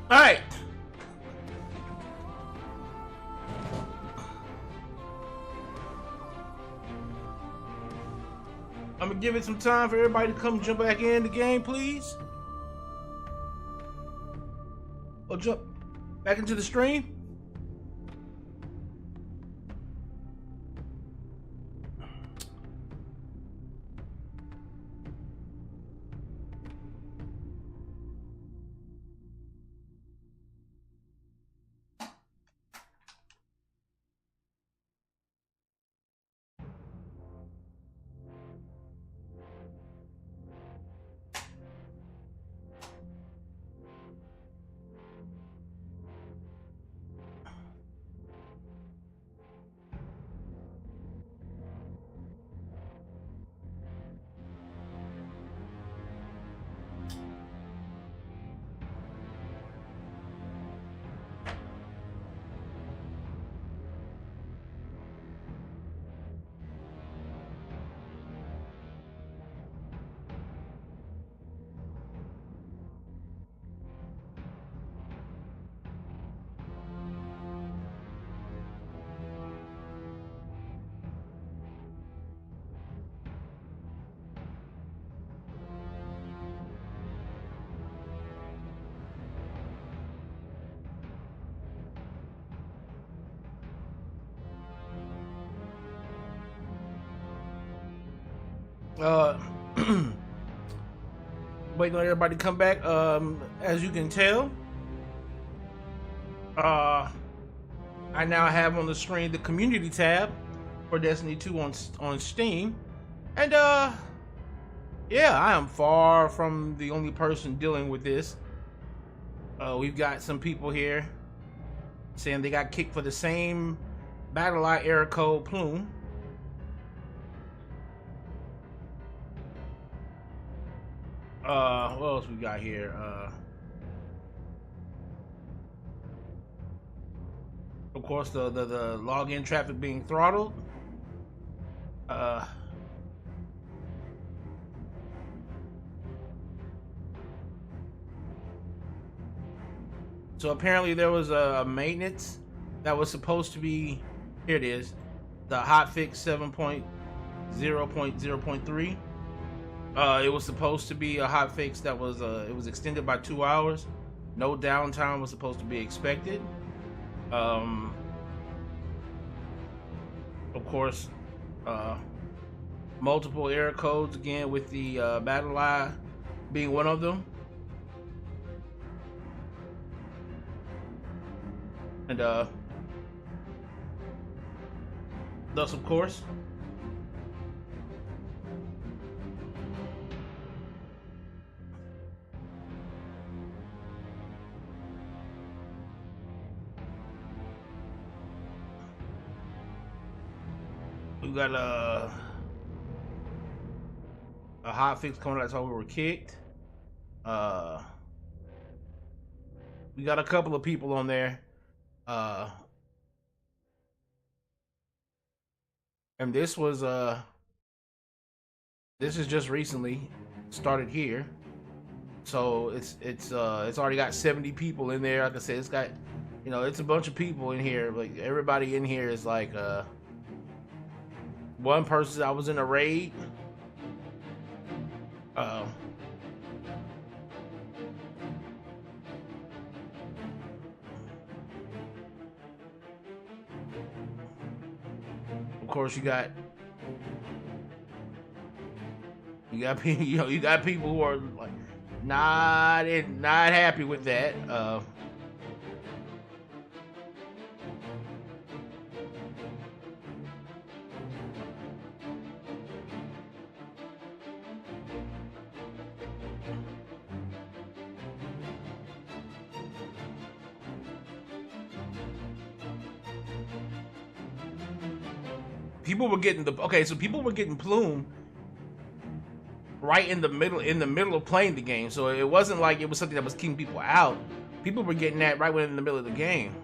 All right. I'm gonna give it some time for everybody to come jump back in the game, please. Or jump back into the stream. Uh, waiting on everybody to come back. As you can tell, I now have on the screen the community tab for Destiny 2 on Steam, and yeah, I am far from the only person dealing with this. We've got some people here saying they got kicked for the same BattleEye error code plume. What else we got here? Of course, the login traffic being throttled. So apparently there was a maintenance that was supposed to be. Here it is, the hotfix 7.0.0.3. It was supposed to be a hotfix that was it was extended by 2 hours. No downtime was supposed to be expected. Of course, multiple error codes again, with the BattleEye being one of them. And thus, of course, we got a hot fix coming out. That's how we were kicked. We got a couple of people on there. And this was this is just recently started here, so it's already got 70 people in there. Like I said, it's got, you know, it's a bunch of people in here. Like, everybody in here is like one person. I was in a raid. Of course, you got people, you know, you got people who are like not happy with that. People were getting people were getting plume right in the middle of playing the game. So it wasn't like it was something that was keeping people out. People were getting that right when in the middle of the game.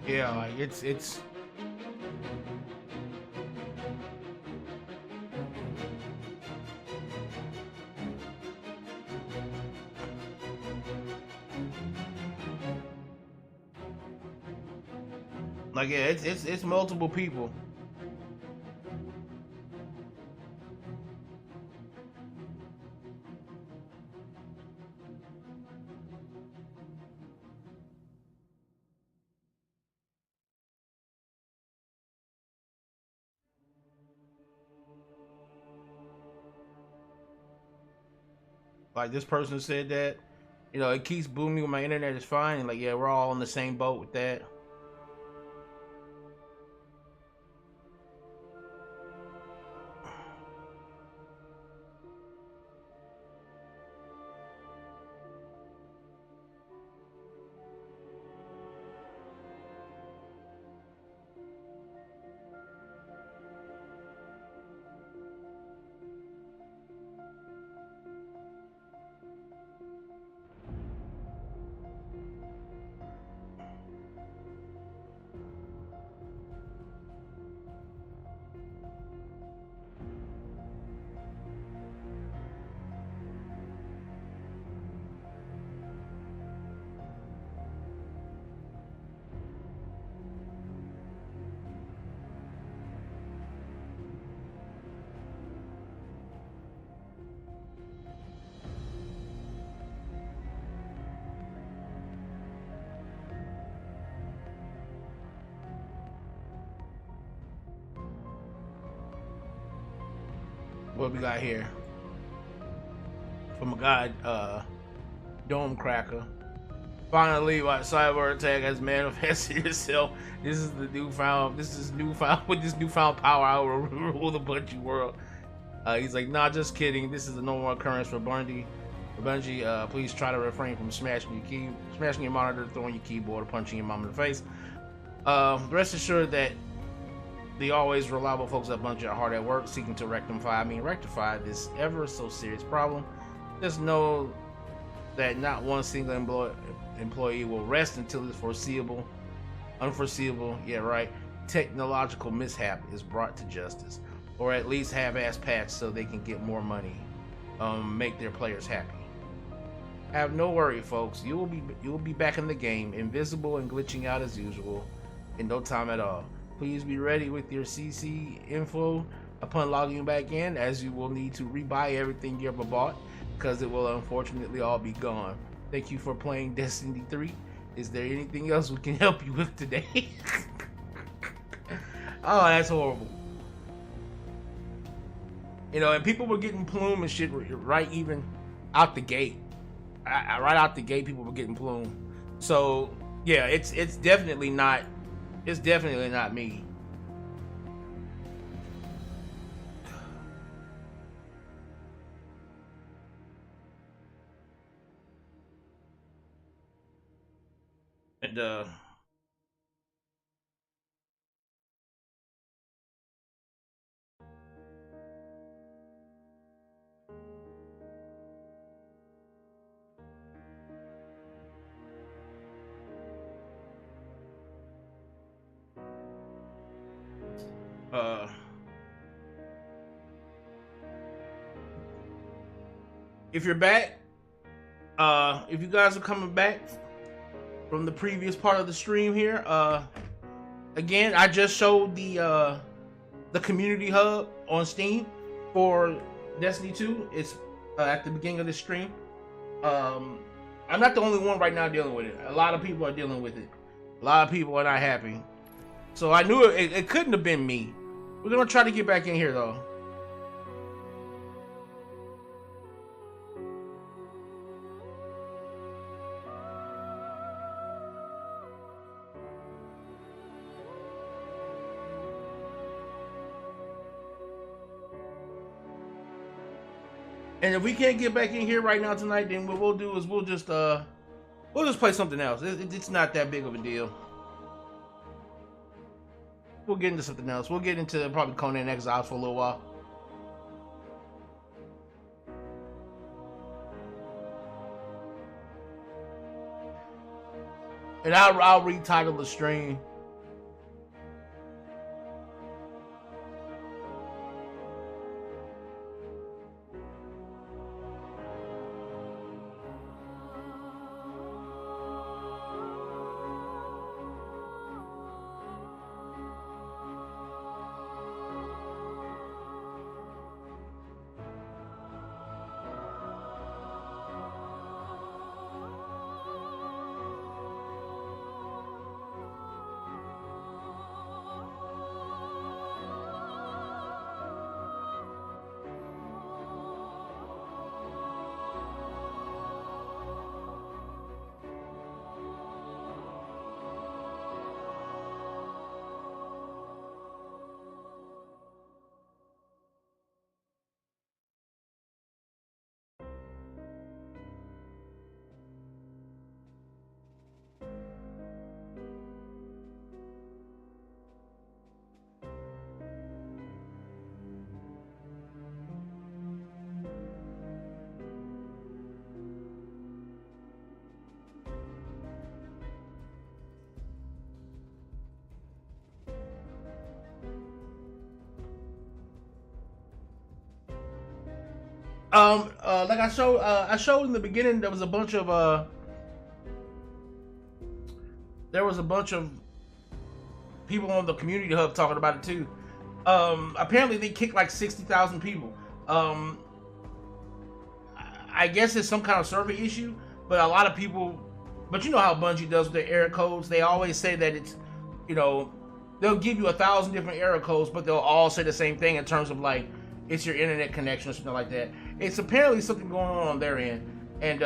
Yeah, like it's like, yeah, it's multiple people. Like this person said that, it keeps booming with my internet is fine. And like, yeah, we're all in the same boat with that. What we got here from a guy, Dome Cracker. Finally, what cyber attack has manifested itself. This is newfound with this newfound power. I will rule the Bungie world. He's like, nah, just kidding. This is a normal occurrence for Bungie. Please try to refrain from smashing your monitor, throwing your keyboard, or punching your mom in the face. Rest assured that the always reliable folks at Bungie are hard at work seeking to rectify this ever so serious problem. Just know that not one single employee will rest until this unforeseeable, technological mishap is brought to justice, or at least half-ass patched so they can get more money, make their players happy. Have no worry, folks. You will be back in the game, invisible and glitching out as usual, in no time at all. Please be ready with your CC info upon logging back in, as you will need to rebuy everything you ever bought, because it will unfortunately all be gone. Thank you for playing Destiny 3. Is there anything else we can help you with today? Oh, that's horrible. And people were getting plume and shit right even out the gate. Right out the gate, people were getting plume. So yeah, it's definitely not. It's definitely not me. And if you're back, if you guys are coming back from the previous part of the stream here, again, I just showed the community hub on Steam for Destiny 2. It's at the beginning of the stream. I'm not the only one right now dealing with it. A lot of people are dealing with it. A lot of people are not happy. So I knew it couldn't have been me. We're gonna try to get back in here though. And if we can't get back in here right now tonight, then what we'll do is we'll just play something else. It's not that big of a deal. We'll get into something else. We'll get into probably Conan Exiles for a little while. And I'll retitle the stream Like I showed in the beginning, there was a bunch of people on the community hub talking about it too. Apparently they kicked like 60,000 people. Um, I guess it's some kind of server issue, but a lot of people. But you know how Bungie does with their error codes. They always say that it's, you know, they'll give you 1,000 different error codes, but they'll all say the same thing in terms of like it's your internet connection or something like that. It's apparently something going on their end, and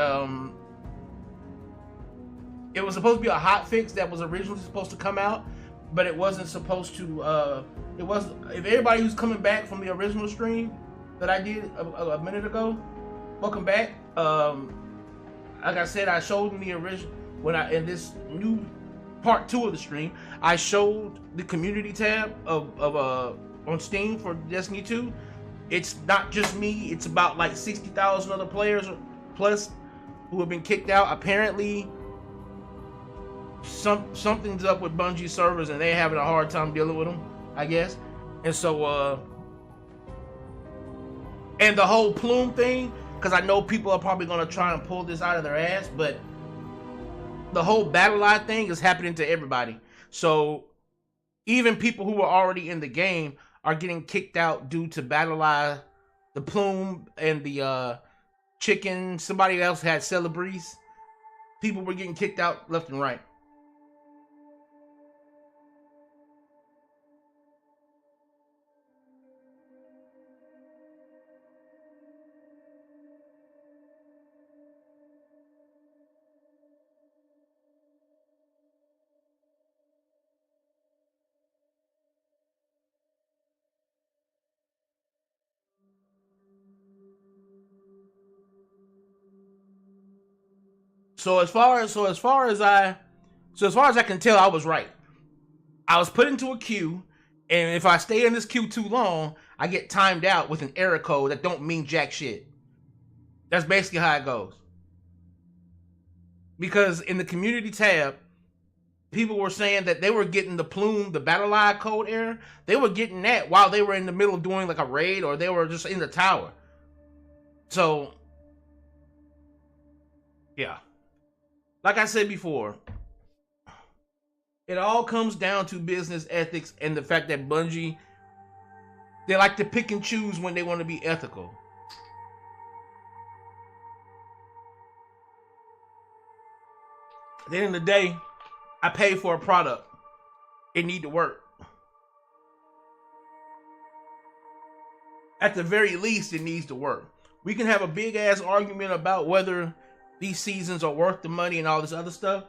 it was supposed to be a hot fix that was originally supposed to come out, but it wasn't supposed to. It was if everybody who's coming back from the original stream that I did a minute ago, welcome back. Like I said, I showed in the original in this new part 2 of the stream, I showed the community tab of on Steam for Destiny 2. It's not just me; it's about like 60,000 other players plus who have been kicked out. Apparently, something's up with Bungie servers, and they're having a hard time dealing with them, I guess. And so, and the whole plume thing, because I know people are probably going to try and pull this out of their ass, but the whole battle line thing is happening to everybody. So even people who were already in the game are getting kicked out due to battle line, the plume, and the chicken. Somebody else had Celebreeze. People were getting kicked out left and right. So as far as I can tell, I was right. I was put into a queue, and if I stay in this queue too long, I get timed out with an error code that don't mean jack shit. That's basically how it goes. Because in the community tab, people were saying that they were getting the plume, the battle line code error. They were getting that while they were in the middle of doing like a raid, or they were just in the tower. So, yeah. Like I said before, it all comes down to business ethics and the fact that Bungie, they like to pick and choose when they want to be ethical. At the end of the day, I pay for a product. It need to work. At the very least, it needs to work. We can have a big ass argument about whether these seasons are worth the money and all this other stuff,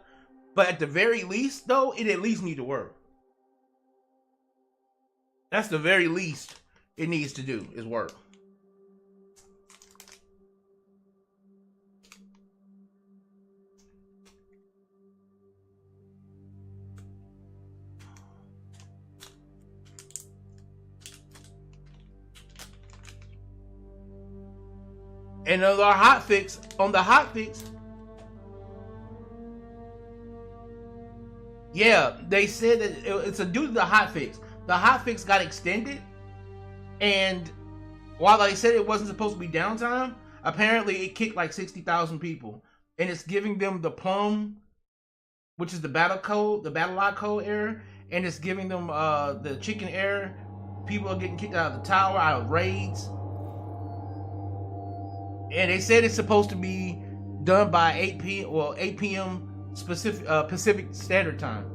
but at the very least, though, it at least need to work. That's the very least it needs to do, is work. And on the hotfix, yeah, they said that it's due to the hotfix. The hotfix got extended, and while they said it wasn't supposed to be downtime, apparently it kicked like 60,000 people, and it's giving them the plum, which is the battle line code error, and it's giving them the chicken error. People are getting kicked out of the tower, out of raids. And they said it's supposed to be done by 8 p.m. Pacific Standard Time.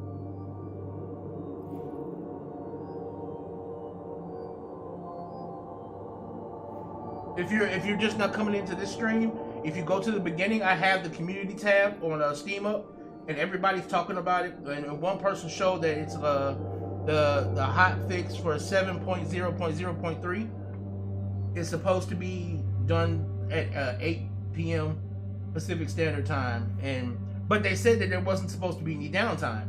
If you're just not coming into this stream, if you go to the beginning, I have the community tab on Steam up, and everybody's talking about it. And one person showed that it's the hot fix for 7.0.0.3 is supposed to be done at 8 p.m. Pacific Standard Time, but they said that there wasn't supposed to be any downtime.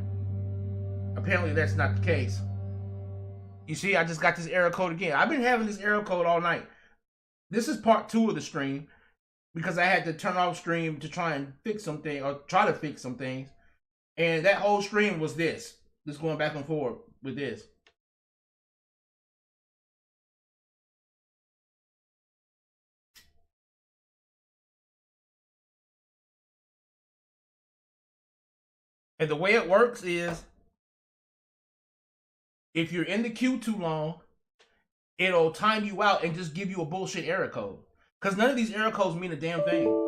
Apparently, that's not the case. You see, I just got this error code again. I've been having this error code all night. This is part 2 of the stream because I had to turn off stream to try and fix something, or try to fix some things, and that whole stream was this going back and forth with this. And the way it works is if you're in the queue too long, it'll time you out and just give you a bullshit error code. Because none of these error codes mean a damn thing.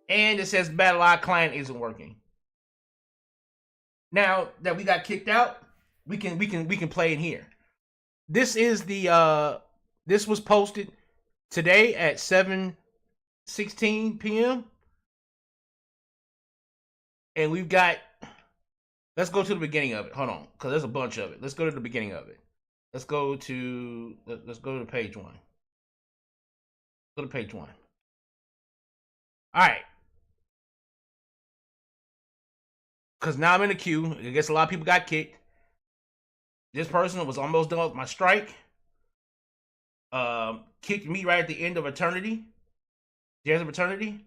And it says BattleEye client isn't working. Now that we got kicked out, we can play in here. This is the this was posted today at 7:16 p.m. And we've got, let's go to the beginning of it. Hold on, because there's a bunch of it. Let's go to the beginning of it. Let's go to page 1. Go to page 1. All right. Because now I'm in the queue. I guess a lot of people got kicked. This person was almost done with my strike. Kicked me right at the end of eternity. There's of eternity.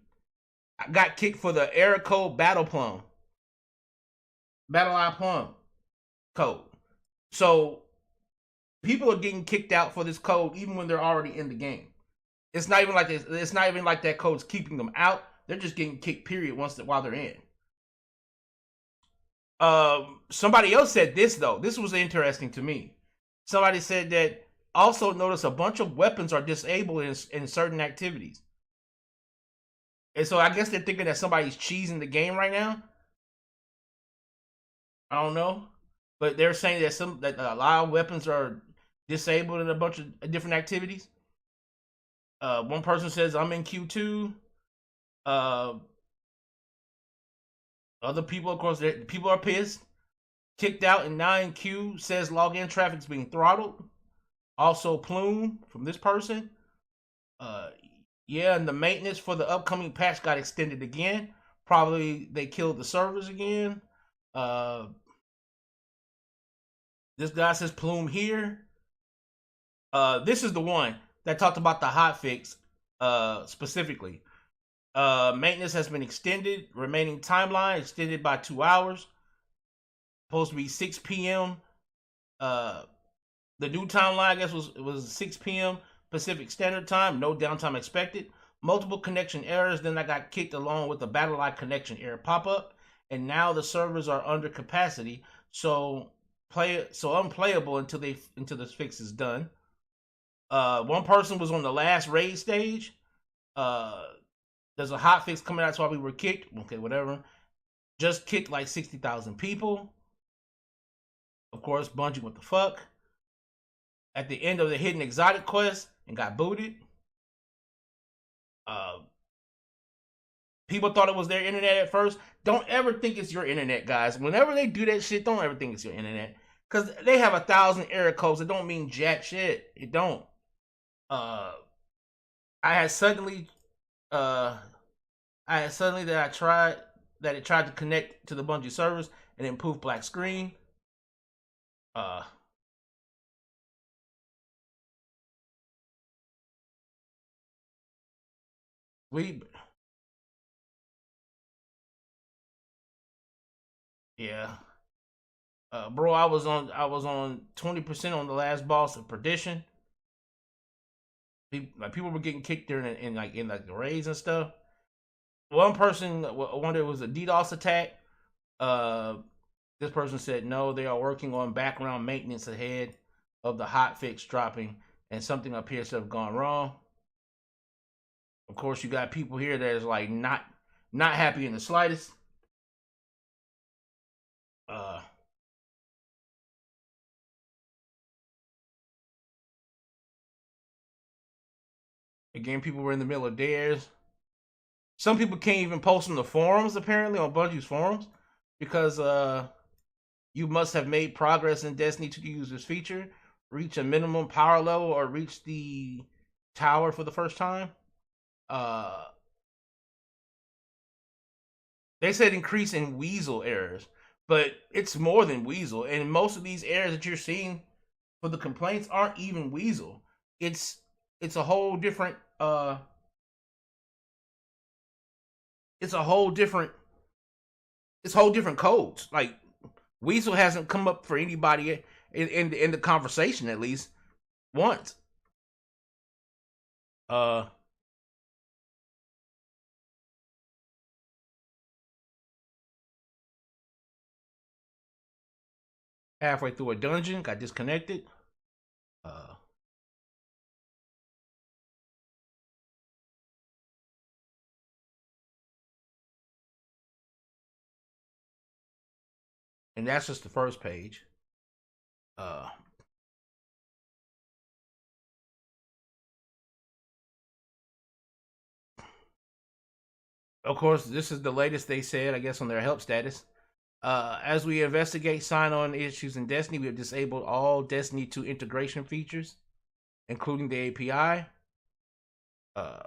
I got kicked for the error code BattleEye Plum code. So people are getting kicked out for this code even when they're already in the game. It's not even like this. It's not even like that code's keeping them out. They're just getting kicked, period, while they're in. Somebody else said this though. This was interesting to me. Somebody said that also notice a bunch of weapons are disabled in certain activities. And so I guess they're thinking that somebody's cheesing the game right now. I don't know. But they're saying that a lot of weapons are disabled in a bunch of different activities. One person says I'm in Q2. Other people, of course, people are pissed. Kicked out in 9Q says login traffic's being throttled. Also, Plume from this person. Yeah, and the maintenance for the upcoming patch got extended again. Probably they killed the servers again. This guy says Plume here. This is the one that talked about the hotfix specifically. Maintenance has been extended. Remaining timeline extended by 2 hours. Supposed to be 6 p.m. The new timeline, I guess, was 6 p.m. Pacific Standard Time. No downtime expected. Multiple connection errors. Then I got kicked along with the BattleEye connection error pop-up. And now the servers are under capacity, so unplayable until this fix is done. One person was on the last raid stage. There's a hotfix coming out. That's why we were kicked. Okay, whatever. Just kicked like 60,000 people. Of course, Bungie, what the fuck? At the end of the hidden exotic quest and got booted. People thought it was their internet at first. Don't ever think it's your internet, guys. Whenever they do that shit, don't ever think it's your internet. Because they have 1,000 error codes. It don't mean jack shit. It don't. I had suddenly that it tried to connect to the Bungie servers and then poof, black screen. Yeah. Bro, I was on 20% on the last boss of Perdition. People were getting kicked there in the raids and stuff. One person wondered it was a DDoS attack. This person said no, they are working on background maintenance ahead of the hotfix dropping, and something appears to have gone wrong. Of course, you got people here that is like not happy in the slightest. Again, people were in the middle of theirs. Some people can't even post on the forums, apparently, on Bungie's forums, because you must have made progress in Destiny to use this feature, reach a minimum power level, or reach the tower for the first time. They said increase in Weasel errors, but it's more than Weasel. And most of these errors that you're seeing for the complaints aren't even Weasel. It's a whole different it's whole different codes. Like Weasel hasn't come up for anybody in the conversation at least once. halfway through a dungeon, got disconnected. Uh, and that's just the first page. Uh, of course, this is the latest they said, I guess, on their help status. As we investigate sign-on issues in Destiny, we have disabled all Destiny 2 integration features, including the API. Uh,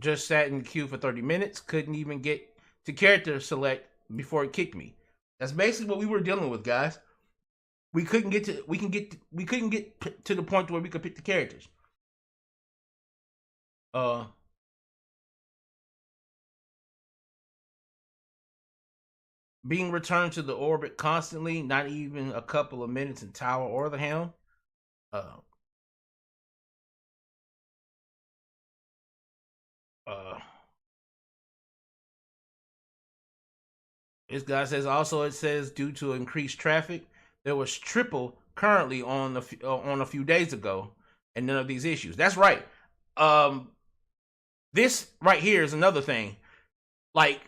just sat in the queue for 30 minutes, couldn't even get to character select before it kicked me. That's basically what we were dealing with, guys. We couldn't get to we couldn't get to the point where we could pick the characters. Uh being returned to the orbit constantly, not even a couple of minutes in tower or the helm. Uh uh This guy says also, it says due to increased traffic, there was triple currently on a few days ago, and none of these issues. That's right. Um, this right here is another thing. Like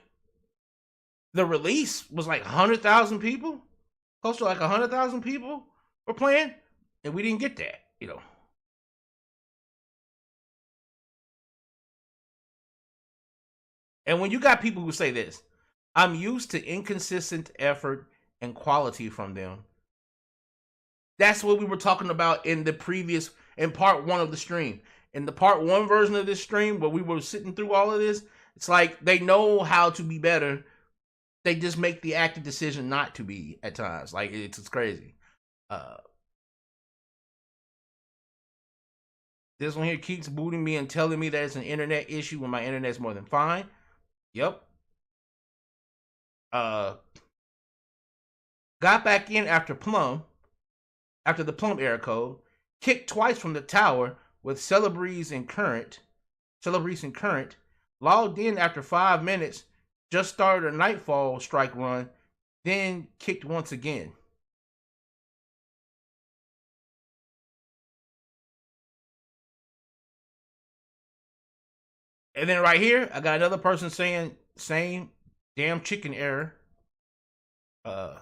the release was like 100,000 people, close to like 100,000 people were playing, and we didn't get that. You know. And when you got people who say this, I'm used to inconsistent effort and quality from them. That's what we were talking about in the previous, in part one of the stream. In the part one version of this stream, where we were sitting through all of this, it's like they know how to be better. They just make the active decision not to be at times. Like it's crazy. This one here keeps booting me and telling me that it's an internet issue when my internet's more than fine. Yep. Got back in after the Plum error code, kicked twice from the tower with Celebri's and current, logged in after 5 minutes, just started a Nightfall strike run, then kicked once again. And then right here, I got another person saying same damn chicken error. And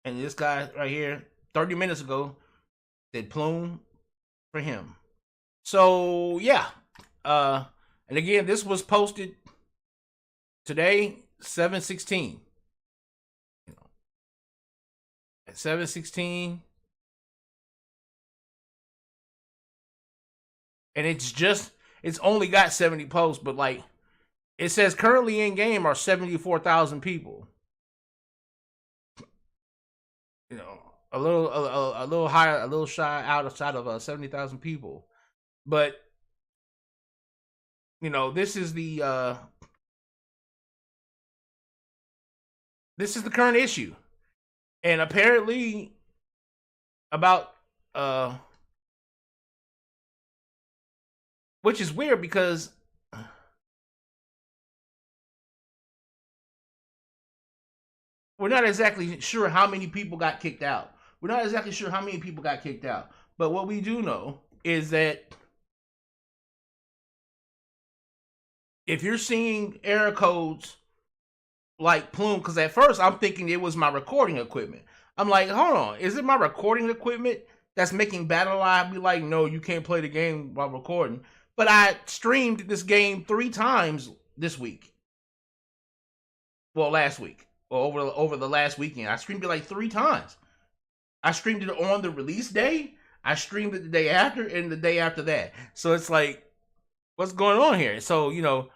this guy right here, 30 minutes ago, did plume for him. So yeah. And again, this was posted today, 7/16. At 7/16. And it's only got 70 posts, but like it says currently in game are 74,000 people. You know, a little higher, a little shy outside of 70,000 people. But you know, this is the current issue. And apparently about which is weird because we're not exactly sure how many people got kicked out. We're not exactly sure how many people got kicked out. But what we do know is that if you're seeing error codes like Plume, because at first I'm thinking it was my recording equipment. I'm like, hold on, is it my recording equipment that's making Battle Live be like, no, you can't play the game while recording? But I streamed this game 3 times this week. Well, last week. Or over the last weekend. I streamed it like 3 times. I streamed it on the release day. I streamed it the day after and the day after that. So it's like, what's going on here? So, you know,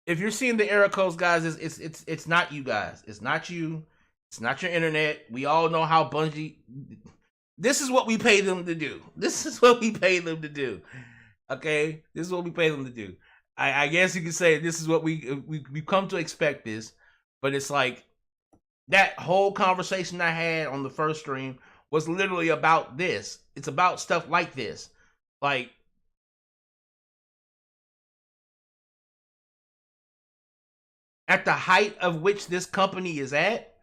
if you're seeing the error codes, guys, it's not you guys. It's not you. It's not your internet. We all know how Bungie. This is what we pay them to do. This is what we pay them to do. Okay, this is what we pay them to do. I guess you could say this is what we've come to expect this, but it's like that whole conversation I had on the first stream was literally about this. It's about stuff like this, like at the height of which this company is at,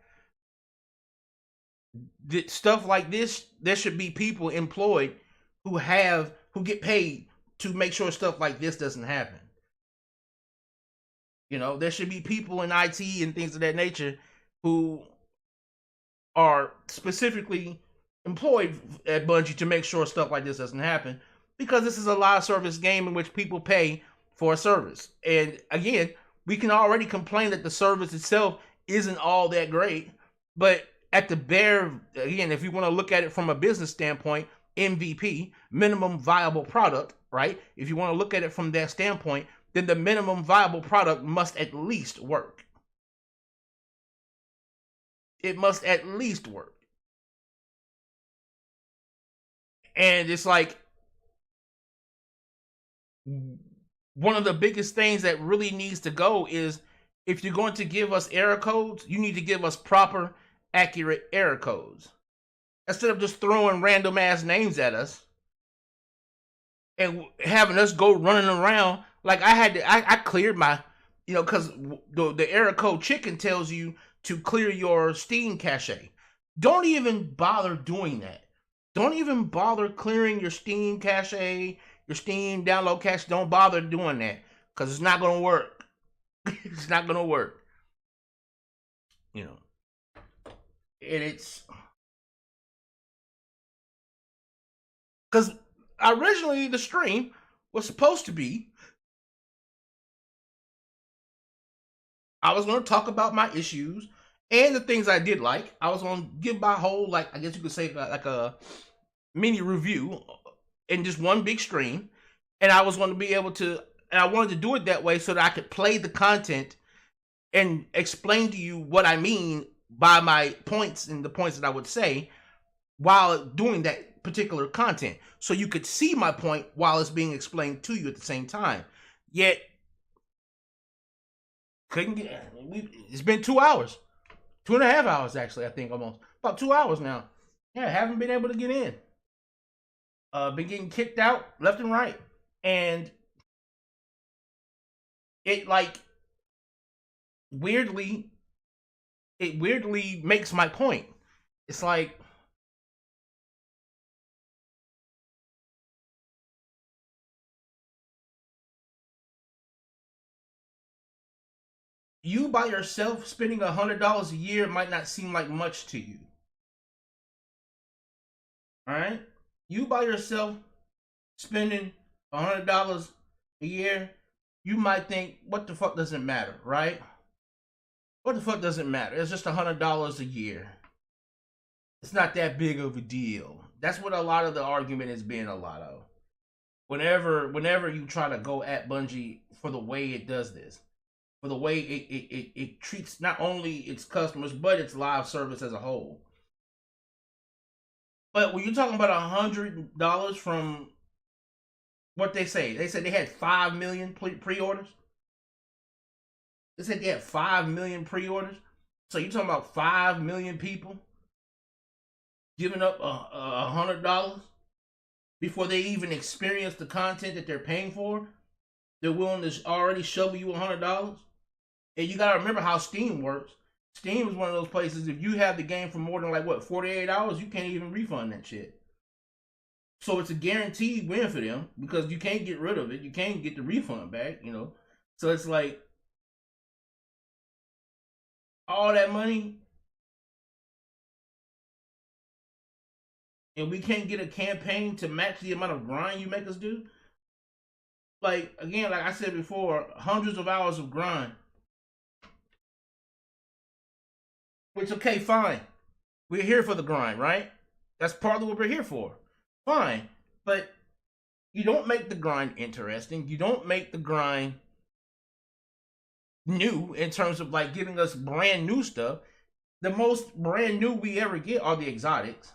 stuff like this, there should be people employed who get paid to make sure stuff like this doesn't happen. You know, there should be people in IT and things of that nature who are specifically employed at Bungie to make sure stuff like this doesn't happen, because this is a live service game in which people pay for a service. And again, we can already complain that the service itself isn't all that great, but at the bare, again, if you want to look at it from a business standpoint, MVP, minimum viable product, right? If you want to look at it from that standpoint, then the minimum viable product must at least work. It must at least work. And it's like, one of the biggest things that really needs to go is, if you're going to give us error codes, you need to give us proper, accurate error codes. Instead of just throwing random ass names at us and having us go running around. Like I cleared my, because the error code chicken tells you to clear your Steam cache. Don't even bother doing that. Don't even bother clearing your Steam cache, your Steam download cache. Don't bother doing that, because it's not going to work. It's not going to work. And it's because originally the stream was supposed to be, I was going to talk about my issues and the things I did like. I was going to give my whole, like, I guess you could say, like a mini review in just one big stream. And I was going to be able to, and I wanted to do it that way so that I could play the content and explain to you what I mean by my points and the points that I would say while doing that particular content. So you could see my point while it's being explained to you at the same time. Yet, it's been 2 hours. 2.5 hours, actually, I think, almost. About 2 hours now. Yeah, haven't been able to get in. Been getting kicked out left and right. And it, like, weirdly makes my point. It's like, you by yourself spending $100 a year might not seem like much to you. All right? You by yourself spending $100 a year, you might think, what the fuck does it matter, right? What the fuck does it matter? It's just $100 a year. It's not that big of a deal. That's what a lot of the argument has been, a lot of. Whenever you try to go at Bungie for the way it does this, for the way it treats not only its customers, but its live service as a whole. But when you're talking about $100 from what they said they had 5 million pre-orders. They said they had 5 million pre-orders. So you're talking about 5 million people giving up $100 before they even experience the content that they're paying for. They're willing to already shovel you $100. And you gotta remember how Steam works. Steam is one of those places, if you have the game for more than 48 hours, you can't even refund that shit. So it's a guaranteed win for them, because you can't get rid of it. You can't get the refund back, So it's like, all that money, and we can't get a campaign to match the amount of grind you make us do. Like, again, like I said before, hundreds of hours of grind. Which, okay, fine. We're here for the grind, right? That's partly what we're here for. Fine. But you don't make the grind interesting. You don't make the grind new in terms of, like, giving us brand new stuff. The most brand new we ever get are the exotics.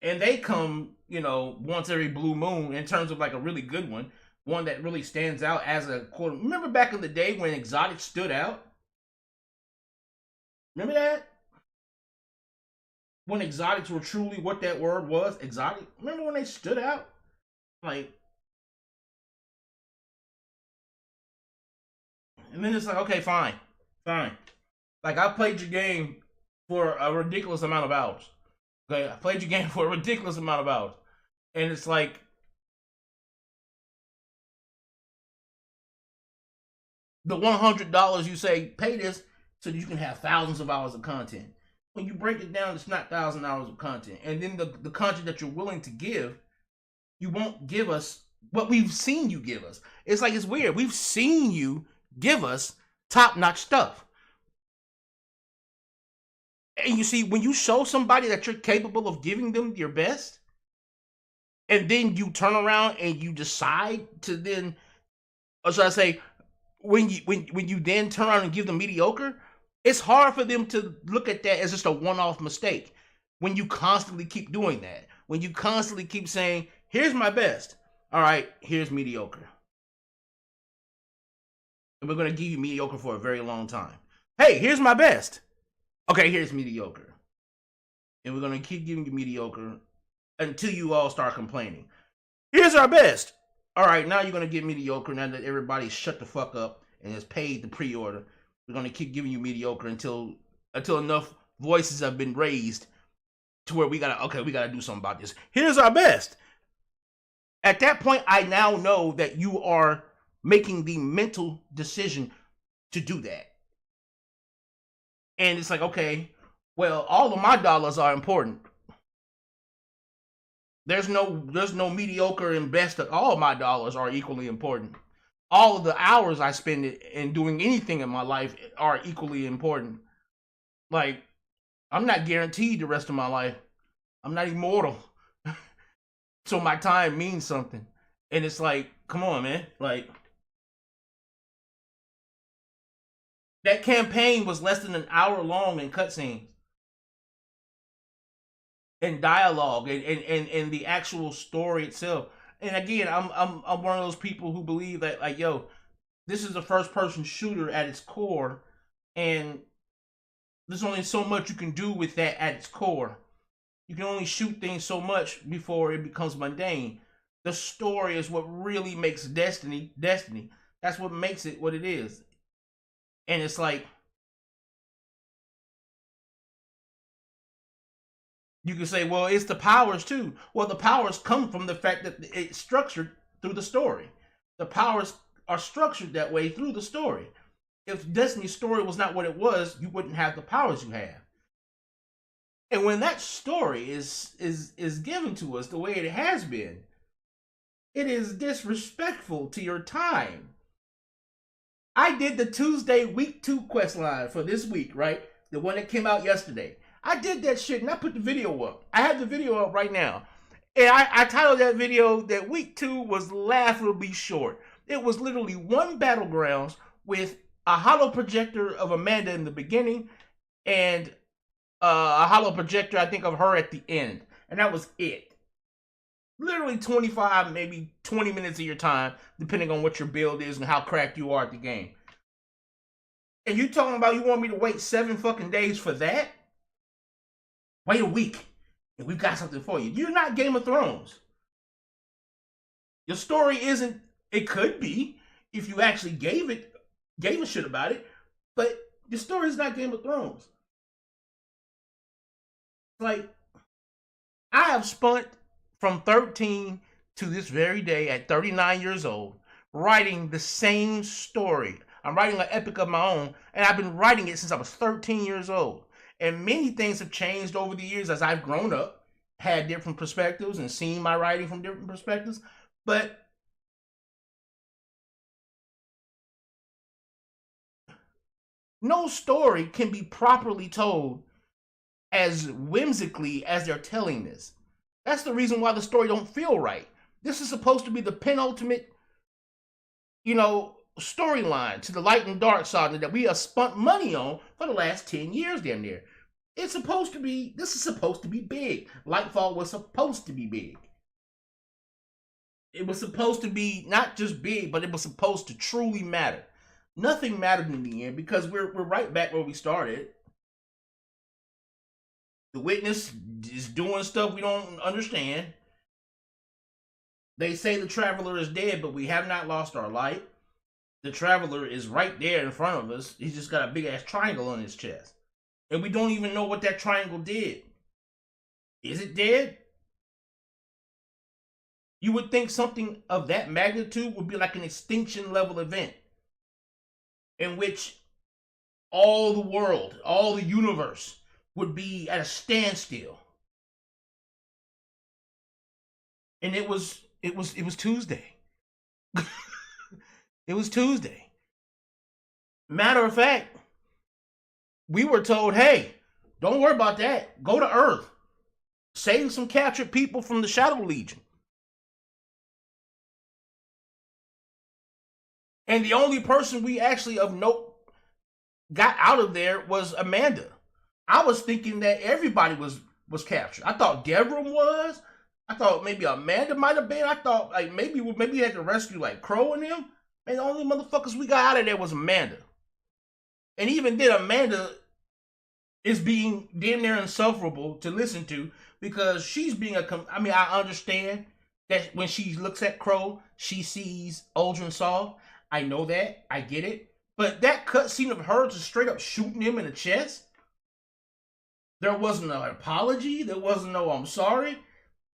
And they come, once every blue moon in terms of, like, a really good one. One that really stands out as a quote. Remember back in the day when exotics stood out? Remember that? When exotics were truly what that word was, exotic. Remember when they stood out? Like, And then it's like, okay, fine. Like, I played your game for a ridiculous amount of hours. Okay, I played your game for a ridiculous amount of hours. And it's like, the $100 you say, pay this so that you can have thousands of hours of content. When you break it down, it's not 1,000 hours of content. And then the content that you're willing to give, you won't give us what we've seen you give us. It's like, it's weird. We've seen you give us top-notch stuff. And you see, when you show somebody that you're capable of giving them your best, and then you turn around and you decide to then, or should I say, when you then turn around and give them mediocre, it's hard for them to look at that as just a one-off mistake. When you constantly keep doing that, when you constantly keep saying, here's my best, all right, here's mediocre. And we're going to give you mediocre for a very long time. Hey, here's my best. Okay, here's mediocre. And we're going to keep giving you mediocre until you all start complaining. Here's our best. All right, now you're going to get mediocre now that everybody shut the fuck up and has paid the pre-order. We're going to keep giving you mediocre until enough voices have been raised to where we got to do something about this. Here's our best. At that point, I now know that you are making the mental decision to do that. And it's like, okay, well, all of my dollars are important. There's no mediocre and best. All my dollars are equally important. All of the hours I spend in doing anything in my life are equally important. Like, I'm not guaranteed the rest of my life. I'm not immortal. So my time means something. And it's like, come on, man. Like, that campaign was less than an hour long in cutscenes. And dialogue and the actual story itself. And again, I'm one of those people who believe that, like, yo, this is a first person shooter at its core, and there's only so much you can do with that at its core. You can only shoot things so much before it becomes mundane. The story is what really makes Destiny. That's what makes it what it is. And it's like, you can say, well, it's the powers too. Well, the powers come from the fact that it's structured through the story. The powers are structured that way through the story. If Destiny's story was not what it was, you wouldn't have the powers you have. And when that story is given to us the way it has been, it is disrespectful to your time. I did the Tuesday week 2 quest line for this week, right? The one that came out yesterday. I did that shit and I put the video up. I have the video up right now. And I titled that video that week 2 was laughably short. It was literally one Battlegrounds with a hollow projector of Amanda in the beginning and a hollow projector, I think, of her at the end. And that was it. Literally 25, maybe 20 minutes of your time, depending on what your build is and how cracked you are at the game. And you talking about you want me to wait 7 fucking days for that? Wait a week, and we've got something for you. You're not Game of Thrones. Your story isn't, it could be, if you actually gave a shit about it, but your story is not Game of Thrones. Like, I have spent from 13 to this very day at 39 years old, writing the same story. I'm writing an epic of my own, and I've been writing it since I was 13 years old. And many things have changed over the years as I've grown up, had different perspectives, and seen my writing from different perspectives. But no story can be properly told as whimsically as they're telling this. That's the reason why the story don't feel right. This is supposed to be the penultimate, storyline to the light and dark saga that we have spent money on for the last 10 years damn near. This is supposed to be big. Lightfall was supposed to be big. It was supposed to be not just big, but it was supposed to truly matter. Nothing mattered in the end because we're right back where we started. The witness is doing stuff we don't understand. They say the traveler is dead, but we have not lost our light. The Traveler is right there in front of us. He's just got a big ass triangle on his chest. And we don't even know what that triangle did. Is it dead? You would think something of that magnitude would be like an extinction level event in which all the world, all the universe would be at a standstill. And it was Tuesday. It was Tuesday. Matter of fact, we were told, hey, don't worry about that. Go to Earth. Save some captured people from the Shadow Legion. And the only person we actually of note got out of there was Amanda. I was thinking that everybody was captured. I thought Devram was. I thought maybe Amanda might have been. I thought like maybe we had to rescue like Crow and them. And the only motherfuckers we got out of there was Amanda. And even then, Amanda is being damn near insufferable to listen to because she's being I mean, I understand that when she looks at Crow, she sees Uldren Saw. I know that. I get it. But that cutscene of her just straight up shooting him in the chest, there wasn't an apology. There wasn't no I'm sorry.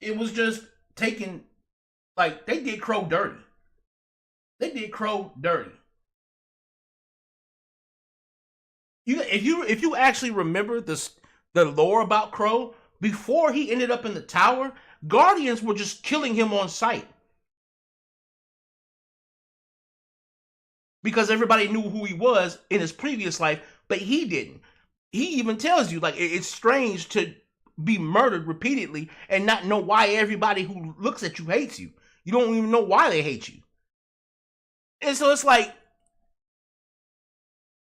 It was just taking, like, they did Crow dirty. They did Crow dirty. If you actually remember the lore about Crow, before he ended up in the tower, Guardians were just killing him on sight. Because everybody knew who he was in his previous life, but he didn't. He even tells you, like, it's strange to be murdered repeatedly and not know why everybody who looks at you hates you. You don't even know why they hate you. And so it's like,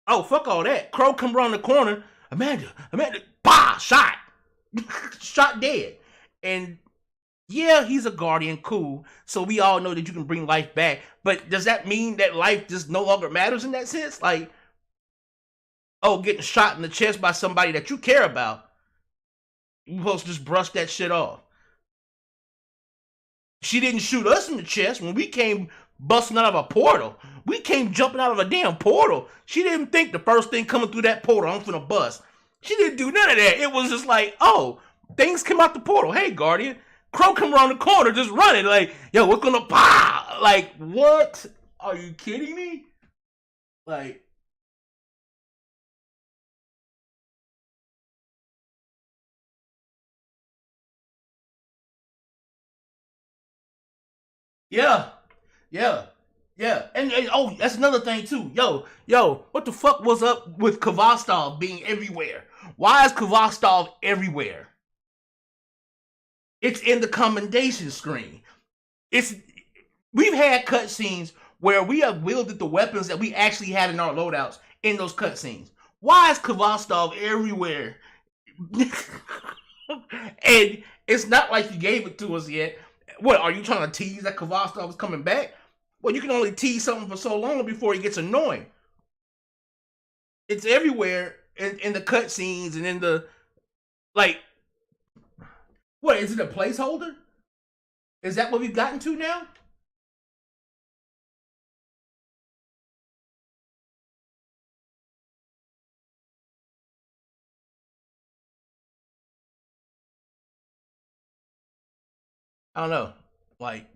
oh, fuck all that. Crow come around the corner, Amanda, bah, shot. Shot dead. And yeah, he's a Guardian, cool. So we all know that you can bring life back. But does that mean that life just no longer matters in that sense? Like, oh, getting shot in the chest by somebody that you care about, you're supposed to just brush that shit off. She didn't shoot us in the chest when we came busting out of a portal. We came jumping out of a damn portal. She didn't think the first thing coming through that portal, I'm finna bust. She didn't do none of that. It was just like, oh, things come out the portal. Hey, Guardian. Crow come around the corner just running like, yo, we're gonna bah! Like, what? Are you kidding me? Like, yeah, yeah, yeah. And oh, that's another thing too. Yo, what the fuck was up with Kvastov being everywhere? Why is Kvastov everywhere? It's in the commendation screen. We've had cutscenes where we have wielded the weapons that we actually had in our loadouts in those cutscenes. Why is Kvastov everywhere? And it's not like you gave it to us yet. What, are you trying to tease that Kvastov is coming back? Well, you can only tease something for so long before it gets annoying. It's everywhere in the cutscenes and in the, like, what, is it a placeholder? Is that what we've gotten to now? I don't know. Like,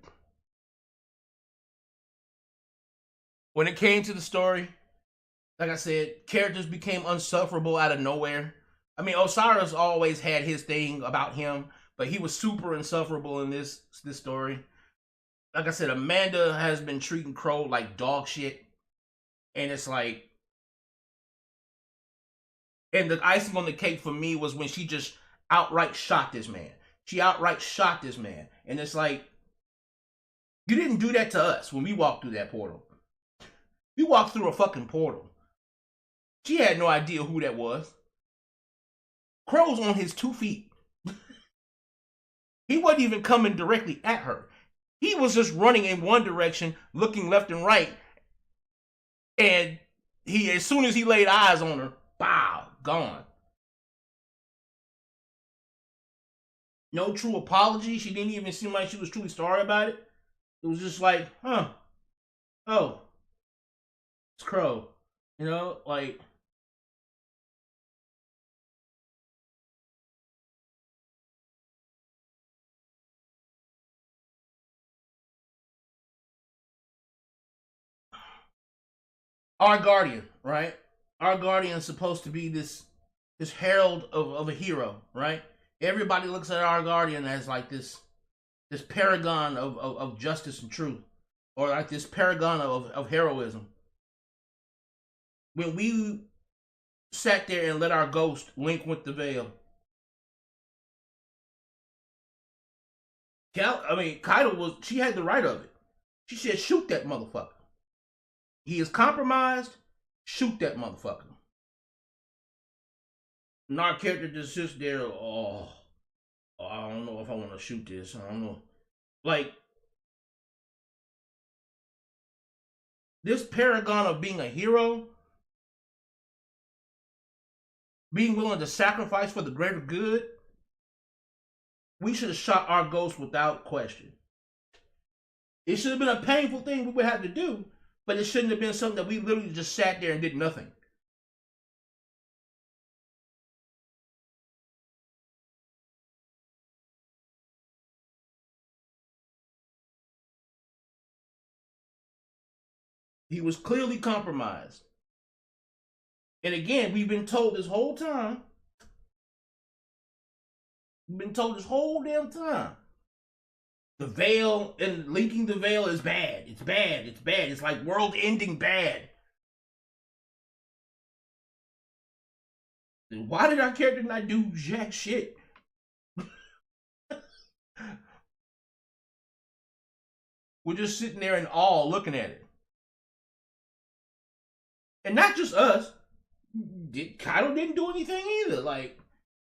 when it came to the story, like I said, characters became unsufferable out of nowhere. I mean, Osiris always had his thing about him, but he was super insufferable in this story. Like I said, Amanda has been treating Crow like dog shit. And it's like, and the icing on the cake for me was when she just outright shot this man. She outright shot this man. And it's like, you didn't do that to us when we walked through that portal. We walked through a fucking portal. She had no idea who that was. Crow's on his 2 feet. He wasn't even coming directly at her. He was just running in one direction, looking left and right. And he, as soon as he laid eyes on her, bow, gone. No true apology. She didn't even seem like she was truly sorry about it. It was just like, huh. Oh. It's Crow. You know, like our guardian, right? Our guardian is supposed to be this herald of a hero, right? Everybody looks at our guardian as like this paragon of justice and truth, or like this paragon of heroism. When we sat there and let our ghost link with the veil, Kaido she had the right of it. She said, shoot that motherfucker. He is compromised. Shoot that motherfucker. And our character just sits there, I don't know if I want to shoot this. I don't know. Like, this paragon of being a hero, being willing to sacrifice for the greater good, we should have shot our ghost without question. It should have been a painful thing we would have to do, but it shouldn't have been something that we literally just sat there and did nothing. He was clearly compromised. And again, we've been told this whole time. We've been told this whole damn time. The veil and linking the veil is bad. It's bad. It's bad. It's like world ending bad. Why did our character not do jack shit? We're just sitting there in awe looking at it. And not just us. Kaido didn't do anything either. Like,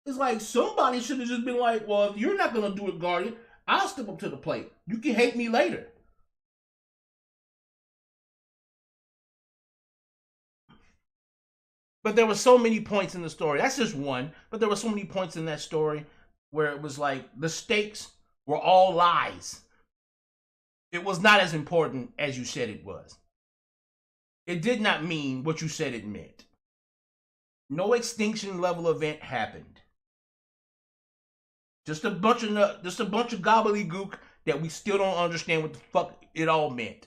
it's like somebody should have just been like, well, if you're not going to do it, Guardian, I'll step up to the plate. You can hate me later. But there were so many points in the story. That's just one. But there were so many points in that story where it was like the stakes were all lies. It was not as important as you said it was. It did not mean what you said it meant. No extinction level event happened. Just a bunch of gobbledygook that we still don't understand what the fuck it all meant.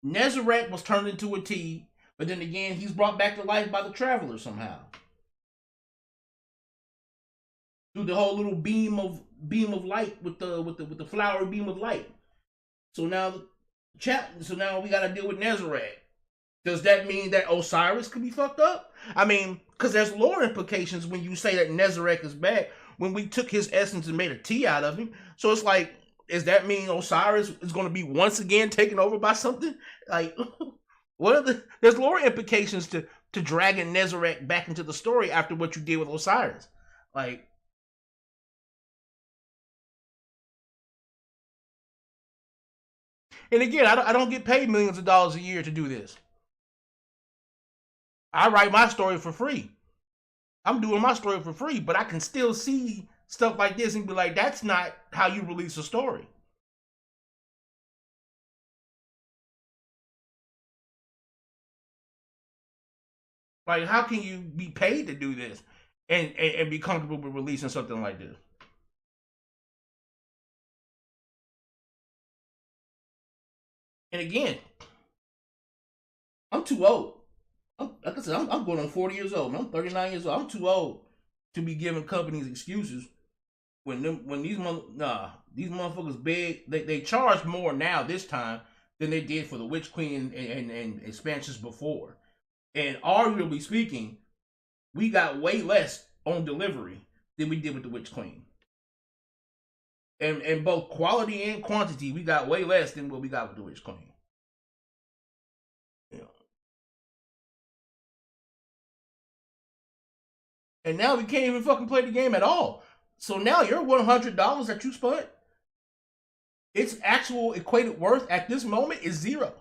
Nezarek was turned into a T, but then again, he's brought back to life by the Traveler somehow. Through the whole little beam of light with the flowery beam of light. So now we gotta deal with Nezarek. Does that mean that Osiris could be fucked up? I mean, because there's lore implications when you say that Nezarek is back when we took his essence and made a tea out of him. So it's like, does that mean Osiris is going to be once again taken over by something? Like, there's lore implications to dragging Nezarek back into the story after what you did with Osiris. Like, and again, I don't get paid millions of dollars a year to do this. I write my story for free. I'm doing my story for free, but I can still see stuff like this and be like, that's not how you release a story. Like, how can you be paid to do this and be comfortable with releasing something like this? And again, I'm too old. Like I said, I'm going on 40 years old. I'm 39 years old. I'm too old to be giving companies excuses when these motherfuckers beg. They charge more now this time than they did for the Witch Queen and expansions before. And arguably speaking, we got way less on delivery than we did with the Witch Queen. And both quality and quantity, we got way less than what we got with the Witch Queen. And now we can't even fucking play the game at all. So now your $100 that you spent, its actual equated worth at this moment is zero.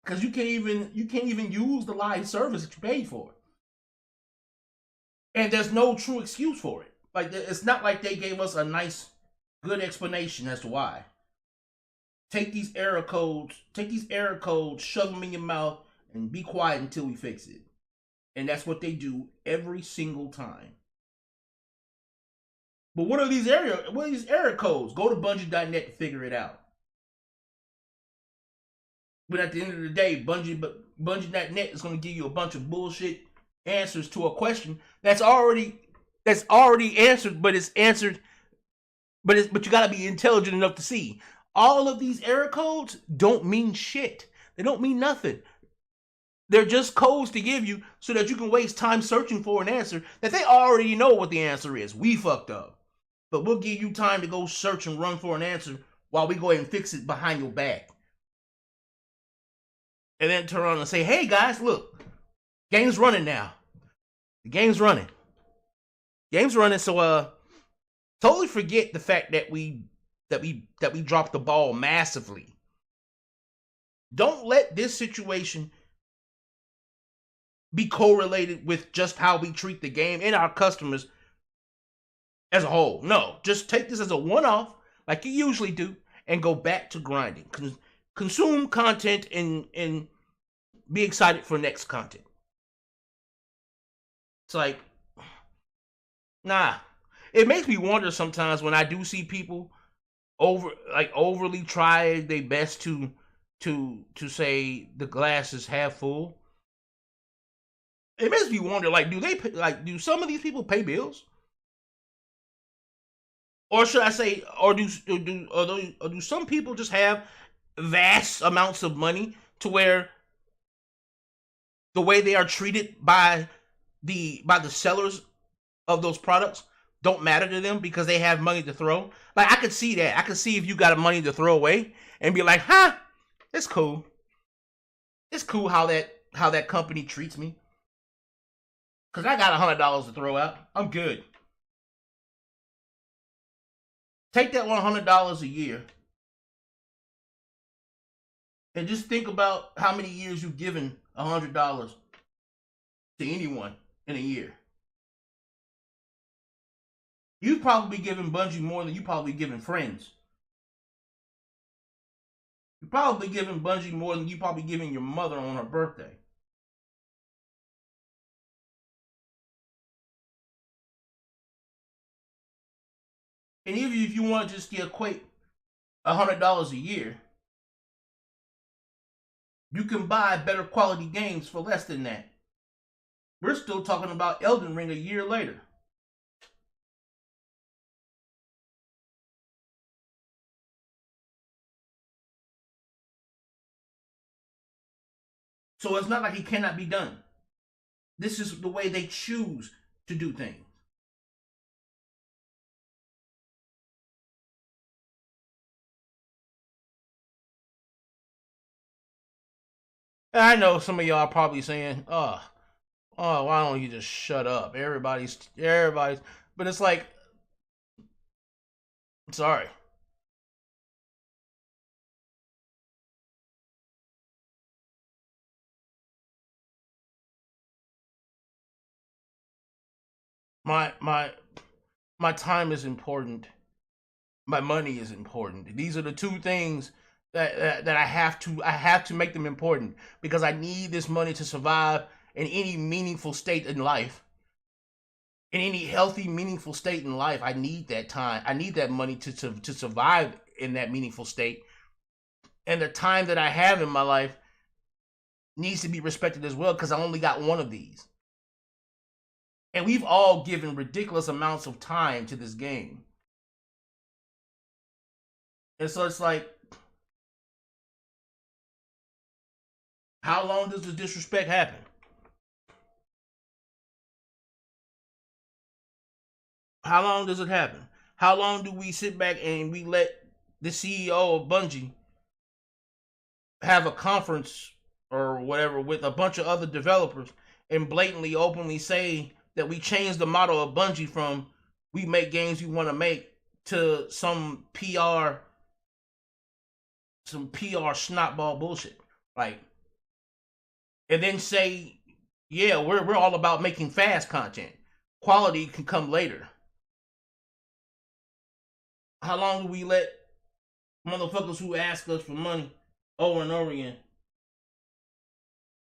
Because you can't even use the live service that you paid for. And there's no true excuse for it. Like, it's not like they gave us a nice, good explanation as to why. take these error codes, shove them in your mouth, and be quiet until we fix it. And that's what they do every single time. But what are these error codes? Go to Bungie.net to figure it out. But at the end of the day, Bungie.net is going to give you a bunch of bullshit answers to a question that's already answered, but it's answered, but you got to be intelligent enough to see all of these error codes don't mean shit. They don't mean nothing. They're just codes to give you so that you can waste time searching for an answer that they already know what the answer is. We fucked up. But we'll give you time to go search and run for an answer while we go ahead and fix it behind your back. And then turn around and say, hey guys, look, game's running now. The game's running. So totally forget the fact that we dropped the ball massively. Don't let this situation be correlated with just how we treat the game and our customers as a whole. No, just take this as a one-off, like you usually do, and go back to grinding. Consume content and be excited for next content. It's like, nah. It makes me wonder sometimes when I do see people overly try their best to say the glass is half full. It makes me wonder, do some of these people pay bills? Or should I say, or do some people just have vast amounts of money to where the way they are treated by the sellers of those products don't matter to them because they have money to throw? Like, I could see that. I could see if you got money to throw away and be like, it's cool. It's cool how that company treats me. Because I got $100 to throw out. I'm good. Take that $100 a year and just think about how many years you've given $100 to anyone in a year. You've probably given Bungie more than you probably given friends. You've probably given Bungie more than you probably given your mother on her birthday. And even if you want to just equate $100 a year, you can buy better quality games for less than that. We're still talking about Elden Ring a year later. So it's not like it cannot be done. This is the way they choose to do things. And I know some of y'all are probably saying, why don't you just shut up? Everybody's, but it's like, sorry. My time is important. My money is important. These are the two things that I have to make them important because I need this money to survive in any meaningful state in life. In any healthy, meaningful state in life, I need that time. I need that money to survive in that meaningful state. And the time that I have in my life needs to be respected as well because I only got one of these. And we've all given ridiculous amounts of time to this game. And so it's like, how long does the disrespect happen? How long does it happen? How long do we sit back and we let the CEO of Bungie have a conference or whatever with a bunch of other developers and blatantly, openly say that we changed the motto of Bungie from we make games we want to make to some PR snotball bullshit, like, and then say, yeah, we're all about making fast content. Quality can come later. How long do we let Motherfuckers who ask us for money over and over again.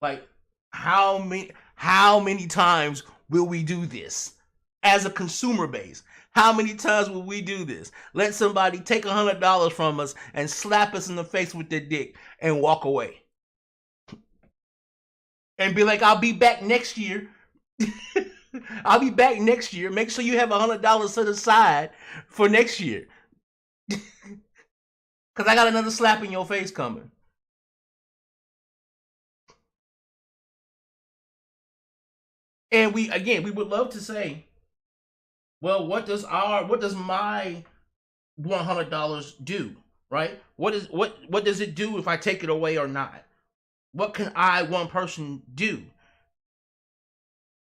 Like, how many times will we do this as a consumer base? How many times will we do this? Let somebody take $100 from us and slap us in the face with their dick and walk away. And be like, I'll be back next year. I'll be back next year. Make sure you have $100 set aside for next year. Because I got another slap in your face coming. And we would love to say, well, what does my $100 do, right? What does it do if I take it away or not? What can one person do?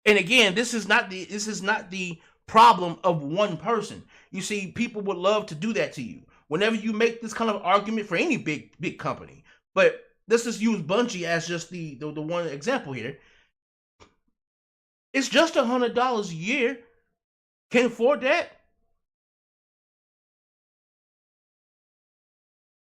And again, this is not the problem of one person. You see, people would love to do that to you whenever you make this kind of argument for any big company. But let's just use Bungie as just the one example here. It's just $100 a year. Can afford that?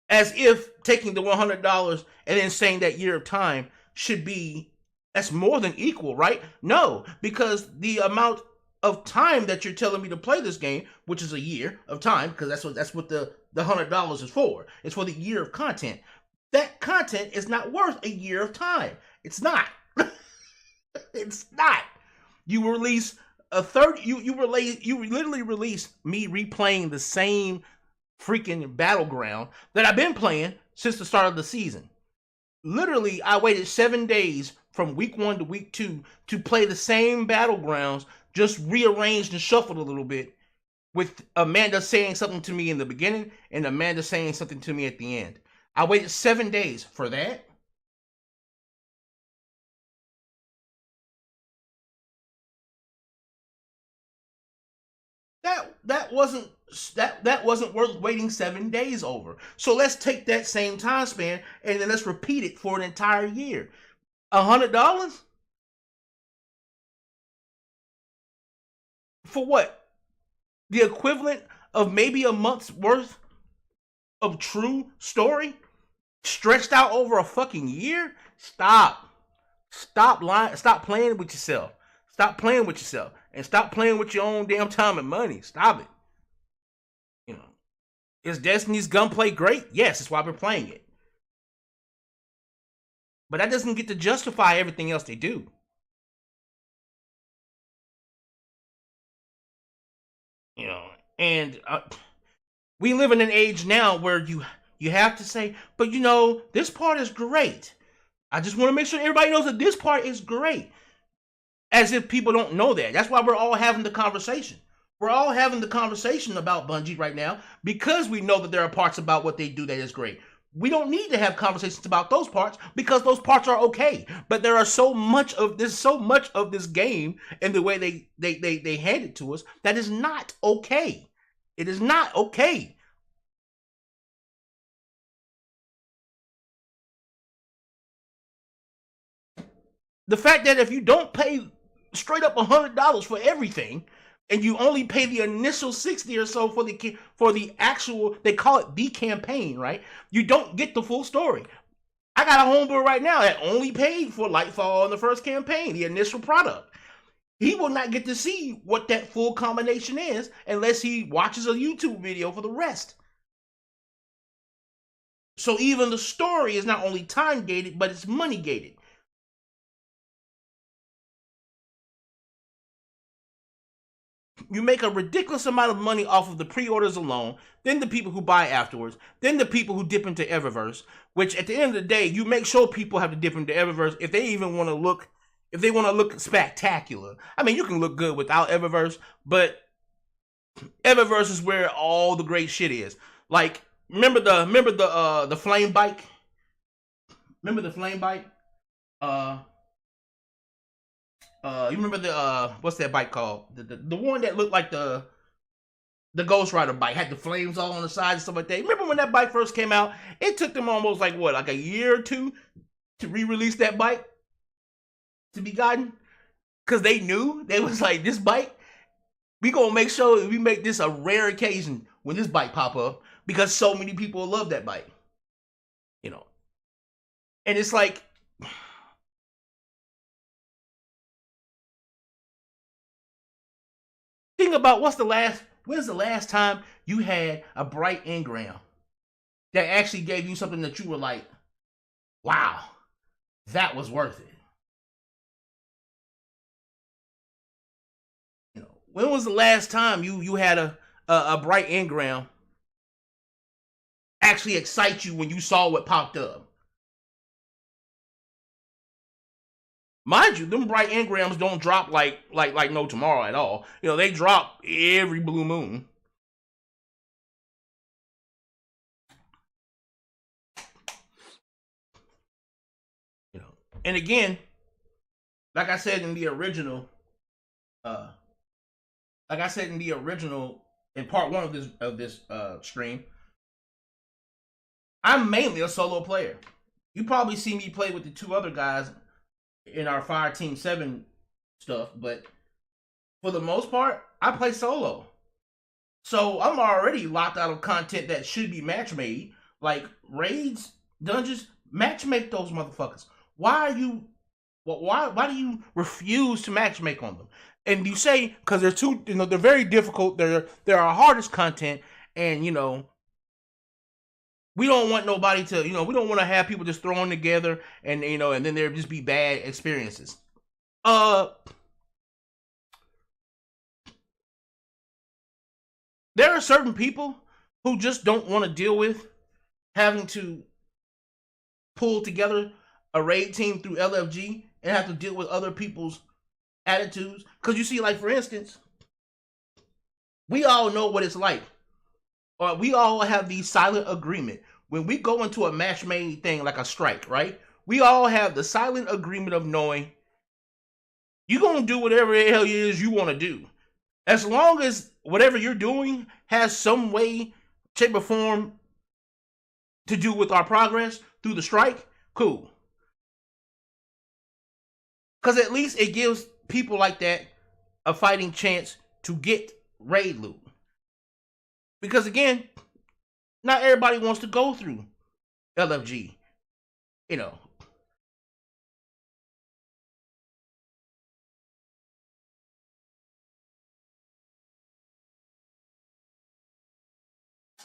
As if taking the $100 and then saying that year of time should be, that's more than equal, right? No, because the amount of time that you're telling me to play this game, which is a year of time, because that's what the $100 is for. It's for the year of content. That content is not worth a year of time. It's not. It's not. You release a third. You literally release me replaying the same freaking battleground that I've been playing since the start of the season. Literally, I waited 7 days from week 1 to week 2 to play the same battlegrounds, just rearranged and shuffled a little bit, with Amanda saying something to me in the beginning and Amanda saying something to me at the end. I waited 7 days for that. That wasn't worth waiting 7 days over. So let's take that same time span and then let's repeat it for an entire year. $100 for what? The equivalent of maybe a month's worth of true story stretched out over a fucking year? Stop lying. Stop playing with yourself. Stop playing with yourself. And stop playing with your own damn time and money. Stop it. You know, is Destiny's gunplay great? Yes, that's why we're playing it. But that doesn't get to justify everything else they do. You know, and we live in an age now where you have to say, but you know, this part is great. I just want to make sure everybody knows that this part is great. As if people don't know that. That's why we're all having the conversation. We're all having the conversation about Bungie right now because we know that there are parts about what they do that is great. We don't need to have conversations about those parts because those parts are okay. But there are so much of this game and the way they hand it to us that is not okay. It is not okay. The fact that if you don't pay straight up $100 for everything, and you only pay the initial 60 or so for the actual, they call it the campaign, right? You don't get the full story. I got a homeboy right now that only paid for Lightfall in the first campaign, the initial product. He will not get to see what that full combination is unless he watches a YouTube video for the rest. So even the story is not only time gated, but it's money gated. You make a ridiculous amount of money off of the pre-orders alone, then the people who buy afterwards, then the people who dip into Eververse, which at the end of the day, you make sure people have to dip into Eververse if they even want to look, if they want to look spectacular. I mean, you can look good without Eververse, but Eververse is where all the great shit is. Like, remember the flame bike? Remember the flame bike? You remember the what's that bike called? The one that looked like the Ghost Rider bike, had the flames all on the side and stuff like that. Remember when that bike first came out? It took them almost like a year or two to re-release that bike to be gotten, because they knew they was like, this bike, we gonna make sure we make this a rare occasion when this bike pop up. because so many people love that bike. And it's like, think about when's the last time you had a bright engram that actually gave you something that you were like, wow, that was worth it. When was the last time you had a bright engram actually excite you when you saw what popped up? Mind you, them bright engrams don't drop like no tomorrow at all. They drop every blue moon. And again, like I said in the original, in part one of this stream, I'm mainly a solo player. You probably see me play with the two other guys in our Fire Team 7 stuff, but for the most part, I play solo. So I'm already locked out of content that should be match made, like raids, dungeons. Match make those motherfuckers. Why do you refuse to match make on them? And you say because they're too, they're very difficult. They're our hardest content, and we don't want nobody to, we don't want to have people just thrown together and and then there just be bad experiences. There are certain people who just don't want to deal with having to pull together a raid team through LFG and have to deal with other people's attitudes. Because you see, like, for instance, we all know what it's like. Or we all have the silent agreement. When we go into a match-made thing like a strike, right? We all have the silent agreement of knowing you're going to do whatever the hell it is you want to do. As long as whatever you're doing has some way, shape, or form to do with our progress through the strike, cool. Because at least it gives people like that a fighting chance to get raid loot. Because again, not everybody wants to go through LFG.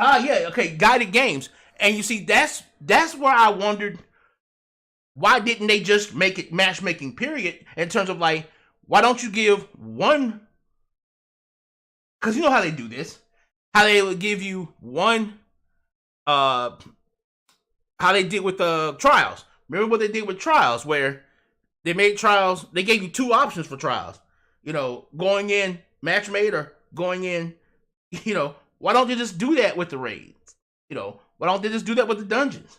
Yeah, okay, guided games. And you see, that's where I wondered, why didn't they just make it matchmaking, period, in terms of like, why don't you give one, because you know how they do this, how they would give you one, how they did with the trials. Remember what they did with trials, where they made trials, they gave you two options for trials, going in match made or going in, why don't they just do that with the raids? Why don't they just do that with the dungeons?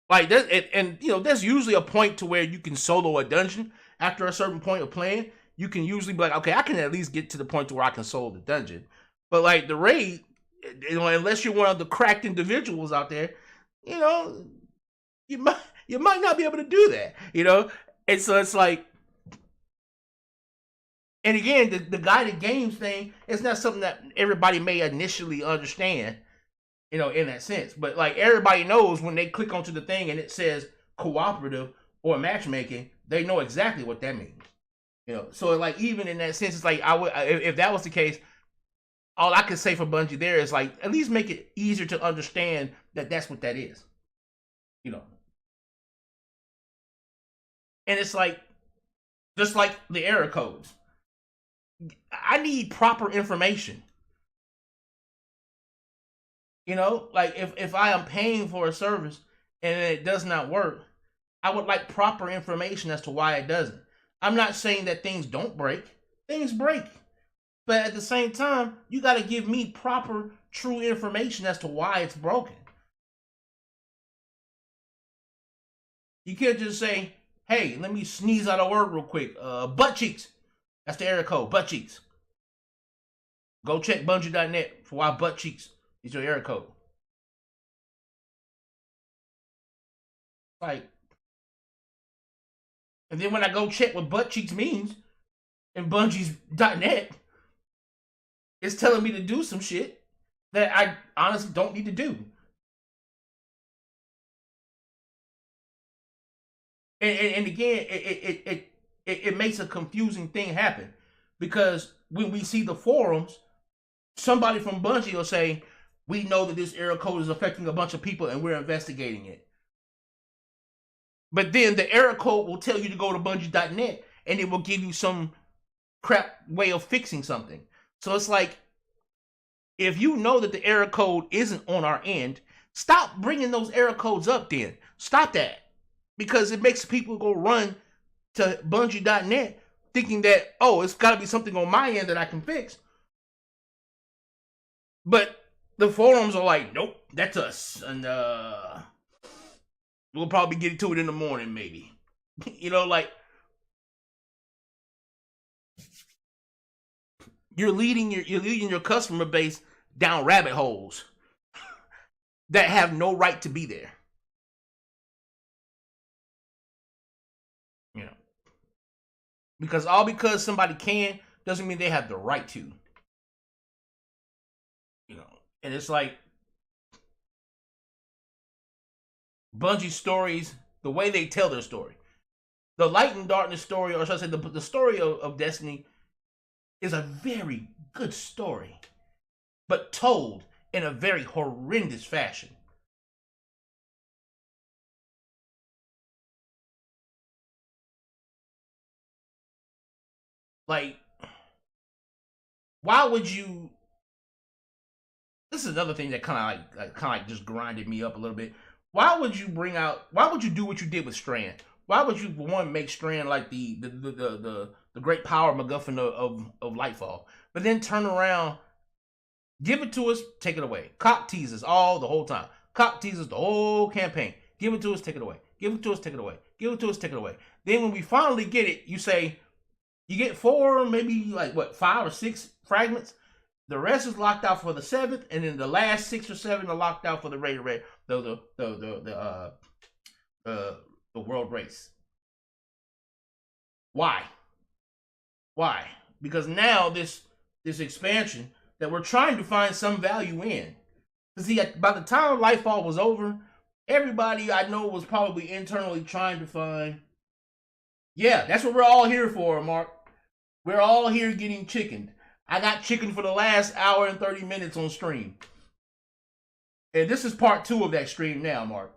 Like that, and there's usually a point to where you can solo a dungeon. After a certain point of playing, you can usually be like, okay, I can at least get to the point to where I can solo the dungeon. But like the raid, unless you're one of the cracked individuals out there, you might not be able to do that. And so it's like, and again, the guided games thing is not something that everybody may initially understand, in that sense. But like everybody knows when they click onto the thing and it says cooperative or matchmaking, they know exactly what that means. So like even in that sense, it's like if that was the case, all I could say for Bungie there is like at least make it easier to understand that that's what that is. And it's like just like the error codes. I need proper information. Like if I am paying for a service and it does not work, I would like proper information as to why it doesn't. I'm not saying that things don't break. Things break. But at the same time, you got to give me proper, true information as to why it's broken. You can't just say, hey, let me sneeze out a word real quick. Butt cheeks. That's the error code, butt cheeks. Go check Bungie.net for why butt cheeks is your error code. Like, and then when I go check what butt cheeks means in Bungie's .net, It's telling me to do some shit that I honestly don't need to do. And again, it makes a confusing thing happen because when we see the forums, somebody from Bungie will say, "We know that this error code is affecting a bunch of people, and we're investigating it." But then the error code will tell you to go to Bungie.net, and it will give you some crap way of fixing something. So it's like, if you know that the error code isn't on our end, stop bringing those error codes up. Then stop that, because it makes people go run to Bungie.net thinking that, oh, it's got to be something on my end that I can fix. But the forums are like, nope, that's us, and we'll probably get to it in the morning, maybe. Like, you're leading your customer base down rabbit holes that have no right to be there. Because somebody can doesn't mean they have the right to. And it's like, Bungie stories, the way they tell their story, the Light and Darkness story, or should I say the story of Destiny, is a very good story, but told in a very horrendous fashion. Like, why would you? This is another thing that kind of just grinded me up a little bit. Why would you do what you did with Strand? Why would you make Strand like the great power MacGuffin of Lightfall, but then turn around, give it to us, take it away, cock teases all the whole time, cock teases the whole campaign, give it to us, take it away, give it to us, take it away, give it to us, take it away. Then when we finally get it, you say you get 4, maybe like 5 or 6 fragments. The rest is locked out for the 7th, and then the last 6 or 7 are locked out for the the world race. Why? Because now this expansion that we're trying to find some value in. See, by the time Lightfall was over, everybody I know was probably internally trying to find. Yeah, that's what we're all here for, Mark. We're all here getting chickened. I got chicken for the last hour and 30 minutes on stream. And this is part 2 of that stream now, Mark.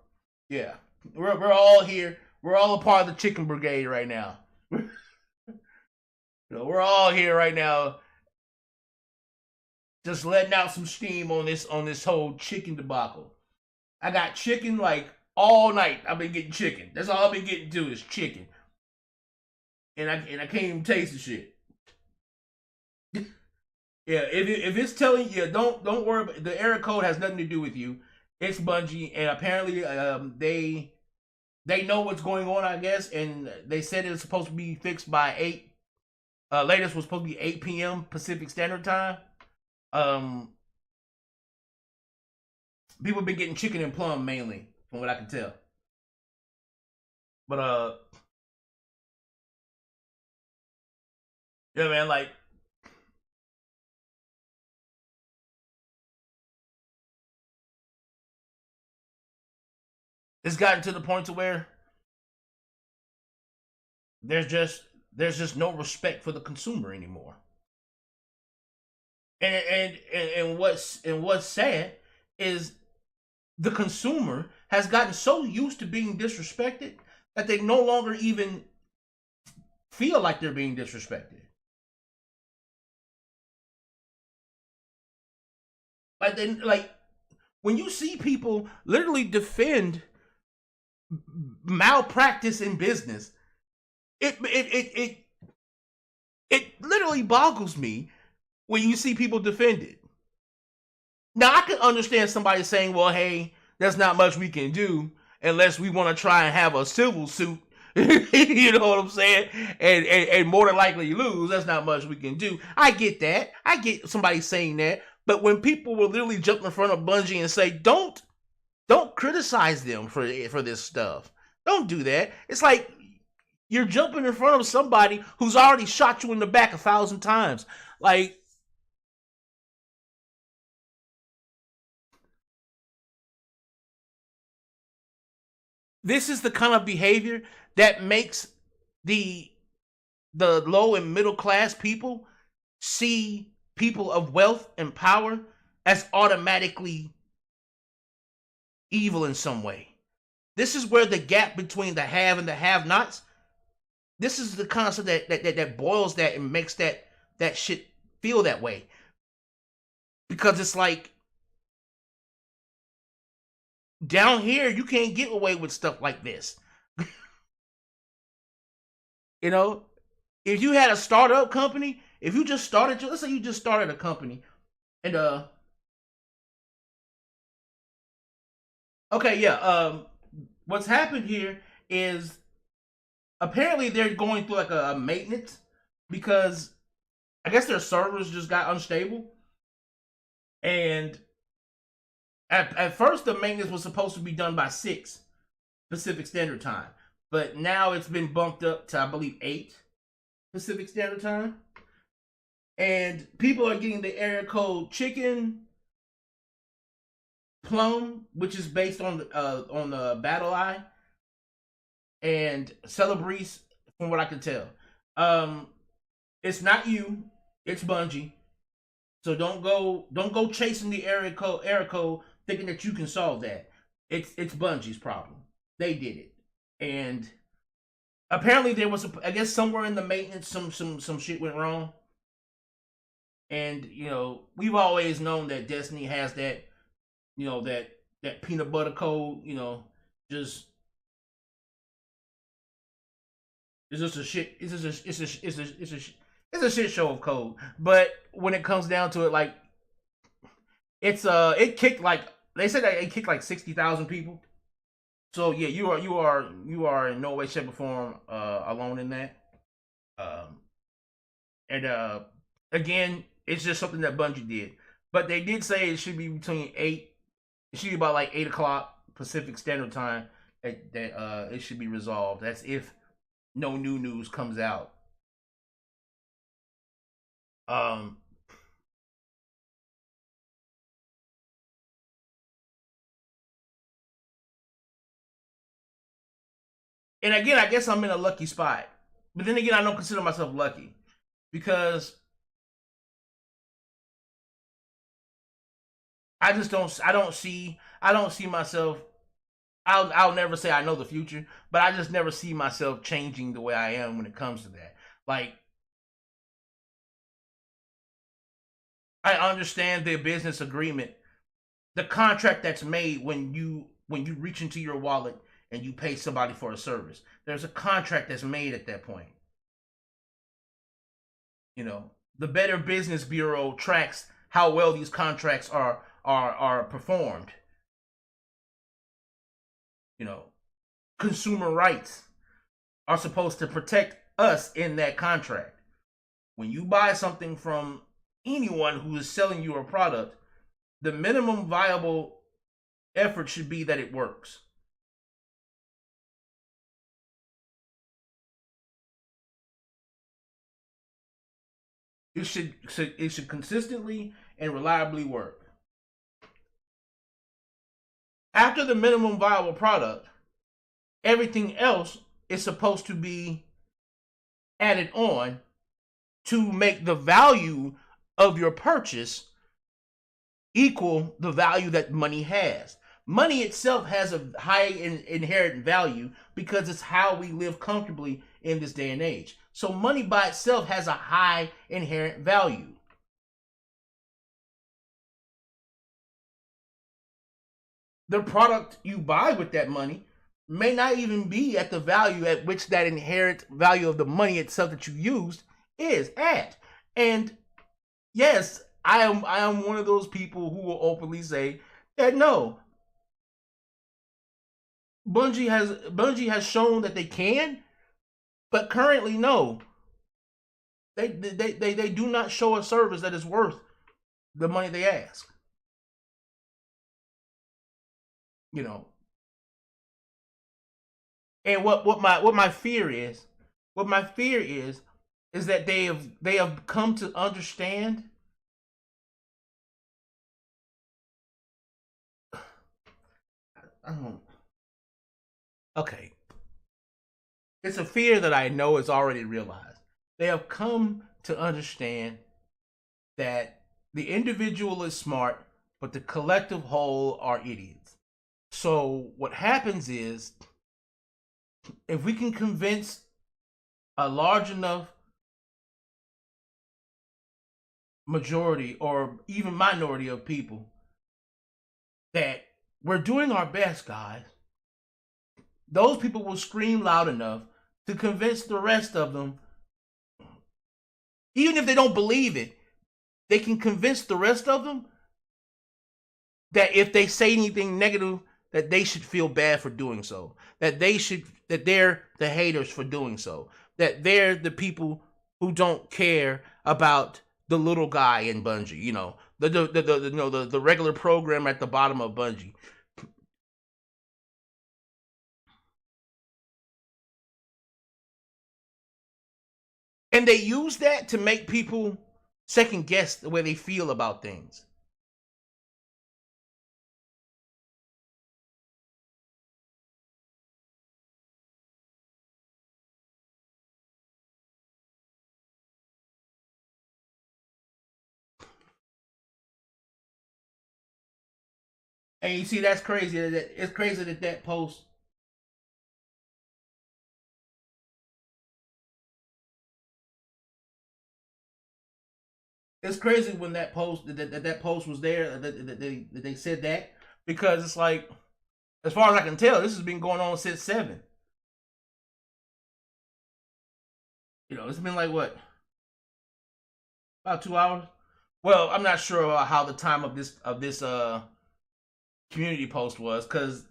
Yeah. We're all here. We're all a part of the chicken brigade right now. We're all here right now, just letting out some steam on this whole chicken debacle. I got chicken like all night. I've been getting chicken. That's all I've been getting to is chicken. And I can't even taste the shit. Yeah, if it's telling you, don't worry. The error code has nothing to do with you. It's Bungie, and apparently they know what's going on, I guess, and they said it's supposed to be fixed by 8. Latest was supposed to be 8 p.m. Pacific Standard Time. People have been getting chicken and plum mainly, from what I can tell. But yeah, man, like, it's gotten to the point to where there's just no respect for the consumer anymore. And what's sad is the consumer has gotten so used to being disrespected that they no longer even feel like they're being disrespected. Like when you see people literally defend malpractice in business, it literally boggles me when you see people defend it. Now, I can understand somebody saying, well, hey, there's not much we can do unless we want to try and have a civil suit. You know what I'm saying? And more than likely lose. That's not much we can do. I get that. I get somebody saying that. But when people will literally jump in front of Bungie and say, don't criticize them for this stuff. Don't do that. It's like you're jumping in front of somebody who's already shot you in the back 1,000 times. Like, This is the kind of behavior that makes the the low and middle class people see people of wealth and power as automatically evil in some way. This is where the gap between the have and the have nots, this is the concept that boils that and makes that shit feel that way. Because it's like down here you can't get away with stuff like this. You know, if you had a startup company, if you just started, let's say you just started a company, and okay, yeah, what's happened here is apparently they're going through like a maintenance because I guess their servers just got unstable, and at first the maintenance was supposed to be done by 6 Pacific Standard Time, but now it's been bumped up to I believe 8 Pacific Standard Time, and people are getting the area code chicken plum, which is based on the battle eye, and Celebrice, from what I can tell. Um, it's not you, it's Bungie. So don't go chasing the area code thinking that you can solve that. It's Bungie's problem. They did it, and apparently there was I guess somewhere in the maintenance some shit went wrong, and we've always known that Destiny has that that peanut butter code. Just it's just a shit. It's a shit show of code. But when it comes down to it, like it kicked like they said that it kicked like 60,000 people. So yeah, you are in no way, shape, or form alone in that. Um, and again, it's just something that Bungie did. But they did say it should be between 8. It should be about like 8 o'clock Pacific Standard Time that it should be resolved. That's if no new news comes out. Um, and again, I guess I'm in a lucky spot. But then again, I don't consider myself lucky because I don't see myself. I'll never say I know the future, but I just never see myself changing the way I am when it comes to that. Like I understand the business agreement, the contract that's made when you reach into your wallet and you pay somebody for a service. There's a contract that's made at that point. The Better Business Bureau tracks how well these contracts are performed. You know, Consumer rights are supposed to protect us in that contract. When you buy something from anyone who is selling you a product, the minimum viable effort should be that it works. It should consistently and reliably work. After the minimum viable product, everything else is supposed to be added on to make the value of your purchase equal the value that money has. Money itself has a high inherent value because it's how we live comfortably in this day and age. So money by itself has a high inherent value. The product you buy with that money may not even be at the value at which that inherent value of the money itself that you used is at. And yes, I am one of those people who will openly say that no, Bungie has shown that they can, but currently no. They do not show a service that is worth the money they ask. You know. And what my fear is, what my fear is that they have come to understand. I don't Okay, it's a fear that I know is already realized. They have come to understand that the individual is smart, but the collective whole are idiots. So what happens is, if we can convince a large enough majority or even minority of people that we're doing our best, guys, those people will scream loud enough to convince the rest of them, even if they don't believe it, they can convince the rest of them that if they say anything negative, that they should feel bad for doing so. That they're the haters for doing so. That they're the people who don't care about the little guy in Bungie. The regular program at the bottom of Bungie. And they use that to make people second guess the way they feel about things. And you see, that's crazy. It's crazy that post. It's crazy when that post was there that they said that, because it's like, as far as I can tell, this has been going on since 7. It's been like what, about 2 hours. Well, I'm not sure how the time of this community post was, because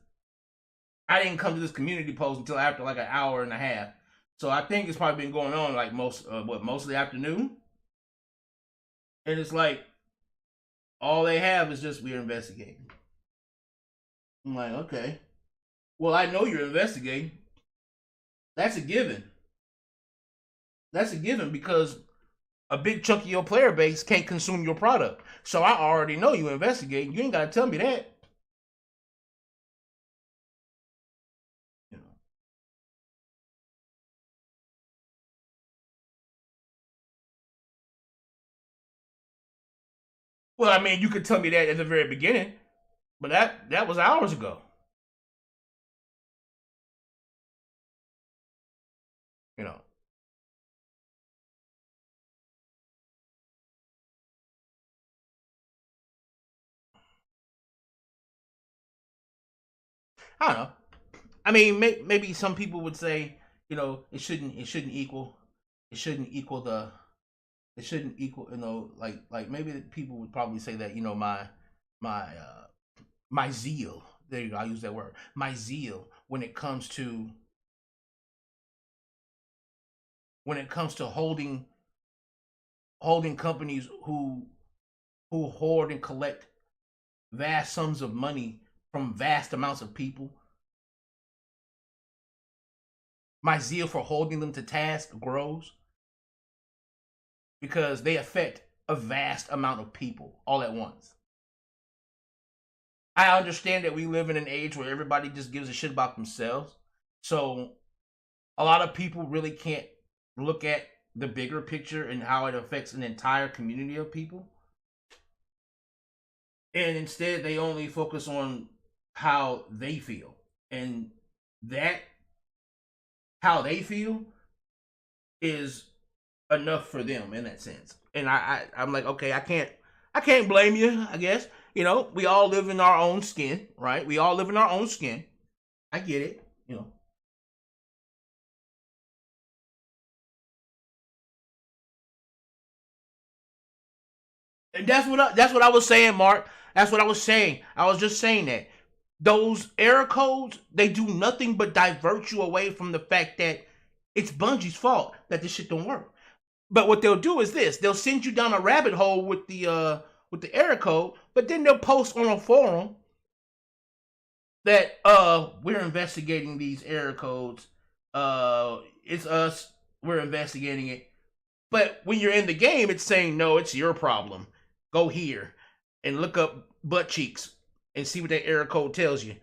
I didn't come to this community post until after like an hour and a half. So I think it's probably been going on like most of the afternoon. And it's like all they have is just, we're investigating. I'm like, okay, well, I know you're investigating. That's a given. That's a given, because a big chunk of your player base can't consume your product. So I already know you investigating. You ain't gotta tell me that. You know. Well, I mean, you could tell me that at the very beginning, but that was hours ago. You know. I don't know. I mean, maybe some people would say, it shouldn't equal the it shouldn't equal, like maybe people would probably say that, my zeal, there you go, I use that word, my zeal, when it comes to holding companies who hoard and collect vast sums of money from vast amounts of people, my zeal for holding them to task grows, because they affect a vast amount of people all at once. I understand that we live in an age where everybody just gives a shit about themselves. So a lot of people really can't look at the bigger picture and how it affects an entire community of people. And instead, they only focus on how they feel. And that, how they feel, is enough for them in that sense. And I'm like, okay, I can't blame you, I guess. We all live in our own skin, right? We all live in our own skin. I get it. And that's what I was saying, Mark. That's what I was saying. I was just saying that those error codes, they do nothing but divert you away from the fact that it's Bungie's fault that this shit don't work. But what they'll do is this: they'll send you down a rabbit hole with the error code, but then they'll post on a forum that we're investigating these error codes. It's us. We're investigating it. But when you're in the game, it's saying, no, it's your problem. Go here and look up butt cheeks and see what that error code tells you.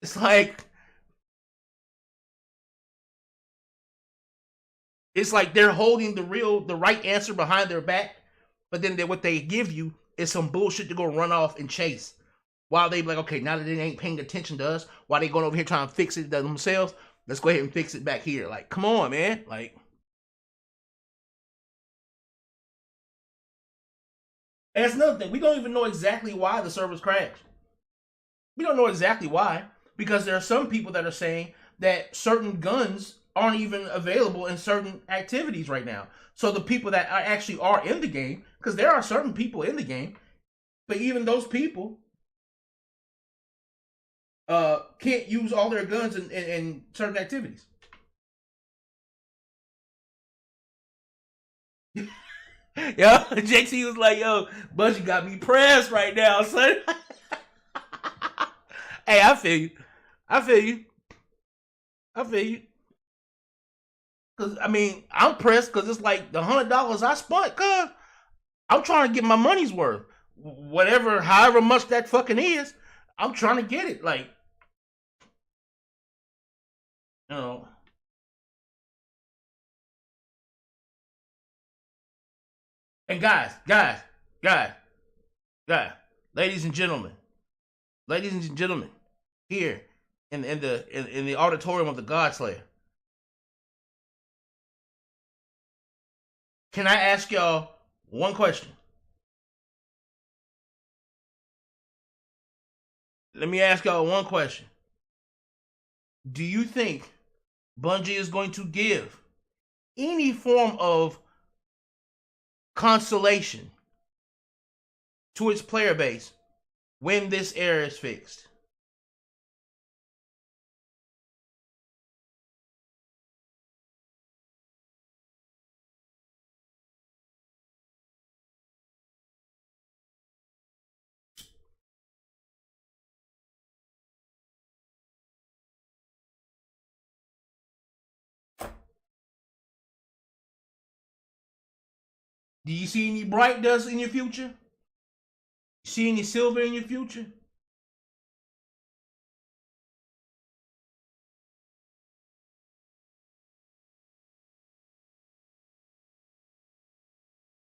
It's like, It's like they're holding the right answer behind their back, but then what they give you is some bullshit to go run off and chase. While they be like, okay, now that they ain't paying attention to us, while they going over here trying to fix it themselves, let's go ahead and fix it back here. Like, come on, man. Like, and that's another thing. We don't even know exactly why the servers crashed. We don't know exactly why, because there are some people that are saying that certain guns aren't even available in certain activities right now. So the people that actually are in the game, because there are certain people in the game, but even those people can't use all their guns in certain activities. Yo, JT was like, yo, Bungie got me pressed right now, son. Hey, I feel you. I feel you. I feel you. Cause I mean, I'm pressed because it's like the $100 I spent, cause I'm trying to get my money's worth. Whatever, however much that fucking is, I'm trying to get it. Like, you know. And guys, guys, ladies and gentlemen, here in the auditorium of the Godslayer, can I ask y'all one question? Let me ask y'all one question. Do you think Bungie is going to give any form of consolation to its player base when this error is fixed? Do you see any bright dust in your future? You see any silver in your future?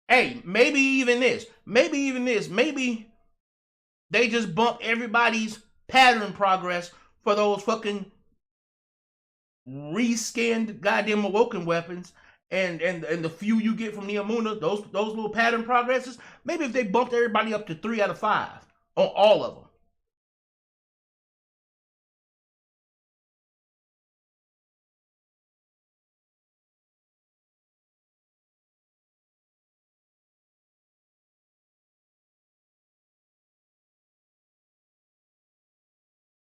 Hey, maybe even this. Maybe even this. Maybe they just bump everybody's pattern progress for those fucking reskinned goddamn awoken weapons and the few you get from the Amuna, those little pattern progresses. Maybe if they bumped everybody up to 3 out of 5 on all of them.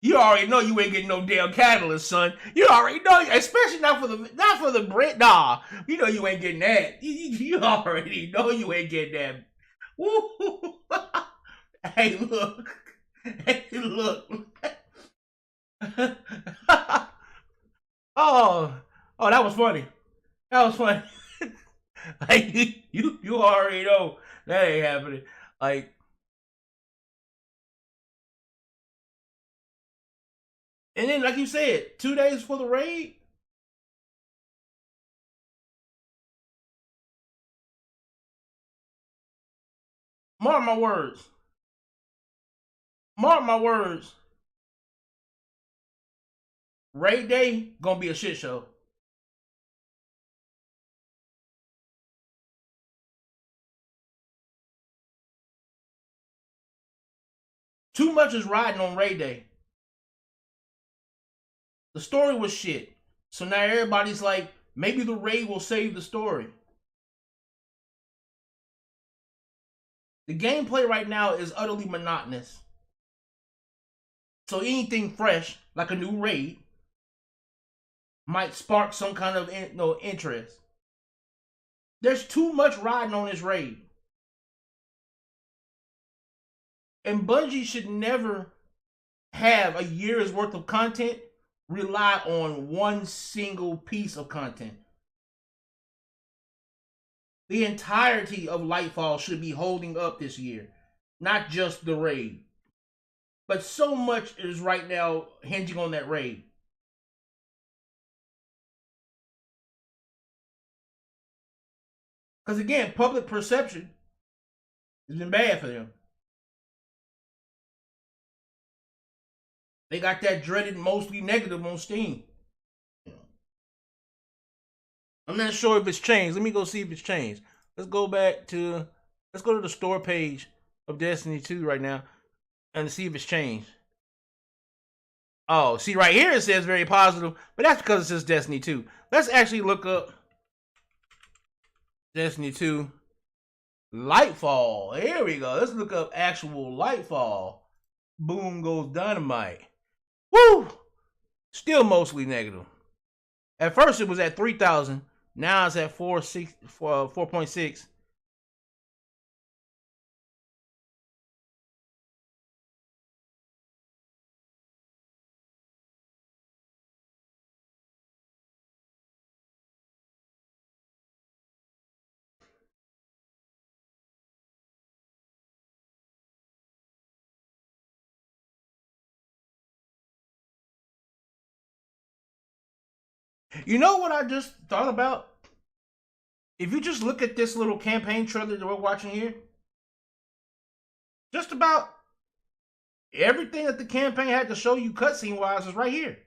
You already know you ain't getting no damn catalyst, son. You already know, especially not for the Brit. Nah, you know you ain't getting that. You already know you ain't getting that. Woo. Hey, look. Hey, look. oh, oh, that was funny. That was funny. Like you already know that ain't happening. Like, and then like you said, 2 days for the raid. Mark my words. Mark my words. Raid day gonna be a shit show. Too much is riding on raid day. The story was shit. So now everybody's like, maybe the raid will save the story. The gameplay right now is utterly monotonous. So anything fresh, like a new raid, might spark some kind of interest. There's too much riding on this raid. And Bungie should never have a year's worth of content rely on one single piece of content. The entirety of Lightfall should be holding up this year, not just the raid. But so much is right now hinging on that raid. Because again, public perception has been bad for them. They got that dreaded mostly negative on Steam. I'm not sure if it's changed. Let me go see if it's changed. Let's go to the store page of Destiny 2 right now and see if it's changed. Oh, see right here it says very positive, but that's because it says Destiny 2. Let's actually look up Destiny 2 Lightfall. Here we go. Let's look up actual Lightfall. Boom goes dynamite. Woo! Still mostly negative. At first it was at 3,000. Now it's at 4.6. You know what I just thought about? If you just look at this little campaign trailer that we're watching here, just about everything that the campaign had to show you cutscene wise is right here.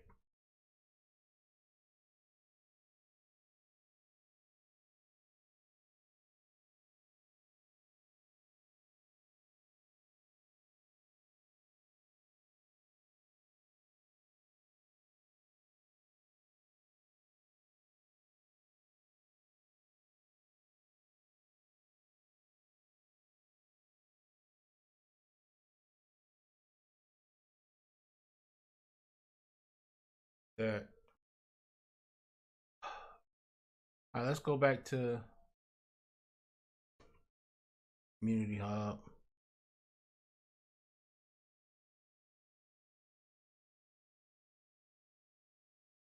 That. All right, let's go back to Community Hub.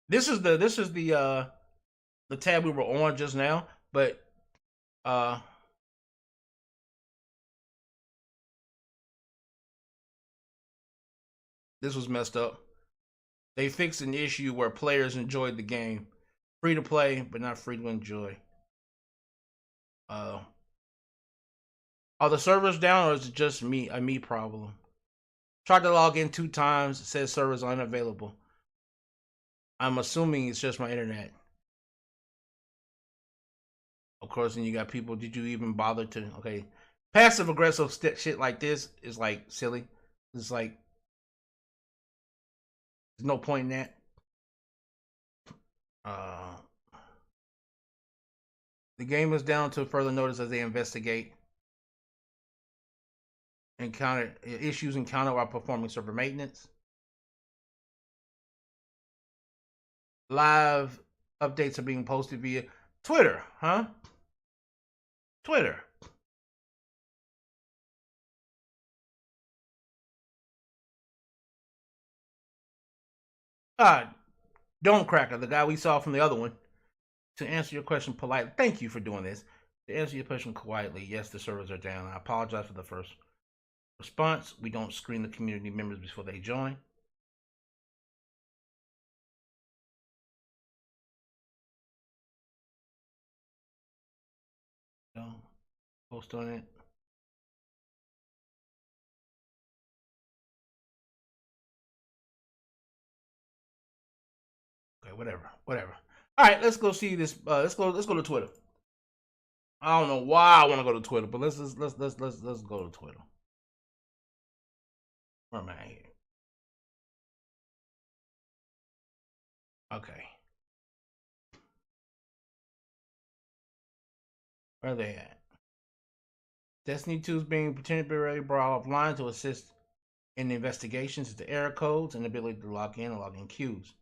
This is the tab we were on just now, but this was messed up. They fixed an issue where players enjoyed the game. Free to play, but not free to enjoy. Are the servers down or is it just a me problem? Tried to log in 2 times, it says servers unavailable. I'm assuming it's just my internet. Of course, then you got people, did you even bother to, okay. Passive aggressive shit like this is like silly. It's like, there's no point in that. The game is down to further notice as they investigate. Issues encountered while performing server maintenance. Live updates are being posted via Twitter, huh? Twitter. Dome Cracker, the guy we saw from the other one. To answer your question politely, thank you for doing this. To answer your question quietly, yes, the servers are down. I apologize for the first response. We don't screen the community members before they join. Don't post on it. Okay, whatever. All right, let's go see this. Let's go to Twitter. I don't know why I want to go to Twitter, but let's go to Twitter. Where am I here? Okay. Where are they at? Destiny 2 is being potentially brought offline to assist in the investigations into error codes and ability to log in and log in queues.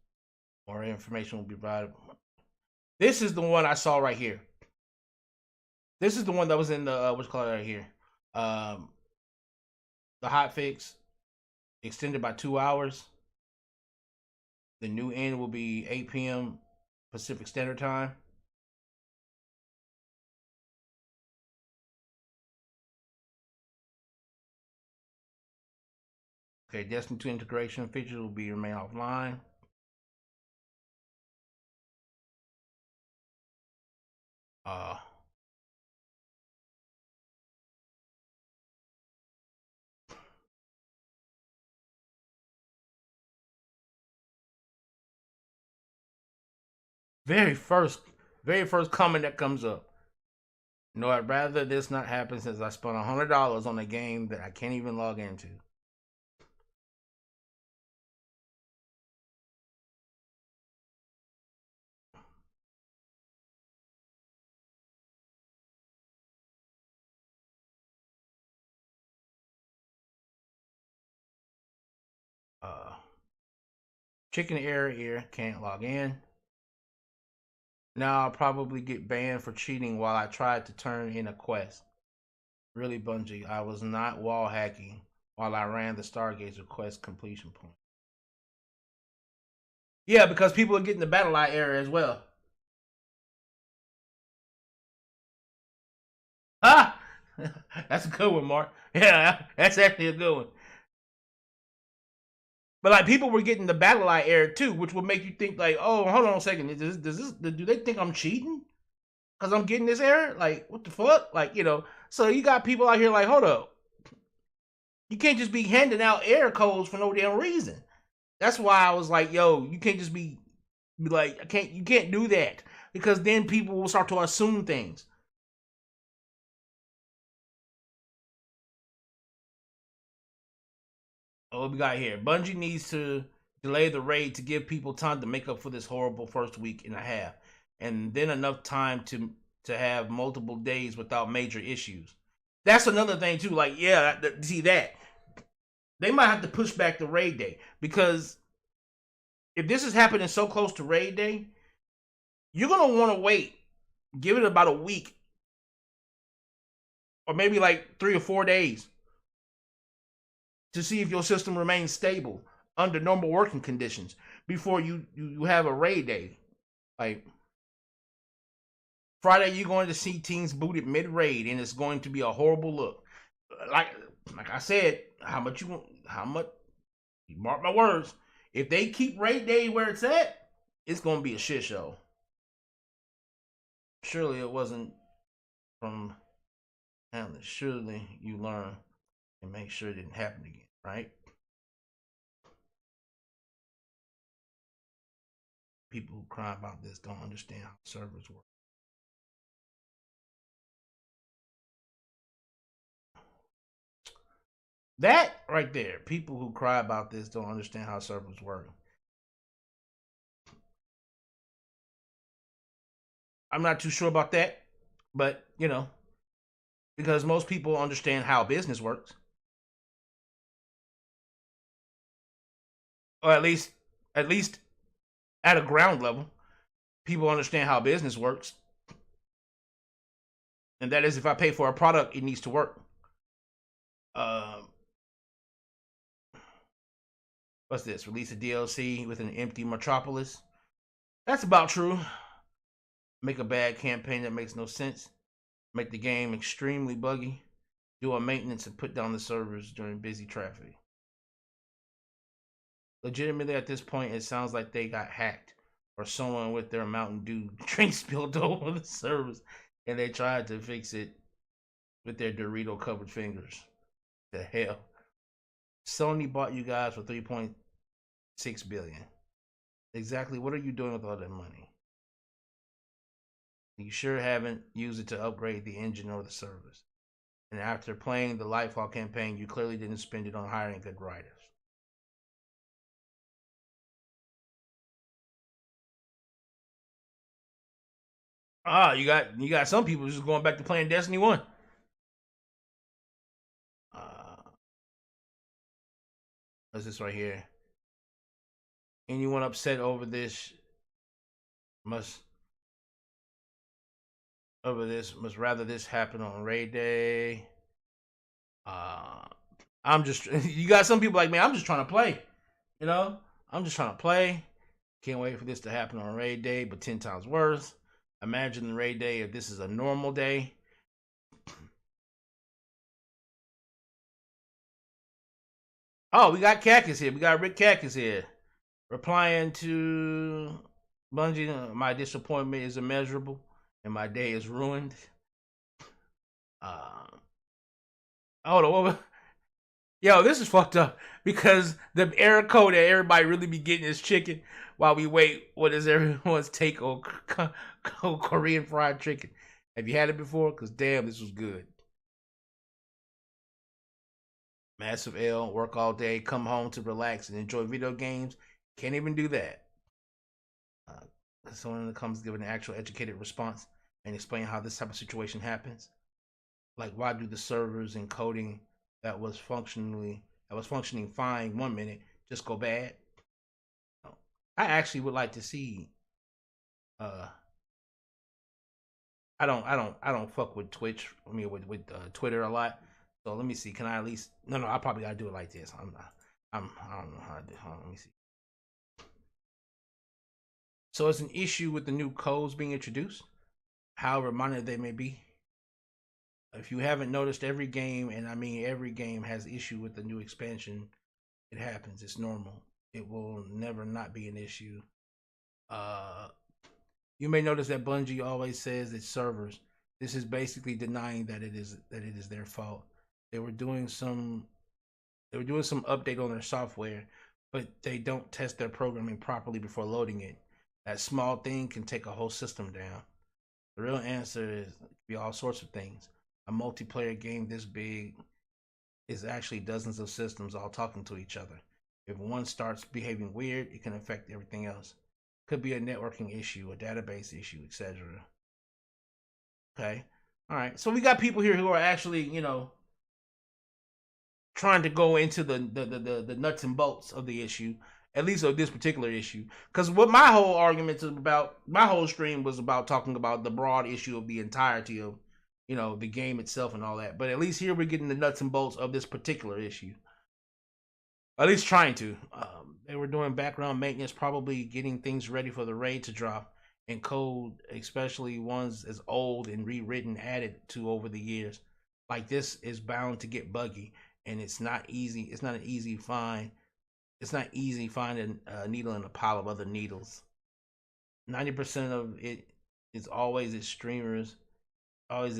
More information will be provided. This is the one I saw right here. This is the one that was in the what's called right here. The hotfix extended by 2 hours. The new end will be 8 p.m. Pacific Standard Time. Okay, Destiny 2 integration features will be remain offline. Very first, very first comment that comes up. No, I'd rather this not happen since I spent $100 on a game that I can't even log into. Uh, Chicken ear can't log in. Now I'll probably get banned for cheating while I tried to turn in a quest. Really, Bungie, I was not wall hacking while I ran the Stargazer quest completion point. Yeah, because people are getting the battle eye error as well. Ah, that's a good one, Mark. Yeah, that's actually a good one. But like people were getting the battle eye error too, which would make you think like, oh, hold on a second, do they think I'm cheating? Because I'm getting this error? Like, what the fuck? Like, so you got people out here like, hold up, you can't just be handing out error codes for no damn reason. That's why I was like, yo, you can't just be like, you can't do that because then people will start to assume things. Oh, what we got here? Bungie needs to delay the raid to give people time to make up for this horrible first week and a half, and then enough time to have multiple days without major issues. That's another thing too. Like, yeah, see that they might have to push back the raid day because if this is happening so close to raid day, you're gonna want to wait, give it about a week, or maybe like 3 or 4 days to see if your system remains stable under normal working conditions before you have a raid day. Like Friday, you're going to see teams booted mid raid, and it's going to be a horrible look. Like I said, how much? Mark my words. If they keep raid day where it's at, it's going to be a shit show. Surely it wasn't from Hamlet. Surely you learn and make sure it didn't happen again, right? People who cry about this don't understand how servers work. That right there, people who cry about this don't understand how servers work. I'm not too sure about that, but because most people understand how business works, or at least at a ground level, people understand how business works, and that is if I pay for a product, it needs to work. Um, what's this? Release a DLC with an empty metropolis. That's about true. Make a bad campaign that makes no sense. Make the game extremely buggy. Do a maintenance and put down the servers during busy traffic. Legitimately, at this point, it sounds like they got hacked or someone with their Mountain Dew drink spilled over the servers and they tried to fix it with their Dorito covered fingers. The hell. Sony bought you guys for 3.6 billion. Exactly what are you doing with all that money? You sure haven't used it to upgrade the engine or the service. And after playing the Lightfall campaign, you clearly didn't spend it on hiring good writers. You got some people just going back to playing Destiny 1. Uh, what's this right here? Anyone upset over this must rather this happen on raid day. I'm just you got some people like me. I'm just trying to play. I'm just trying to play. Can't wait for this to happen on raid day, but 10 times worse. Imagine the raid day if this is a normal day. Oh, we got Cactus here. We got Rick Cactus here. Replying to Bungie, my disappointment is immeasurable and my day is ruined. Hold on. Yo, this is fucked up because the error code that everybody really be getting is chicken while we wait. What is everyone's take on Korean fried chicken? Have you had it before? Because damn, this was good. Massive L, work all day, come home to relax and enjoy video games. Can't even do that. Someone comes give an actual educated response and explain how this type of situation happens. Like, why do the servers and coding that was functioning fine 1 minute just go bad? I actually would like to see. Uh, I don't fuck with Twitch. I mean, with Twitter a lot. So let me see. Can I at least? No. I probably gotta do it like this. I'm not. I don't know how to do. Hold on, let me see. So it's an issue with the new codes being introduced, however minor they may be. If you haven't noticed, every game, and I mean every game, has issue with the new expansion. It happens. It's normal. It will never not be an issue. Uh, you may notice that Bungie always says it's servers. This is basically denying that it is their fault. They were doing some they were doing some update on their software, but they don't test their programming properly before loading it. That small thing can take a whole system down. The real answer is be all sorts of things. A multiplayer game this big is actually dozens of systems all talking to each other. If one starts behaving weird, it can affect everything else. Could be a networking issue, a database issue, etc. Okay. All right. So we got people here who are actually, trying to go into the nuts and bolts of the issue, at least of this particular issue. Because what my whole argument is about, my whole stream was about talking about the broad issue of the entirety of, the game itself and all that. But at least here we're getting the nuts and bolts of this particular issue. At least trying to. They were doing background maintenance, probably getting things ready for the raid to drop, and code, especially ones as old and rewritten, added to over the years. Like this is bound to get buggy, and it's not easy. It's not an easy find. It's not easy finding a needle in a pile of other needles. 90% of it is always the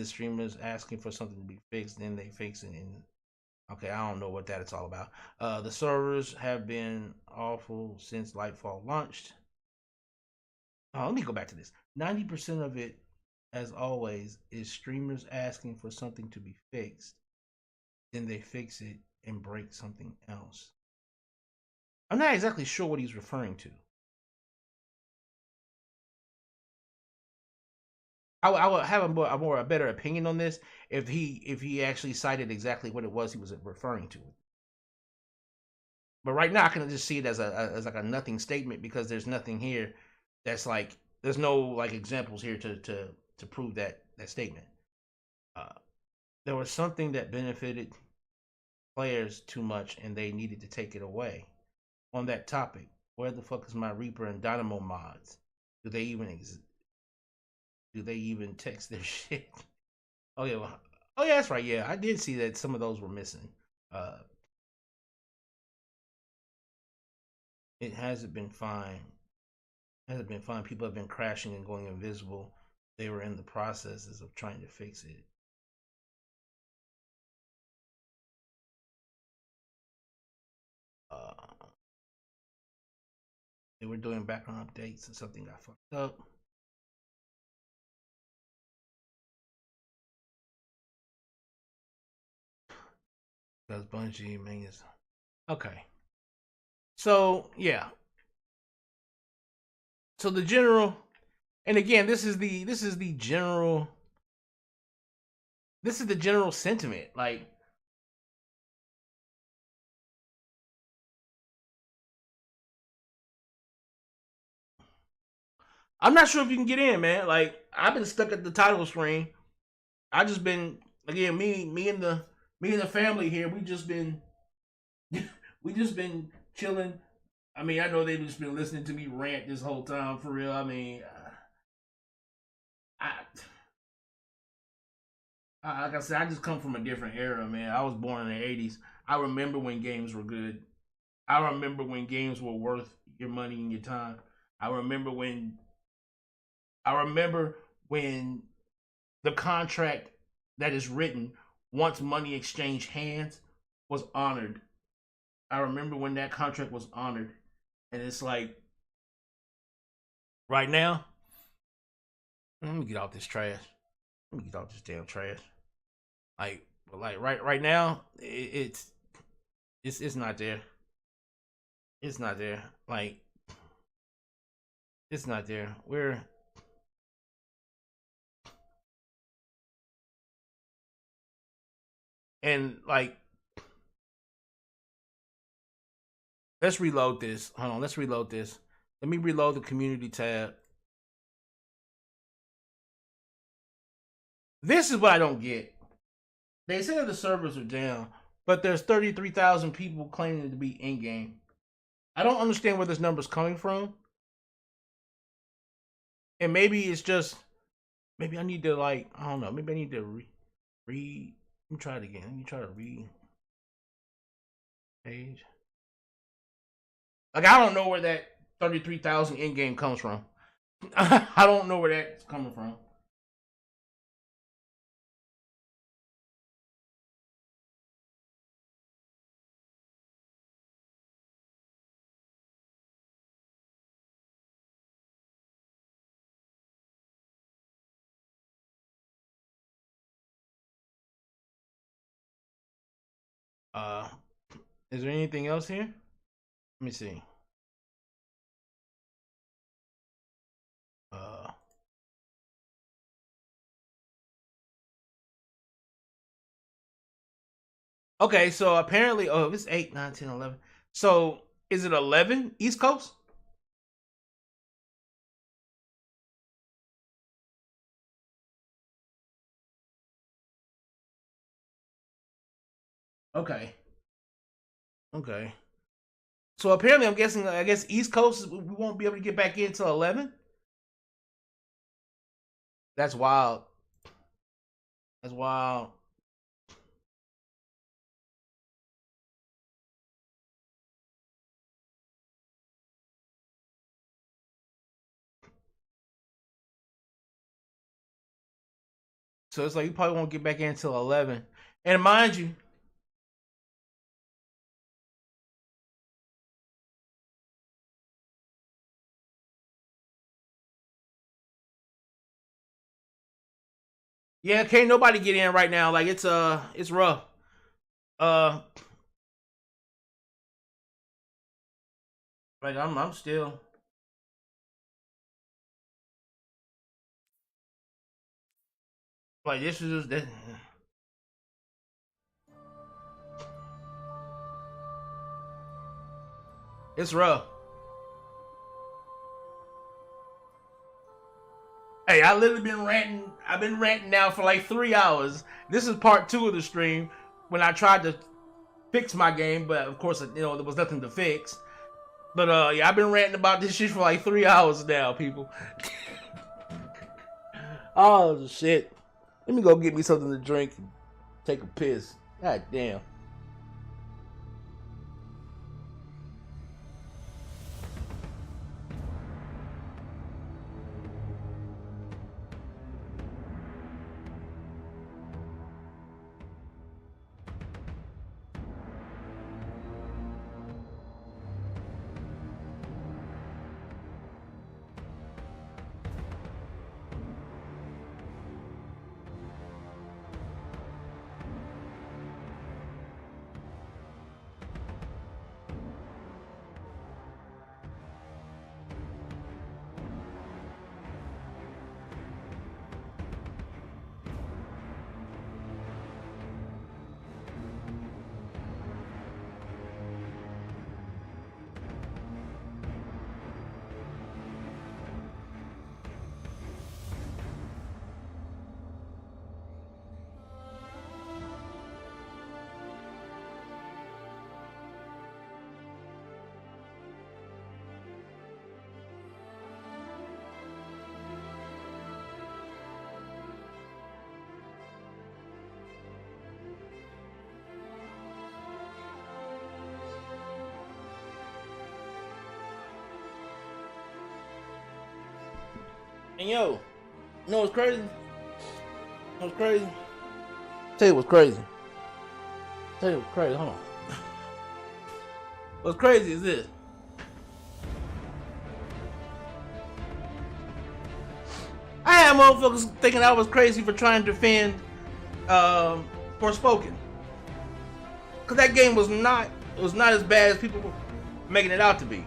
streamers asking for something to be fixed, then they fix it, and okay, I don't know what that is all about. The servers have been awful since Lightfall launched. Let me go back to this. 90% of it, as always, is streamers asking for something to be fixed. Then they fix it and break something else. I'm not exactly sure what he's referring to. I would have a better opinion on this if he actually cited exactly what it was he was referring to. But right now, I can just see it as like a nothing statement because there's nothing here that's like there's no like examples here to prove that statement. Uh, there was something that benefited players too much, and they needed to take it away. On that topic, where the fuck is my Reaper and Dynamo mods? Do they even do they even text their shit? Oh yeah, oh yeah, that's right. Yeah, I did see that some of those were missing. Uh, it hasn't been fine. Hasn't been fine. People have been crashing and going invisible. They were in the processes of trying to fix it. Uh, they were doing background updates and something got fucked up. Because Bungie is okay. So yeah. So the general, and again, this is the general sentiment. Like I'm not sure if you can get in, man. Like I've been stuck at the title screen. I just been again me and the family here. We just been chilling. I mean, I know they've just been listening to me rant this whole time for real. I mean, I like I said, I just come from a different era, man. I was born in the '80s. I remember when games were good. I remember when games were worth your money and your time. I remember when I remember when the contract that is written once money exchanged hands. was honored. I remember when that contract was honored, and it's like right now. Let me get off this trash. Let me get off this damn trash. Like right now, it's not there. It's not there. Like it's not there. We're and like let's reload this. Hold on, let's reload this. Let me reload the community tab. This is what I don't get. They said the servers are down, but there's 33,000 people claiming to be in game. I don't understand where this number's coming from. And maybe it's just, maybe I need to like, I don't know. Maybe I need to let me try it again. Let me try to read page. Like I don't know where that 33,000 in game comes from. I don't know where that's coming from. Uh, is there anything else here? Let me see. Okay, so apparently, oh, it's 8, 9, 10, 11. So is it 11 East Coast? Okay. Okay. So apparently, I'm guessing, I guess East Coast, we won't be able to get back in until 11? That's wild. That's wild. So it's like you probably won't get back in until 11. And mind you, yeah, can't nobody get in right now. Like it's rough. Uh, like I'm still. Like this is just it's rough. Hey, I literally been ranting. I've been ranting now for like 3 hours. This is part 2 of the stream when I tried to fix my game, but of course, there was nothing to fix. But yeah, I've been ranting about this shit for like 3 hours now, people. Oh shit. Let me go get me something to drink and take a piss. God damn. And yo, you know what's crazy? Tell you what's crazy. Tell you what's crazy. Hold on. What's crazy is this. I had motherfuckers thinking I was crazy for trying to defend Forspoken. Cause that game was not as bad as people were making it out to be.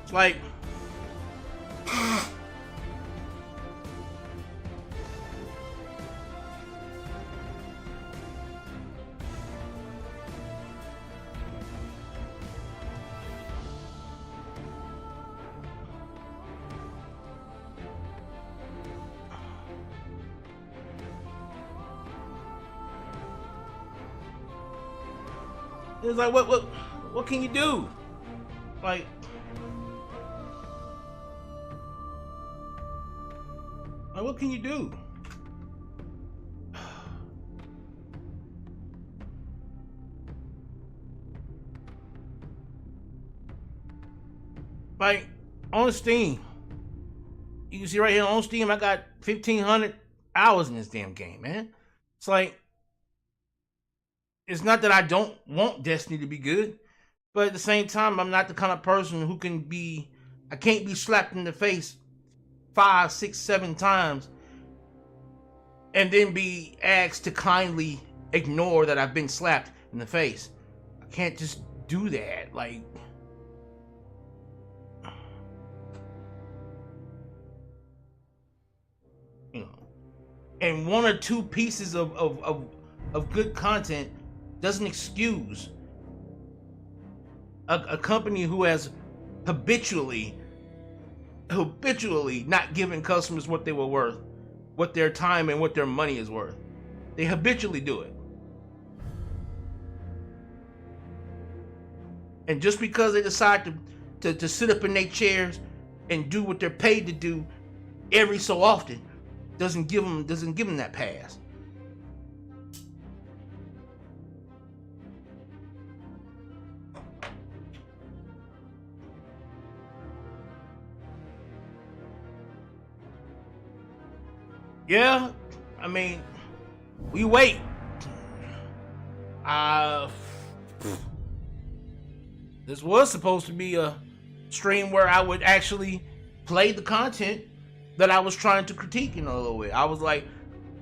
It's like it's like what can you do? Like what can you do? Like on Steam, you can see right here on Steam, I got 1,500 hours in this damn game, man. It's like, it's not that I don't want Destiny to be good, but at the same time, I'm not the kind of person who I can't be slapped in the face 5, 6, 7 times and then be asked to kindly ignore that I've been slapped in the face. I can't just do that. Like, you know, and 1 or 2 pieces of good content doesn't excuse a company who has habitually not giving customers what they were worth, what their time and what their money is worth. They habitually do it. And just because they decide to sit up in their chairs and do what they're paid to do every so often doesn't give them that pass. Yeah, I mean, we wait. This was supposed to be a stream where I would actually play the content that I was trying to critique in a little way. I was like,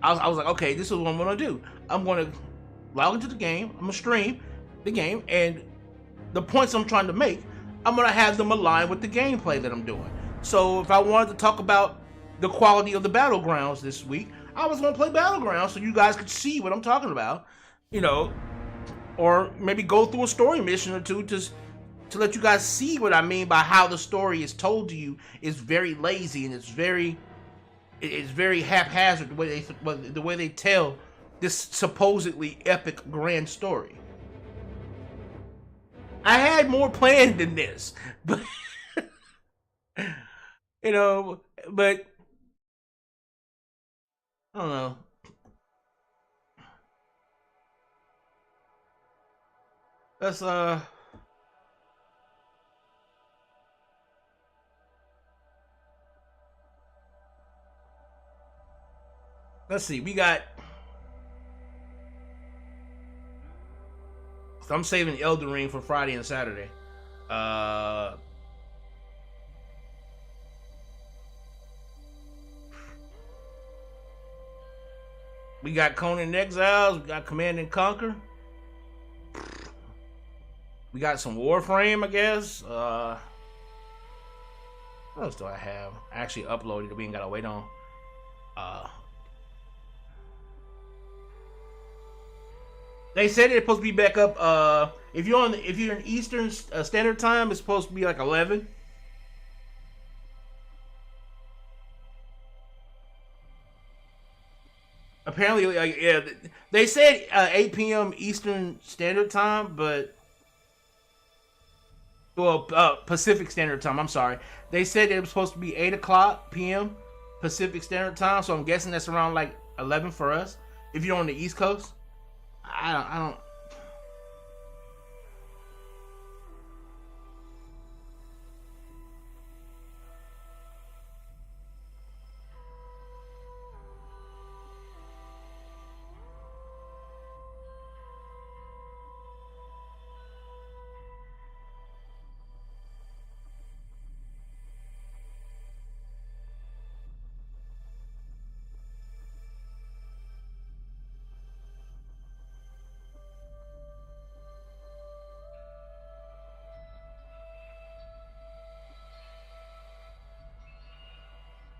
okay, this is what I'm gonna do. I'm gonna log into the game. I'm gonna stream the game, and the points I'm trying to make, I'm gonna have them align with the gameplay that I'm doing. So if I wanted to talk about the quality of the Battlegrounds this week, I was gonna play Battlegrounds so you guys could see what I'm talking about, you know, or maybe go through a story mission or two to let you guys see what I mean by how the story is told to you is very lazy and it's very haphazard the way they tell this supposedly epic grand story. I had more planned than this, but you know, but I don't know. Let's see. We got. So I'm saving Elden Ring for Friday and Saturday. We got Conan Exiles. We got Command and Conquer. We got some Warframe, I guess. What else do I have? I actually uploaded it. We ain't gotta wait on. They said it's supposed to be back up. If you're in Eastern Standard Time, it's supposed to be like 11. Apparently, yeah, they said 8 p.m. Eastern Standard Time, but Pacific Standard Time. I'm sorry. They said it was supposed to be 8 o'clock p.m. Pacific Standard Time, so I'm guessing that's around like 11 for us. If you're on the East Coast, I don't.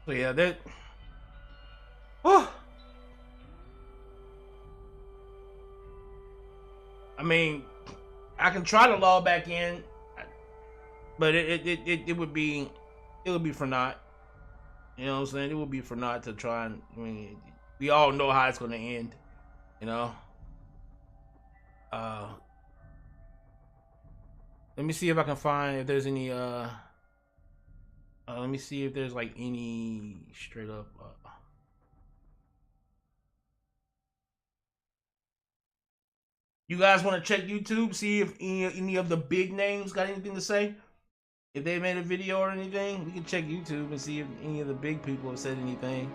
So yeah, that. Oh. I mean, I can try to log back in, but it would be for naught. You know what I'm saying? It would be for naught to try and. I mean, we all know how it's gonna end. You know. Let me see if I can find if there's any. Let me see if there's like any straight up. You guys want to check YouTube, see if any of the big names got anything to say? If they made a video or anything, we can check YouTube and see if any of the big people have said anything.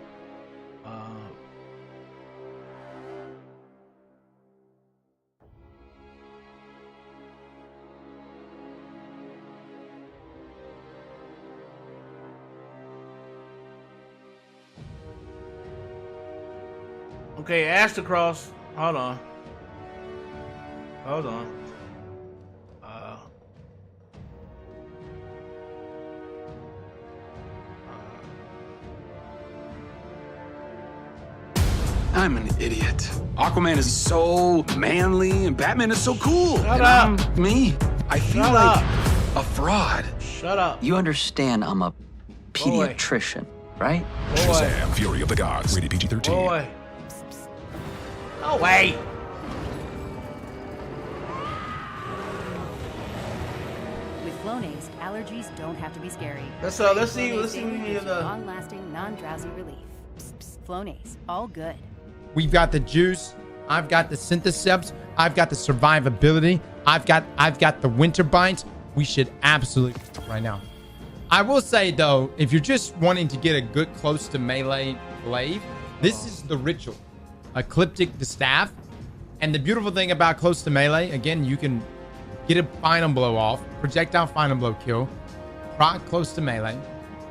Okay, Astacross. Hold on. Hold on. I'm an idiot. Aquaman is so manly and Batman is so cool. Shut up. I'm me. I feel Shut like up. a fraud. Shut up. You understand I'm a pediatrician, right? Shazam! Fury of the Gods. Rated PG-13. Boy. No way. With Flonase, allergies don't have to be scary. Let's see what any of the long-lasting, non-drowsy relief. Flonase, all good. We've got the juice. I've got the syntheseps. I've got the survivability. I've got the winter bites. We should absolutely right now. I will say though, if you're just wanting to get a good close to melee glaive, this is the ritual. Ecliptic the staff. And the beautiful thing about close to melee, again, you can get a final blow off, projectile final blow kill, proc close to melee,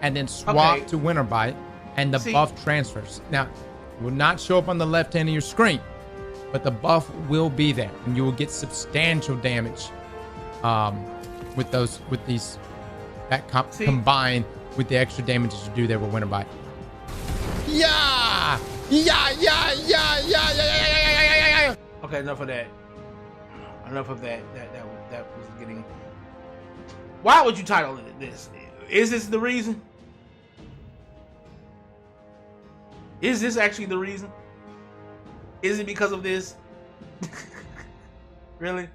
and then swap to winter bite, and the buff transfers. Now, it will not show up on the left hand of your screen, but the buff will be there, and you will get substantial damage with these that combined with the extra damage that you do there with winter bite. Yeah! Okay, enough of that. Enough of that. That was getting. Why would you title it this? Is this the reason? Is this actually the reason? Is it because of this? Really?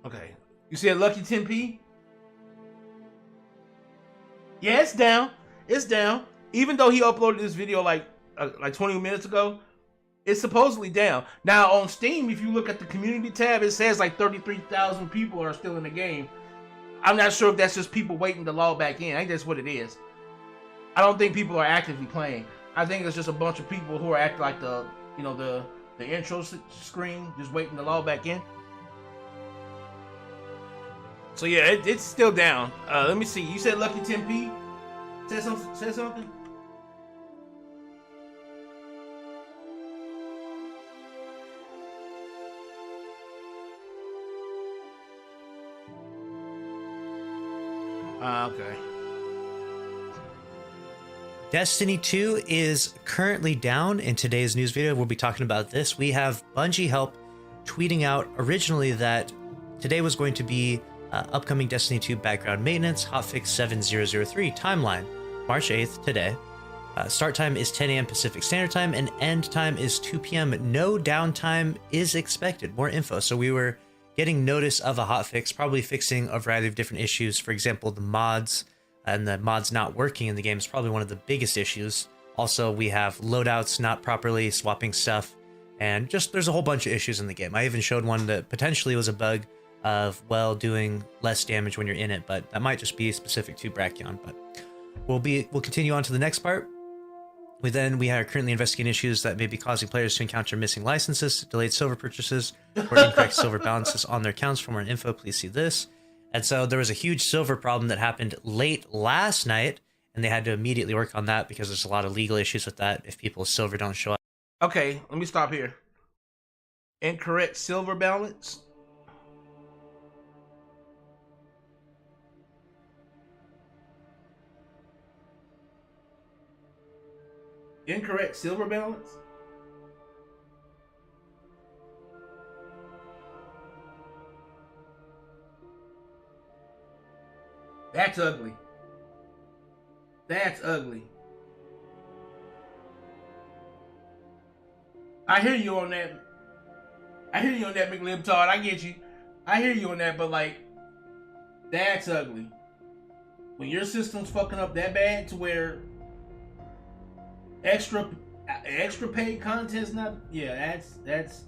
Okay. You said Lucky 10p? Yeah, it's down. It's down. Even though he uploaded this video like 20 minutes ago, it's supposedly down. Now on Steam, if you look at the community tab, it says like 33,000 people are still in the game. I'm not sure if that's just people waiting to log back in. I think that's what it is. I don't think people are actively playing. I think it's just a bunch of people who are acting like the intro screen, just waiting to log back in. So yeah, it's still down. Let me see. You said Lucky 10p? Said something? Okay. Destiny 2 is currently down. In today's news video, we'll be talking about this. We have Bungie help tweeting out originally that today was going to be upcoming Destiny 2 background maintenance, hotfix 7003 timeline, March 8th, today. Start time is 10 a.m. Pacific Standard Time, and end time is 2 p.m. No downtime is expected. More info. So we were getting notice of a hotfix, probably fixing a variety of different issues. For example, the mods and the mods not working in the game is probably one of the biggest issues. Also, we have loadouts not properly swapping stuff, and just there's a whole bunch of issues in the game. I even showed one that potentially was a bug of, well, doing less damage when you're in it, but that might just be specific to Brachion. But we'll continue on to the next part. We are currently investigating issues that may be causing players to encounter missing licenses, delayed silver purchases, or incorrect silver balances on their accounts. For more info, please see this. And so there was a huge silver problem that happened late last night, and they had to immediately work on that because there's a lot of legal issues with that if people's silver don't show up. Okay, let me stop here. Incorrect silver balance. Incorrect silver balance? That's ugly. That's ugly. I hear you on that. I hear you on that, McLibtard. I get you. I hear you on that, but like, that's ugly. When your system's fucking up that bad to where extra paid content's not, yeah, that's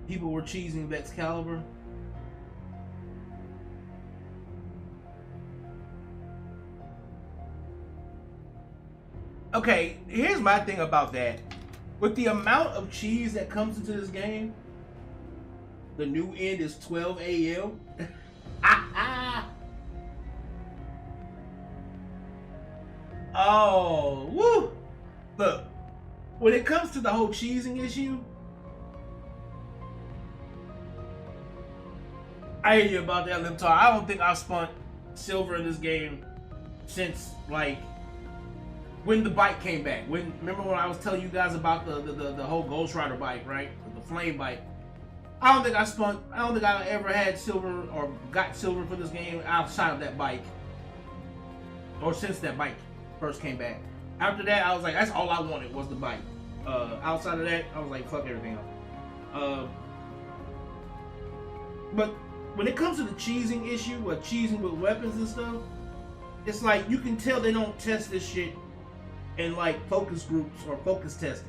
people were cheesing Excalibur. Okay, here's my thing about that. With the amount of cheese that comes into this game, the new end is 12 a.m. Oh, woo! Look, when it comes to the whole cheesing issue, I hear you about that, Liptar. I don't think I've spent silver in this game since, like, when the bike came back. Remember when I was telling you guys about the whole Ghost Rider bike, right? The flame bike. I don't think I ever had silver or got silver for this game outside of that bike, or since that bike first came back. After that, I was like, that's all I wanted was the bike. Outside of that, I was like, fuck everything else. But when it comes to the cheesing issue, or cheesing with weapons and stuff, it's like you can tell they don't test this shit in like focus groups or focus testing,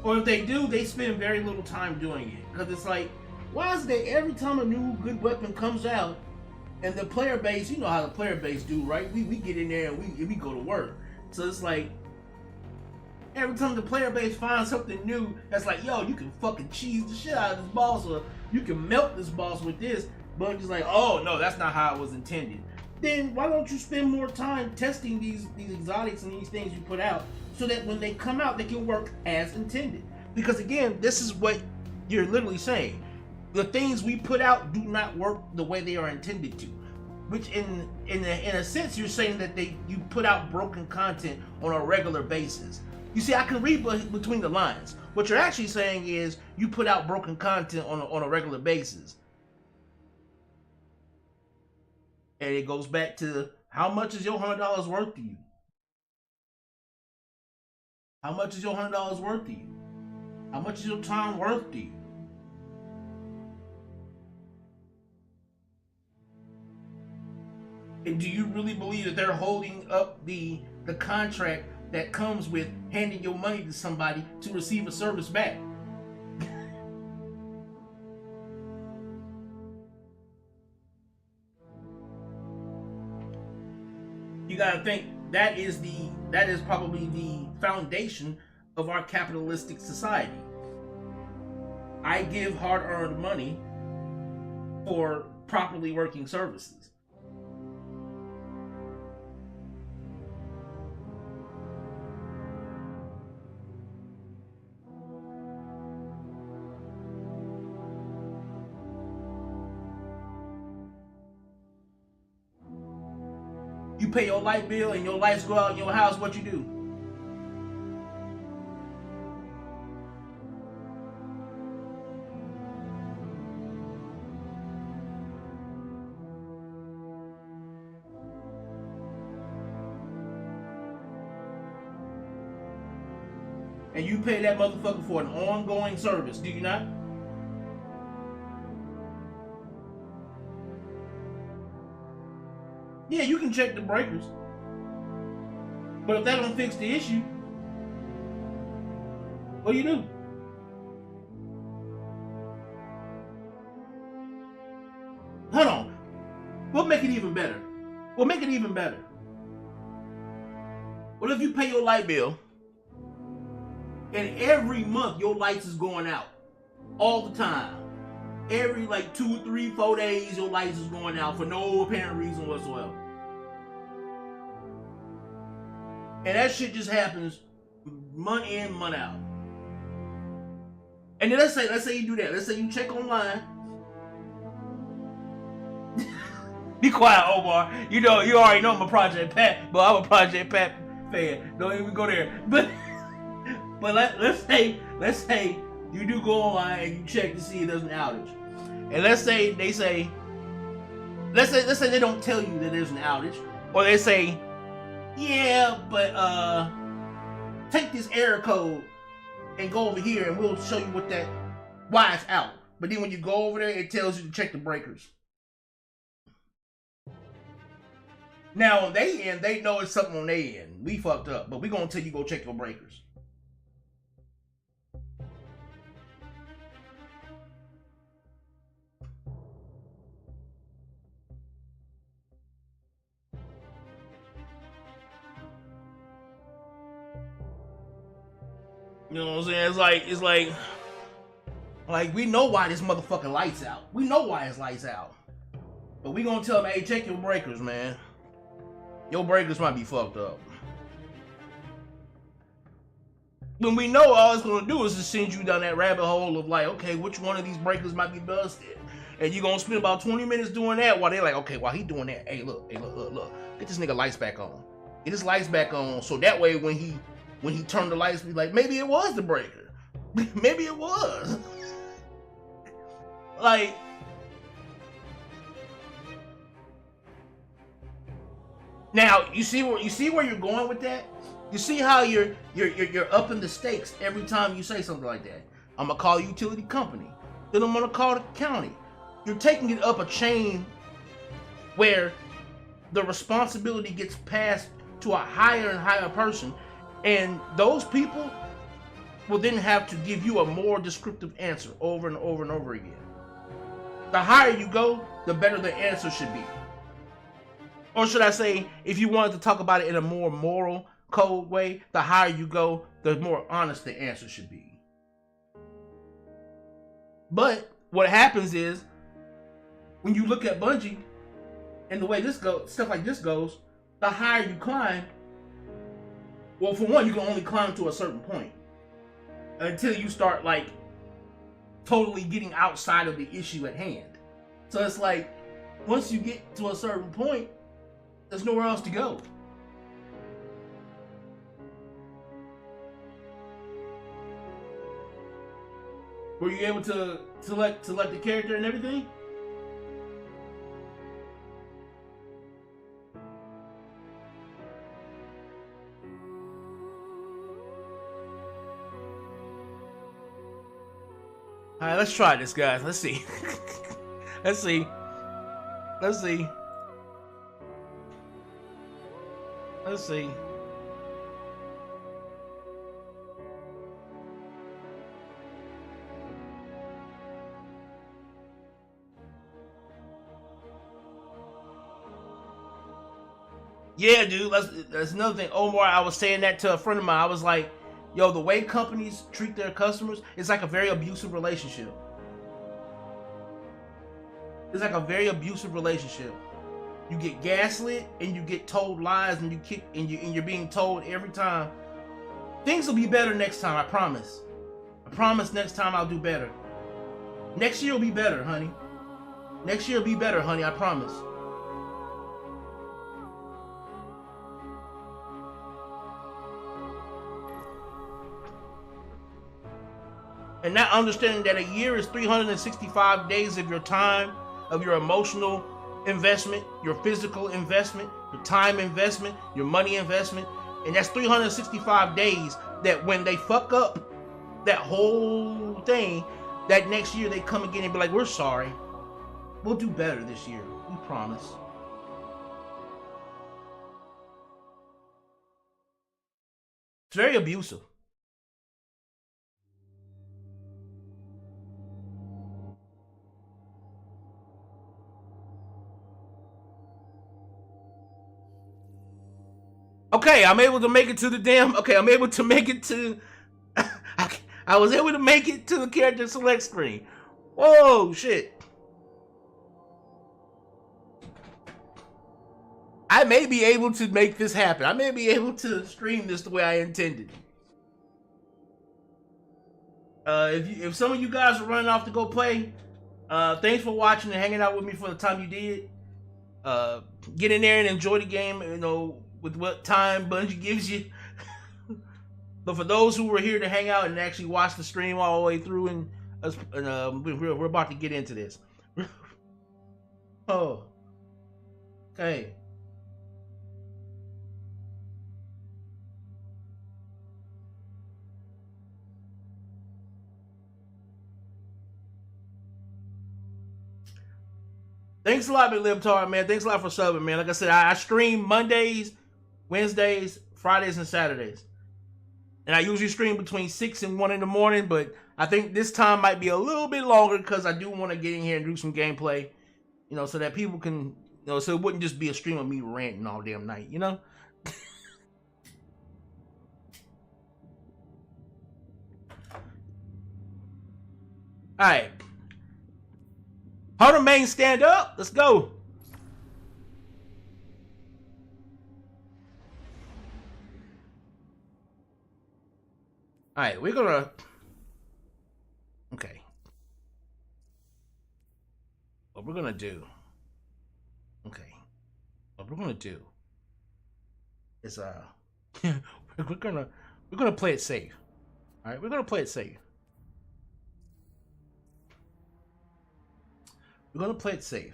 or if they do, they spend very little time doing it. Because it's like, why is it every time a new good weapon comes out, and the player base, you know how the player base do, right? We get in there and we go to work. So it's like, every time the player base finds something new, that's like, yo, you can fucking cheese the shit out of this boss, or you can melt this boss with this. But it's like, oh no, that's not how it was intended. Then why don't you spend more time testing these exotics and these things you put out, so that when they come out, they can work as intended? Because again, this is what you're literally saying. The things we put out do not work the way they are intended to. Which in a sense, you're saying that you put out broken content on a regular basis. You see, I can read between the lines. What you're actually saying is you put out broken content on a regular basis. And it goes back to, how much is your $100 worth to you? How much is your $100 worth to you? How much is your time worth to you? And do you really believe that they're holding up the contract that comes with handing your money to somebody to receive a service back? You gotta think, that is probably the foundation of our capitalistic society. I give hard-earned money for properly working services. You pay your light bill and your lights go out in your house, what you do? And you pay that motherfucker for an ongoing service, do you not? Yeah, you can check the breakers. But if that don't fix the issue, what do you do? Hold on. We'll make it even better. We'll make it even better. What if you pay your light bill and every month your lights is going out all the time? every like 2, 3, 4 days your lights is going out for no apparent reason whatsoever. And that shit just happens month in, month out. And then let's say you do that. Let's say you check online. Be quiet, Omar. You know, you already know I'm a Project Pat, but I'm a Project Pat fan. Don't even go there. But let's say you do go online and you check to see if there's an outage. And let's say they don't tell you that there's an outage, or they say, yeah, but take this error code and go over here and we'll show you why it's out. But then when you go over there, it tells you to check the breakers. Now on their end, they know it's something on their end. We fucked up, but we gonna tell you go check your breakers. You know what I'm saying? It's like we know why this motherfucking lights out. We know why his lights out. But we gonna tell them, hey, check your breakers, man. Your breakers might be fucked up. When we know all it's gonna do is just send you down that rabbit hole of like, okay, which one of these breakers might be busted? And you're gonna spend about 20 minutes doing that while they're like, okay, while he doing that, hey, look. Get this nigga lights back on. Get his lights back on, so that way when he turned the lights, be like, maybe it was the breaker. Maybe it was. Like, now you see where you're going with that? You see how you're upping the stakes every time you say something like that. I'm gonna call a utility company. Then I'm gonna call the county. You're taking it up a chain where the responsibility gets passed to a higher and higher person. And those people will then have to give you a more descriptive answer over and over and over again. The higher you go, the better the answer should be. Or should I say, if you wanted to talk about it in a more moral code way, the higher you go, the more honest the answer should be. But what happens is, when you look at Bungie and the way this goes, stuff like this goes, the higher you climb, well, for one, you can only climb to a certain point until you start like totally getting outside of the issue at hand. So it's like, once you get to a certain point, there's nowhere else to go. Were you able to select the character and everything? All right, let's try this, guys. Let's see. Let's see. Let's see. Let's see. Yeah, dude, that's another thing. Omar, I was saying that to a friend of mine. I was like, yo, the way companies treat their customers is like a very abusive relationship. It's like a very abusive relationship. You get gaslit and you get told lies and you're being told every time, things will be better next time, I promise. I promise next time I'll do better. Next year will be better, honey. Next year will be better, honey, I promise. And not understanding that a year is 365 days of your time, of your emotional investment, your physical investment, your time investment, your money investment. And that's 365 days that when they fuck up that whole thing, that next year they come again and be like, we're sorry. We'll do better this year. We promise. It's very abusive. Okay, I'm able to make it to the damn... Okay, I'm able to make it to... I was able to make it to the character select screen. Whoa, shit. I may be able to make this happen. I may be able to stream this the way I intended. If some of you guys are running off to go play, thanks for watching and hanging out with me for the time you did. Get in there and enjoy the game, you know, with what time Bungie gives you. But for those who were here to hang out and actually watch the stream all the way through, and we're about to get into this. Oh, okay. Thanks a lot, Big Libtard, man. Thanks a lot for subbing, man. Like I said, I stream Mondays, Wednesdays, Fridays, and Saturdays. And I usually stream between 6 and 1 in the morning, but I think this time might be a little bit longer because I do want to get in here and do some gameplay, you know, so that people can, you know, so it wouldn't just be a stream of me ranting all damn night, you know? All right. Hunter main, stand up. Let's go. All right, we're gonna. Okay. What we're gonna do. Okay. What we're gonna do is we're gonna play it safe. All right, we're gonna play it safe. We're gonna play it safe.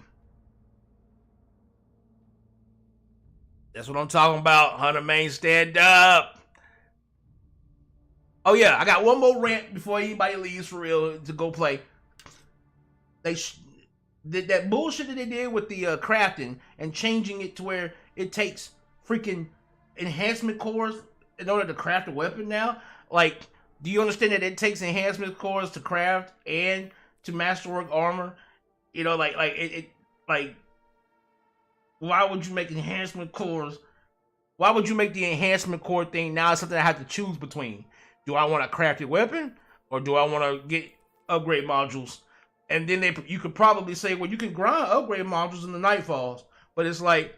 That's what I'm talking about. Hunter main, stand up. Oh yeah, I got one more rant before anybody leaves for real to go play. They did that bullshit that they did with the crafting and changing it to where it takes freaking enhancement cores in order to craft a weapon now. Like, do you understand that it takes enhancement cores to craft and to masterwork armor? You know, like why would you make enhancement cores? Why would you make the enhancement core thing now something I have to choose between? Do I want a crafted weapon or do I want to get upgrade modules? And then you could probably say, well, you can grind upgrade modules in the Nightfalls, but it's like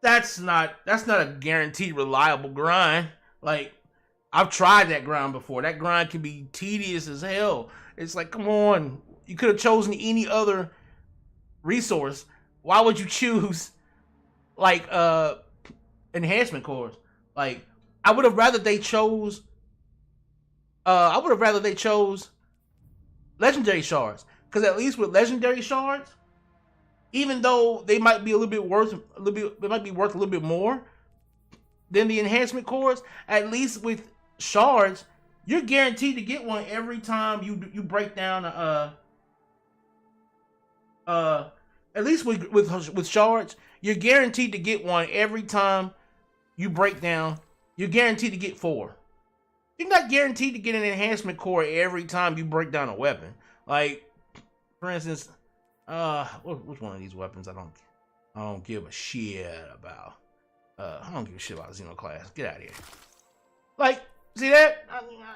that's not a guaranteed reliable grind. Like, I've tried that grind before. That grind can be tedious as hell. It's like, come on. You could have chosen any other resource. Why would you choose like enhancement cores? Like, I would have rather they chose legendary shards, because at least with legendary shards, even though they might be worth a little bit more than the enhancement cores, at least with shards, you're guaranteed to get one every time you break down at least with shards, you're guaranteed to get one every time you break down. You're guaranteed to get 4. You're not guaranteed to get an enhancement core every time you break down a weapon. Like, for instance, which one of these weapons I don't give a shit about. I don't give a shit about Xenoclass. Get out of here. Like, see that?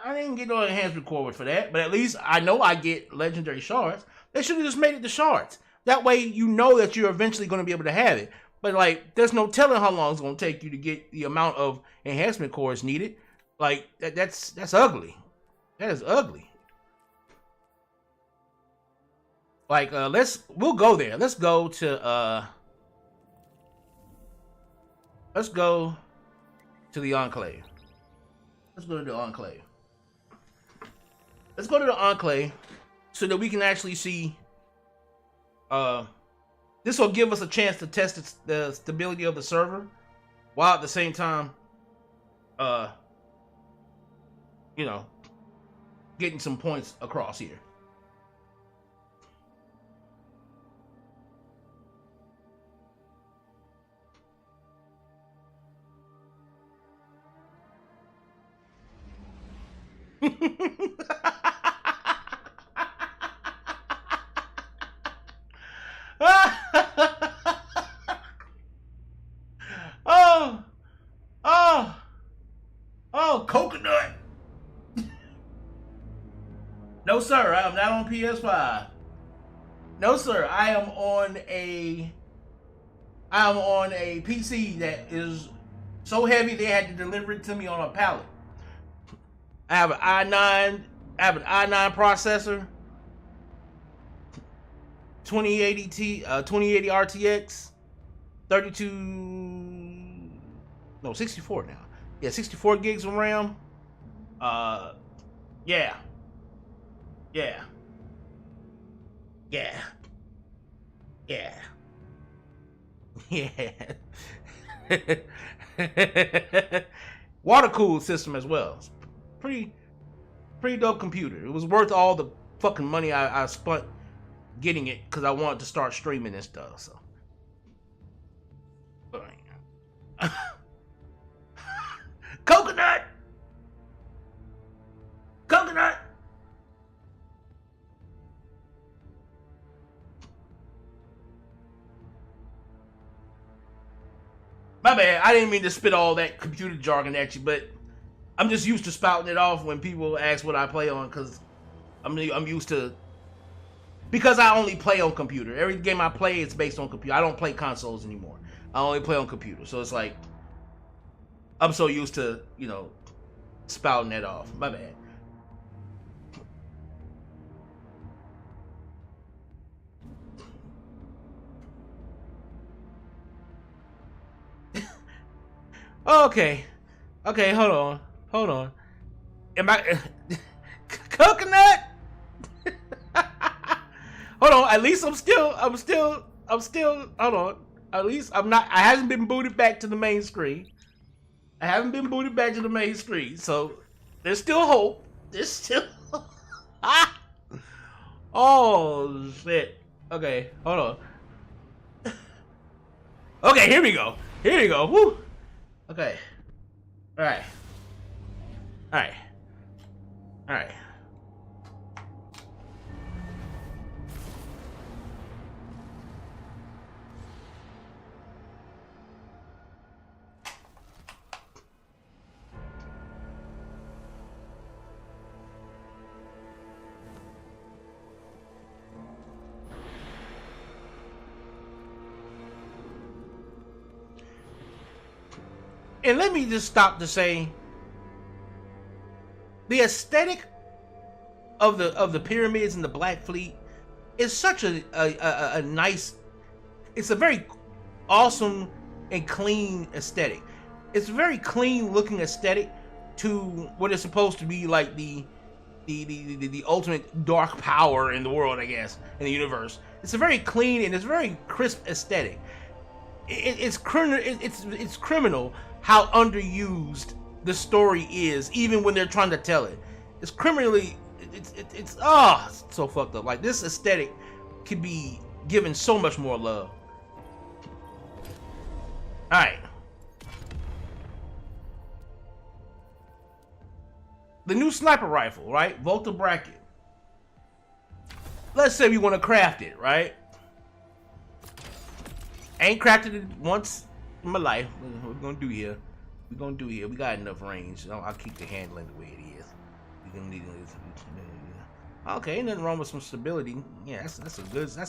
I didn't get no enhancement core for that, but at least I know I get legendary shards. They should have just made it the shards. That way you know that you're eventually going to be able to have it. But like, there's no telling how long it's going to take you to get the amount of enhancement cores needed. Like, that's ugly. That is ugly. Like, we'll go there. Let's go to the Enclave. Let's go to the Enclave. Let's go to the Enclave so that we can actually see. This will give us a chance to test the stability of the server, while at the same time, you know, getting some points across here. sir, I am not on PS5. No, sir, I am on a PC that is so heavy they had to deliver it to me on a pallet. I have an i9 processor, 2080 RTX, 64 now. Yeah, 64 gigs of RAM. Yeah. Water cooled system as well. It's pretty dope computer. It was worth all the fucking money I spent getting it because I wanted to start streaming and stuff. So, coconut. My bad. I didn't mean to spit all that computer jargon at you, but I'm just used to spouting it off when people ask what I play on, because I'm used to, because I only play on computer. Every game I play is based on computer. I don't play consoles anymore. I only play on computer. So it's like I'm so used to, spouting that off. My bad. Okay, hold on. Am I coconut? Hold on. At least I'm still. Hold on. At least I'm not. I haven't been booted back to the main screen. So there's still hope. There's still. Oh shit. Okay, hold on. Okay, here we go. Woo. Okay. All right. And let me just stop to say, the aesthetic of the pyramids and the Black Fleet is such a nice. It's a very awesome and clean aesthetic. It's a very clean looking aesthetic to what is supposed to be like the ultimate dark power in the world, I guess, in the universe. It's a very clean and it's very crisp aesthetic. It's criminal how underused the story is, even when they're trying to tell it. It's criminally, it's so fucked up. Like, this aesthetic could be given so much more love. All right. The new sniper rifle, right? Volta bracket. Let's say we want to craft it, right? Ain't crafted it once in my life. What we're gonna do here? We got enough range. I'll keep the handling the way it is. Okay, ain't nothing wrong with some stability. Yeah, that's a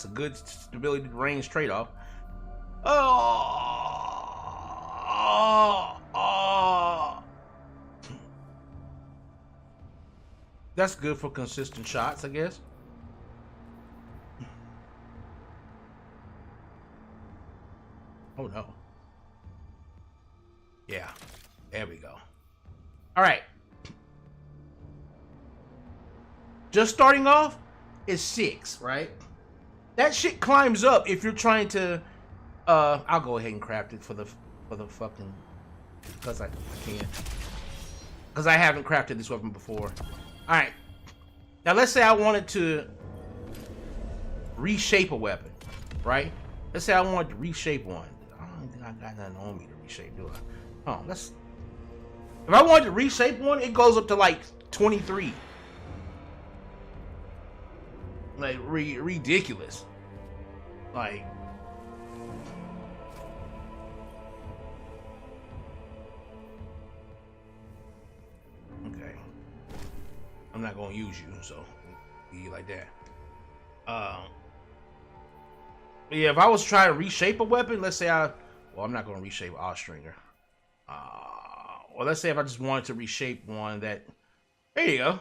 good stability to range trade-off. That's good for consistent shots, I guess. Oh no. Yeah, there we go. All right. Just starting off is 6, right? That shit climbs up if you're trying to. I'll go ahead and craft it for the fucking, because I can. Because I haven't crafted this weapon before. All right. Now let's say I wanted to reshape a weapon, right? Let's say I wanted to reshape one. I don't think I got nothing on me to reshape, do I? Oh, if I wanted to reshape one, it goes up to like 23. Like, ridiculous. Like, okay. I'm not gonna use you, so Be like that. Yeah, if I was trying to reshape a weapon, let's say I'm not going to reshape Austringer. Well, let's say if I just wanted to reshape one that, there you go.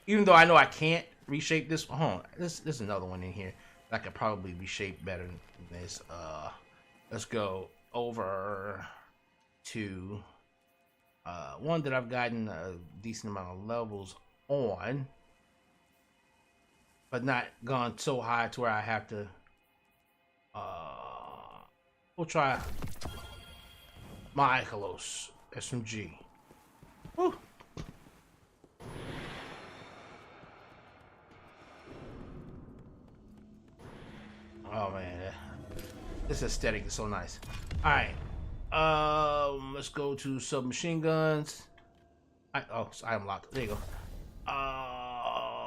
Even though I know I can't reshape this, hold on, there's another one in here that I could probably reshape better than this. Let's go over to one that I've gotten a decent amount of levels on, but not gone so high to where I have to. We'll try my Ikelos SMG. Woo. Oh man, this aesthetic is so nice. All right, let's go to submachine guns. I am locked. There you go.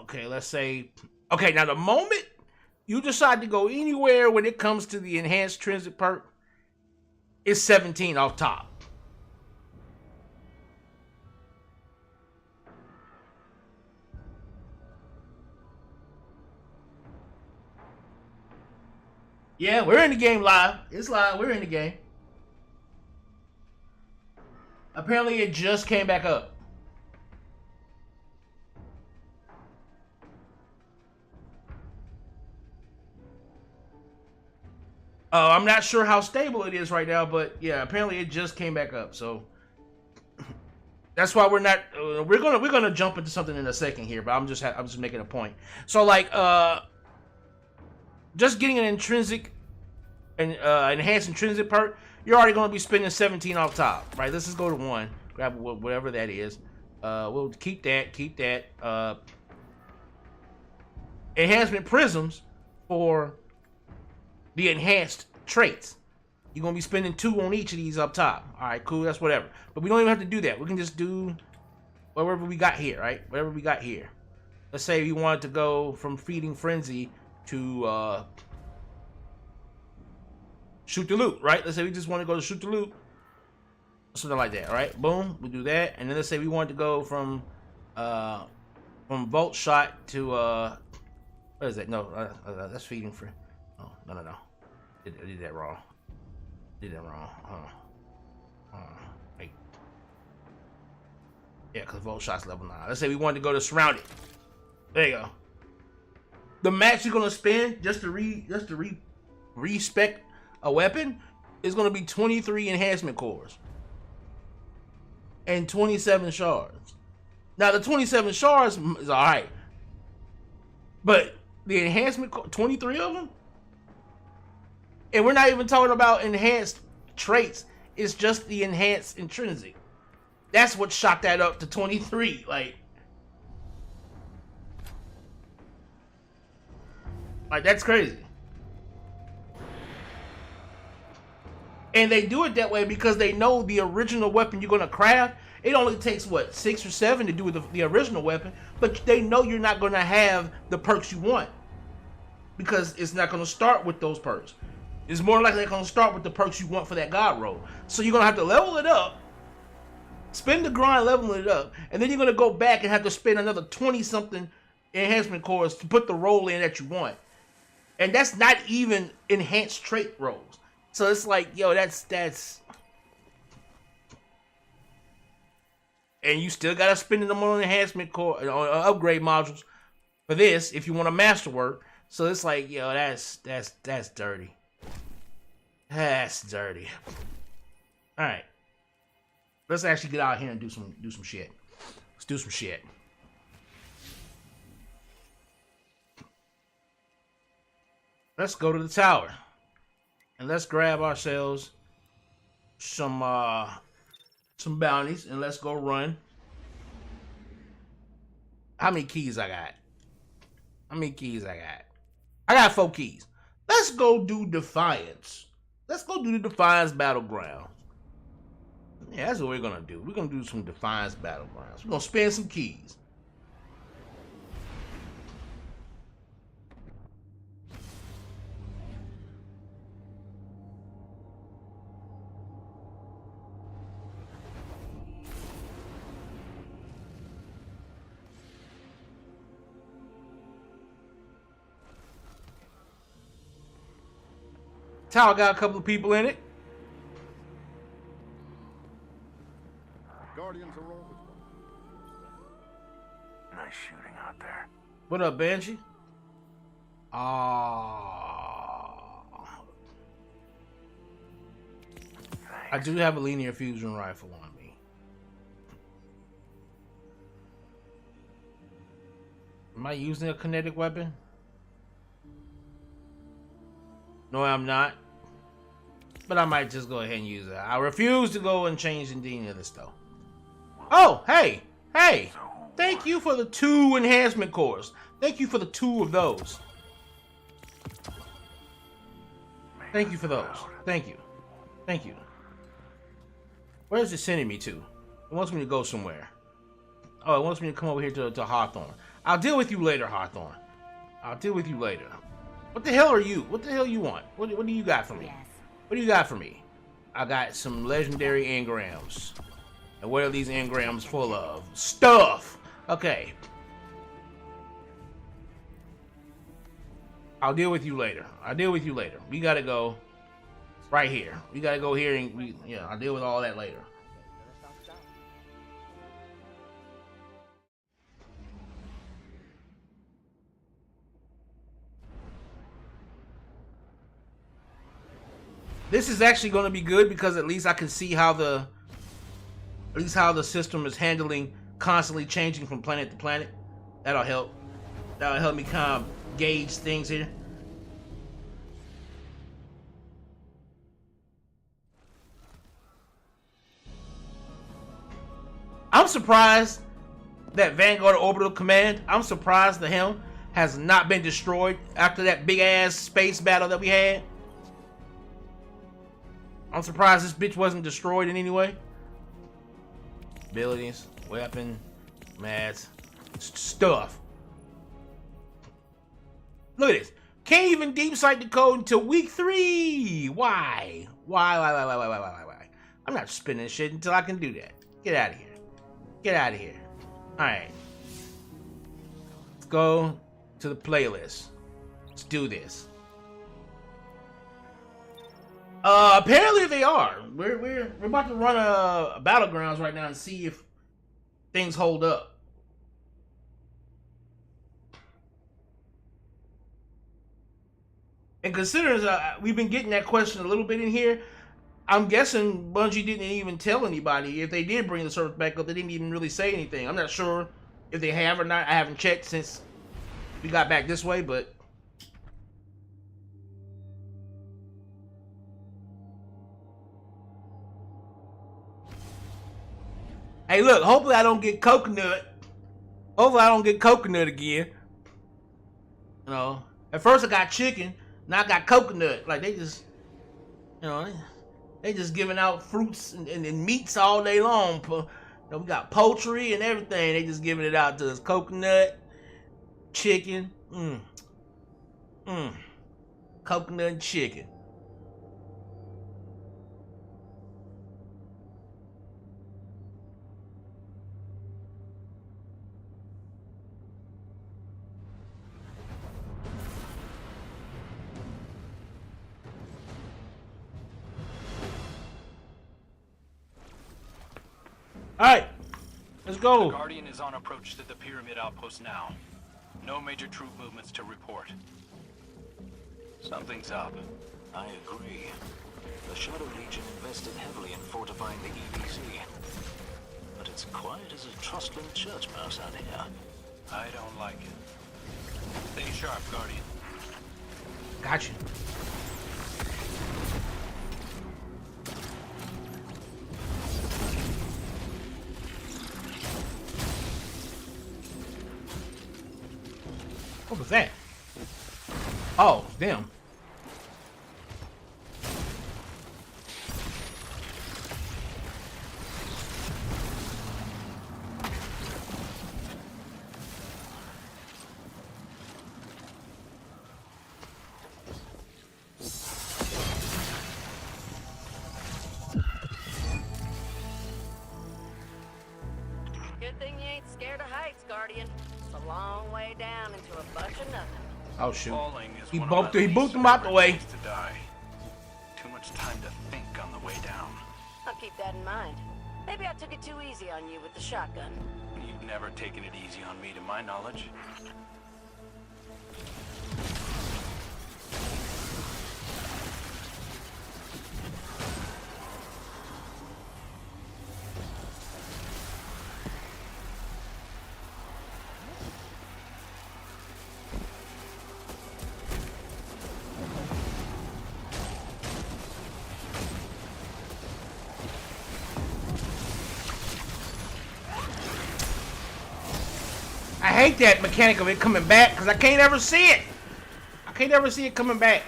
Okay, let's say. Okay, now the moment you decide to go anywhere when it comes to the enhanced intrinsic perk, it's 17 off top. Yeah, we're in the game live. It's live. We're in the game. Apparently, it just came back up. I'm not sure how stable it is right now, but yeah, apparently it just came back up. So that's why we're not. We're gonna jump into something in a second here, but I'm just making a point. So like, just getting an intrinsic and enhanced intrinsic perk, you're already gonna be spending 17 off top, right? Let's just go to 1, grab whatever that is. We'll keep that. Enhancement prisms for the enhanced traits. You're gonna be spending 2 on each of these up top. All right, cool, that's whatever. But we don't even have to do that. We can just do whatever we got here, right? Whatever we got here. Let's say you wanted to go from Feeding Frenzy to Shoot the Loot, right? Let's say we just want to go to Shoot the Loot, something like that, right? Boom, we do that, and then let's say we want to go from Bolt Shot to what is that? No, that's Feeding Frenzy. Oh, no. I did that wrong. Wait. Yeah, because Volt Shot's level 9. Let's say we wanted to go to Surrounded. There you go. The max you're gonna spend just to respec a weapon is gonna be 23 enhancement cores and 27 shards. Now the 27 shards is alright, but the enhancement 23 of them. And we're not even talking about enhanced traits. It's just the enhanced intrinsic. That's what shot that up to 23. Like that's crazy. And they do it that way because they know the original weapon you're gonna craft, it only takes what, 6 or 7 to do with the original weapon, but they know you're not gonna have the perks you want because it's not gonna start with those perks. It's more likely they're going to start with the perks you want for that god roll. So you're going to have to level it up, spend the grind leveling it up, and then you're going to go back and have to spend another 20-something enhancement cores to put the roll in that you want. And that's not even enhanced trait rolls. So it's like, yo, that's... And you still got to spend them on enhancement core, on upgrade modules for this if you want to masterwork. So it's like, yo, that's dirty. That's dirty. All right, let's actually get out here and do some shit. Let's do some shit. Let's go to the tower and let's grab ourselves some bounties and let's go run. How many keys I got? I got 4 keys. Let's go do Defiance. Let's go do the Defiance Battlegrounds. Yeah, that's what we're gonna do. We're gonna do some Defiance Battlegrounds. We're gonna spend some keys. Tower got a couple of people in it. Guardians are over. Nice shooting out there. What up, Banshee? I do have a linear fusion rifle on me. Am I using a kinetic weapon? No, I'm not. But I might just go ahead and use it. I refuse to go and change any of this though. Oh, hey! Hey! Thank you for the 2 enhancement cores. Thank you for the 2 of those. Thank you for those. Thank you. Thank you. Where is it sending me to? It wants me to go somewhere. Oh, it wants me to come over here to Hawthorne. I'll deal with you later, Hawthorne. I'll deal with you later. What the hell are you? What the hell you want? What do you got for me? What do you got for me? I got some legendary engrams. And what are these engrams full of? Stuff! Okay. I'll deal with you later. I'll deal with you later. We gotta go right here. We gotta go here and I'll deal with all that later. This is actually going to be good because at least I can see how the system is handling constantly changing from planet to planet. That'll help. That'll help me kind of gauge things here. I'm surprised that Vanguard Orbital Command, I'm surprised the helm has not been destroyed after that big ass space battle that we had. I'm surprised this bitch wasn't destroyed in any way. Abilities, weapon, mats, stuff. Look at this. Can't even deep sight the code until week 3. Why? Why? I'm not spinning shit until I can do that. Get out of here. Get out of here. Alright. Let's go to the playlist. Let's do this. Apparently they are. We're about to run a Battlegrounds right now and see if things hold up. And considering we've been getting that question a little bit in here, I'm guessing Bungie didn't even tell anybody. If they did bring the service back up, they didn't even really say anything. I'm not sure if they have or not. I haven't checked since we got back this way, but hey, look, hopefully I don't get coconut. Hopefully I don't get coconut again. You know, at first I got chicken, now I got coconut. Like, they just, you know, they just giving out fruits and meats all day long. You know, we got poultry and everything. They just giving it out to us. Coconut, chicken, coconut and chicken. Alright, let's go. The Guardian is on approach to the Pyramid outpost now. No major troop movements to report. Something's up. I agree. The Shadow Legion invested heavily in fortifying the EDC. But it's quiet as a trustling church mouse out here. I don't like it. Stay sharp, Guardian. Gotcha. What was that? Oh, damn. Good thing you ain't scared of heights, Guardian. It's a long way down into a bunch of nothing. Oh shoot. Falling is He one bumped of my he booped least him out the favorite way. ways to die. much time to think on the way down. I'll keep that in mind. Maybe I took it too easy on you with the shotgun. You've never taken it easy on me, to my knowledge. I hate that mechanic of it coming back because I can't ever see it. I can't ever see it coming back.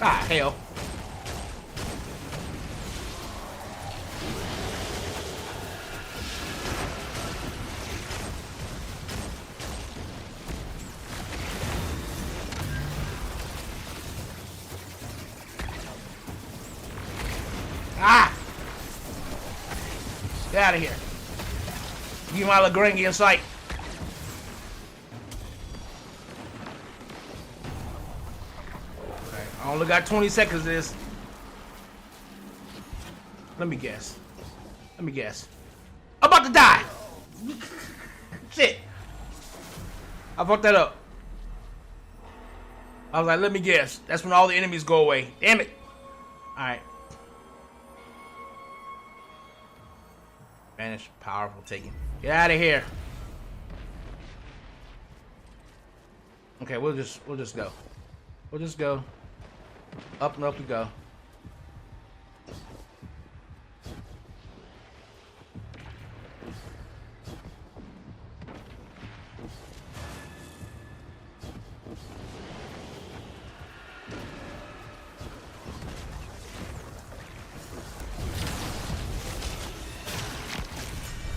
Ah, hell. Ah! Get out of here. You my Lagrange in sight. Okay, I only got 20 seconds of this. Let me guess. Let me guess. I'm about to die! Shit. I fucked that up. I was like, let me guess. That's when all the enemies go away. Damn it. Alright. Vanish, powerful, taken. Get out of here. Okay, we'll just go. We'll just go. Up and up we go.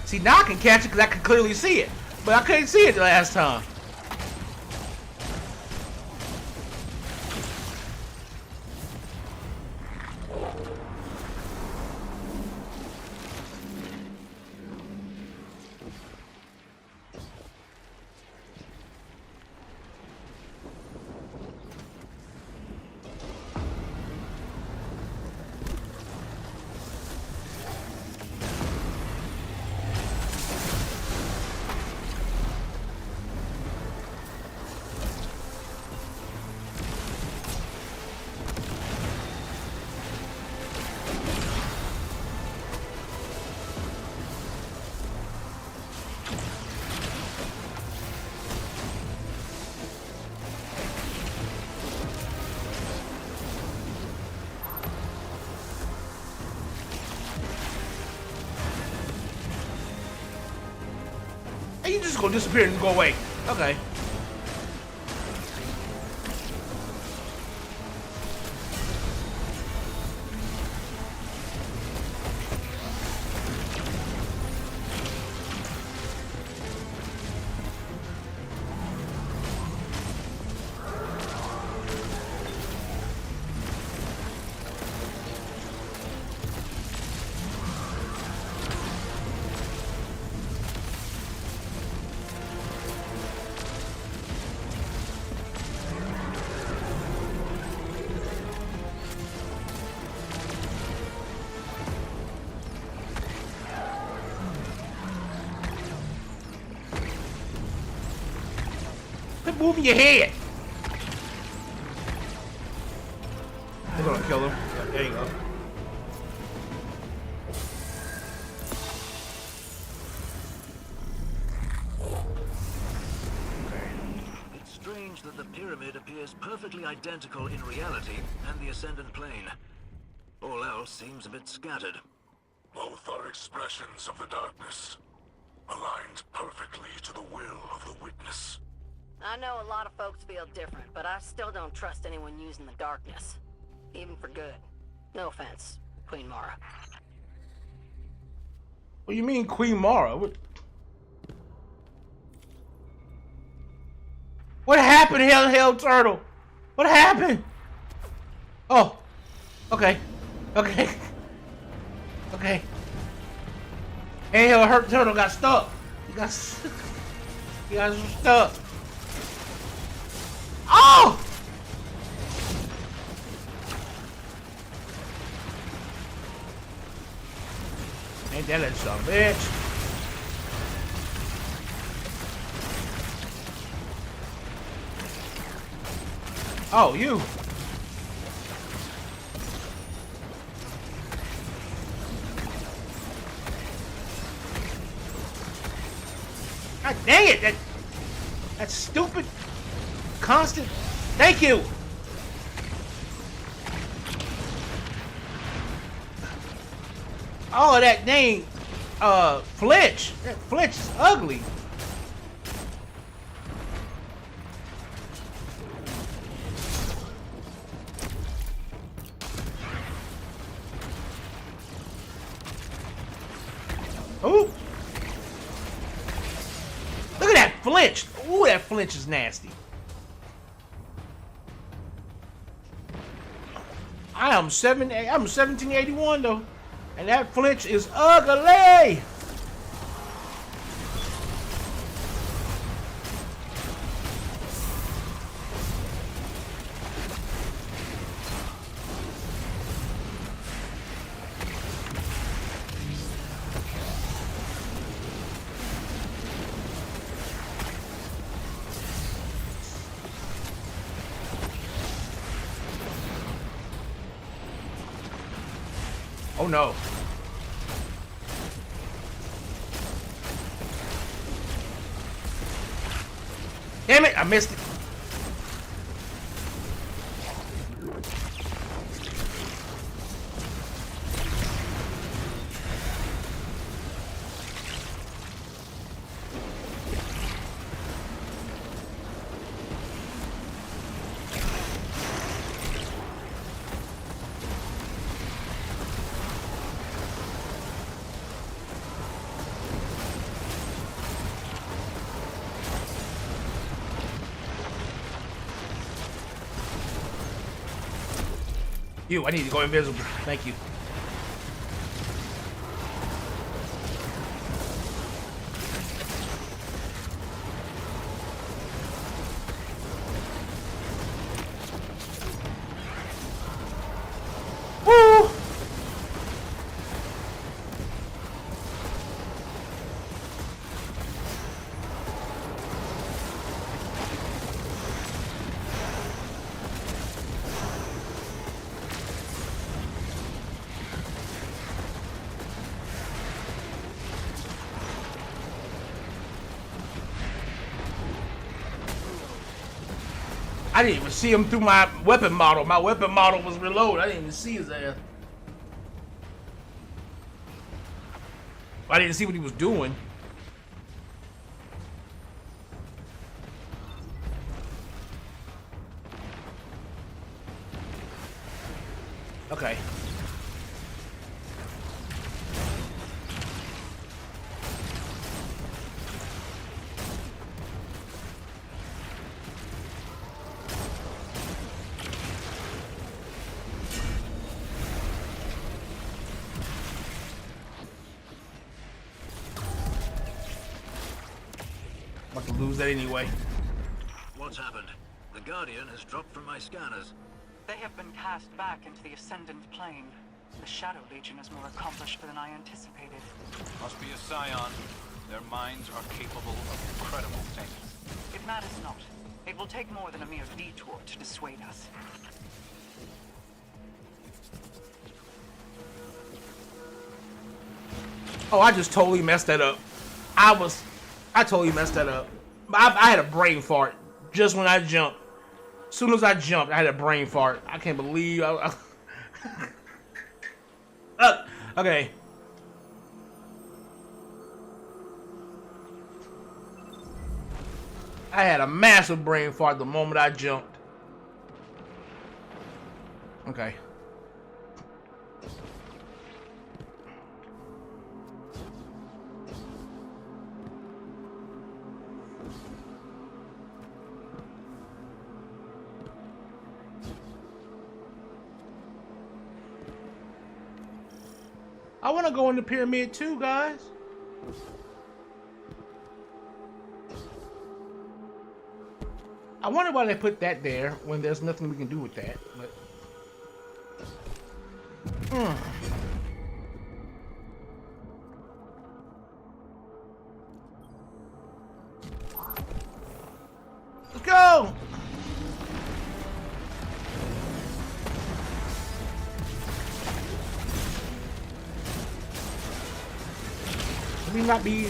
See, now I can catch it because I can clearly see it. But I couldn't see it the last time. And you just gonna disappear and go away. Okay. Quit moving your head. They're gonna kill him. Yeah, there you go. It's strange that the pyramid appears perfectly identical in reality and the Ascendant Plane. All else seems a bit scattered. Both are expressions of the darkness, aligned perfectly to the will of the witness. I know a lot of folks feel different, but I still don't trust anyone using the darkness. Even for good. No offense, Queen Mara. What do you mean, Queen Mara? What happened, Hell Turtle? What happened? Oh, okay, okay, okay. Handheld hurt turtle got stuck. He got stuck. Oh! Ain't that a son of a bitch? Oh, you. God dang it! That stupid constant. Thank you. All of that dang flinch. That flinch is ugly. Ooh. Look at that flinch. Ooh, that flinch is nasty. I'm 1781 though. And that flinch is ugly. Oh no. Damn it, I missed it. I need to go invisible. Thank you. Woo! I didn't even see him through my weapon model. My weapon model was reloaded. I didn't even see his ass. I didn't see what he was doing. Okay. About to lose that anyway. What's happened? The Guardian has dropped from my scanners. They have been cast back into the Ascendant Plane. The Shadow Legion is more accomplished than I anticipated. Must be a scion. Their minds are capable of incredible things. It matters not. It will take more than a mere detour to dissuade us. Oh, I just totally messed that up. I totally messed that up. I had a brain fart just when I jumped. As soon as I jumped, I had a brain fart. I can't believe okay. I had a massive brain fart the moment I jumped. Okay. I want to go in the pyramid too, guys. I wonder why they put that there when there's nothing we can do with that. But let's go. Let me not be.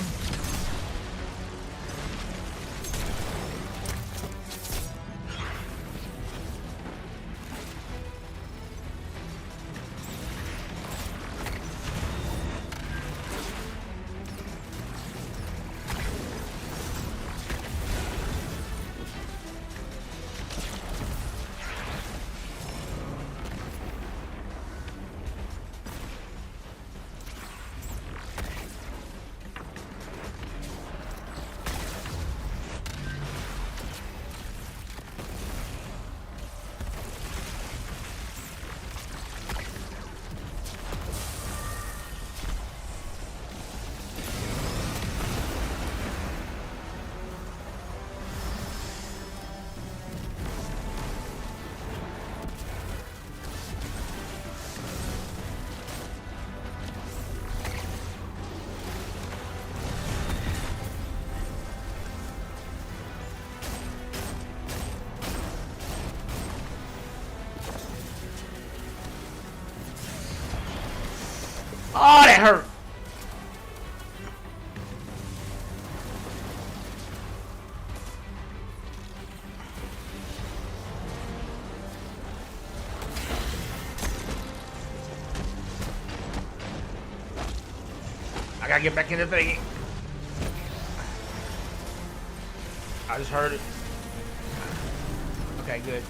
Oh, that hurt. I gotta get back in the thing. I just heard it. Okay, good.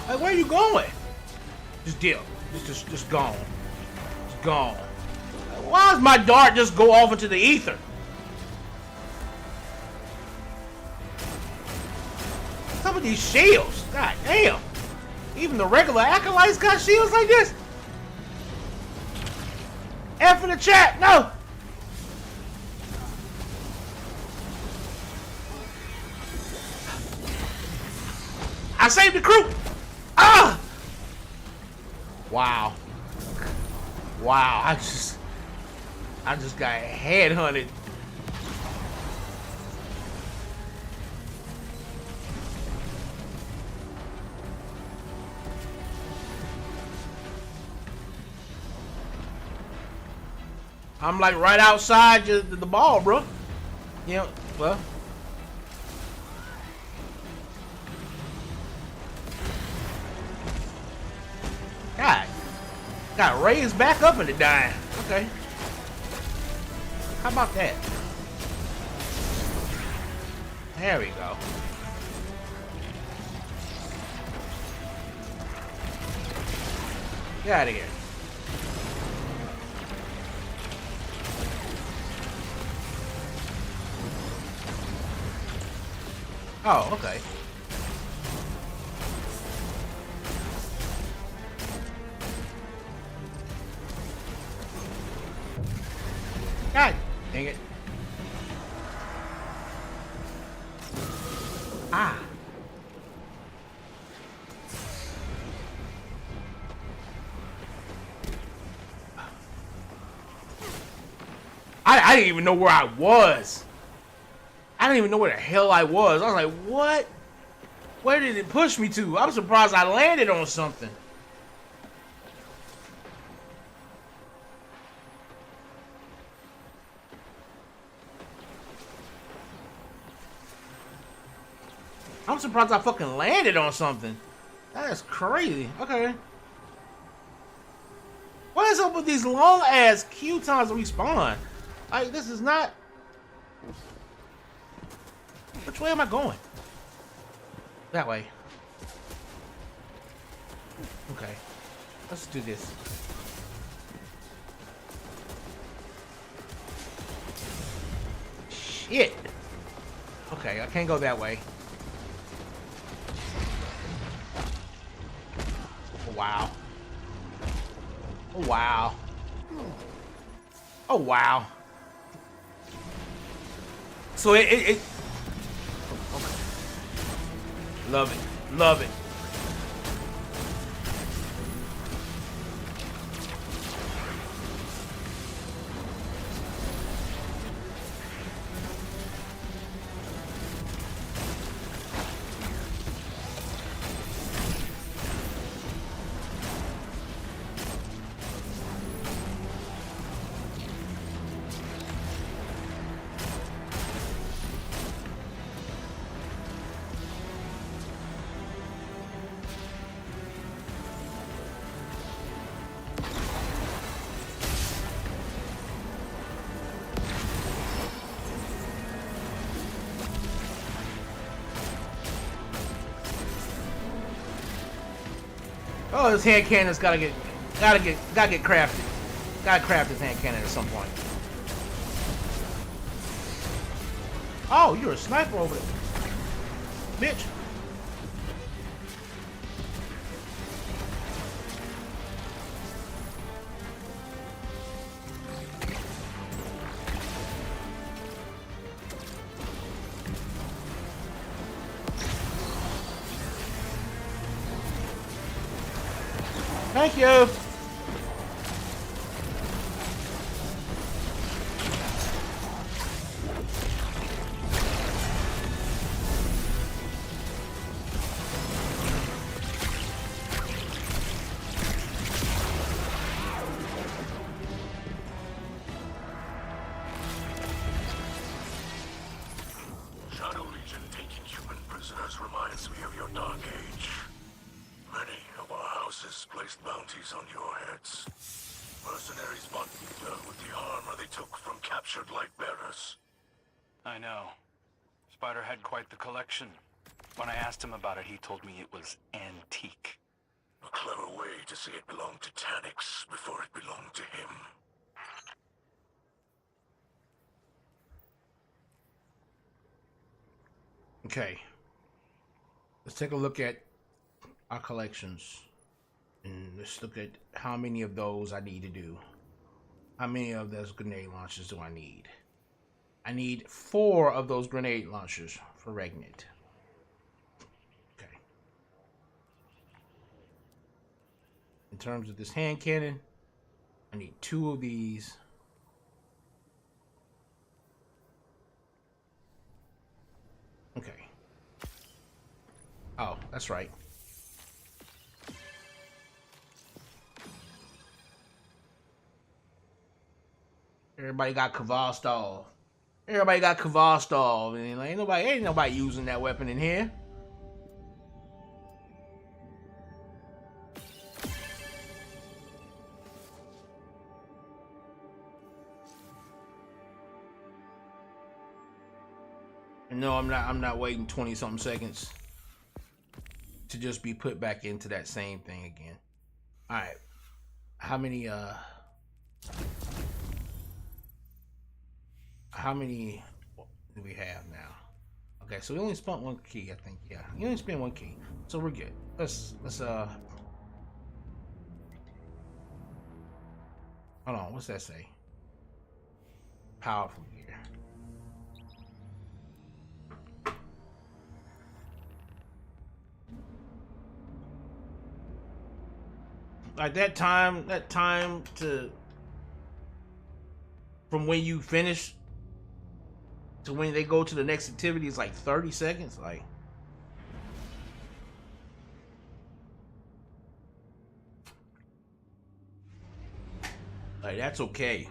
Like, where are you going? Just dip. Just gone. Just gone. Why does my dart just go off into the ether? Some of these shields. God damn. Even the regular acolytes got shields like this. F in the chat. No. I saved the crew. Ah! Wow. Wow. I just got headhunted. I'm like right outside the ball, bro. You know, well. God. Got raised back up and it dying. Okay. How about that? There we go. Get out of here. Oh, okay. God dang it. Ah. I didn't even know where I was. I didn't even know where the hell I was. I was like, what? Where did it push me to? I'm surprised I landed on something. I'm surprised I fucking landed on something. That is crazy. Okay. What is is up with these long ass queue times to respawn? Like, this is not. Which way am I going? That way. Okay. Let's do this. Shit. Okay, I can't go that way. Oh, wow. Oh, wow. Oh, wow. So it okay. Love it. Love it. Oh, this hand cannon's gotta get crafted. Gotta craft this hand cannon at some point. Oh, you're a sniper over there, bitch. Thank you. Shadow Legion taking human prisoners reminds me of your dark age. Many of our houses placed bounties on your heads. Mercenaries bought Peter with the armor they took from captured light bearers. I know. Spider had quite the collection. When I asked him about it, he told me it was antique. A clever way to say it belonged to Taniks before it belonged to him. Okay. Let's take a look at our collections. And let's look at how many of those I need to do. How many of those grenade launchers do I need? I need 4 of those grenade launchers for Regnant. Okay. In terms of this hand cannon, I need 2 of these. Okay. Oh, that's right. Everybody got Kavastol. Everybody got Kavastol. And ain't nobody using that weapon in here. And no, I'm not waiting 20 something seconds to just be put back into that same thing again. All right. How many do we have now? Okay, so we only spent 1 key, I think. Yeah, you only spent 1 key, so we're good. Let's hold on. What's that say? Powerful gear. Like that time to from when you finish to when they go to the next activity is like 30 seconds. Like that's okay.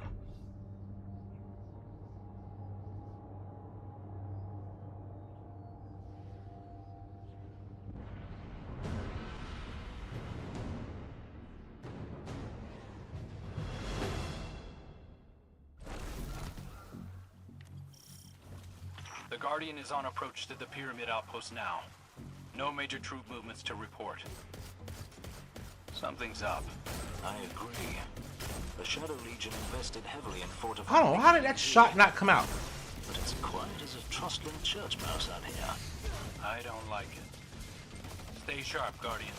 The Guardian is on approach to the Pyramid outpost now. No major troop movements to report. Something's up. I agree. The Shadow Legion invested heavily in fortifying... Hold on, how did that shot not come out? But it's quiet as a trustling church mouse out here. I don't like it. Stay sharp, Guardian.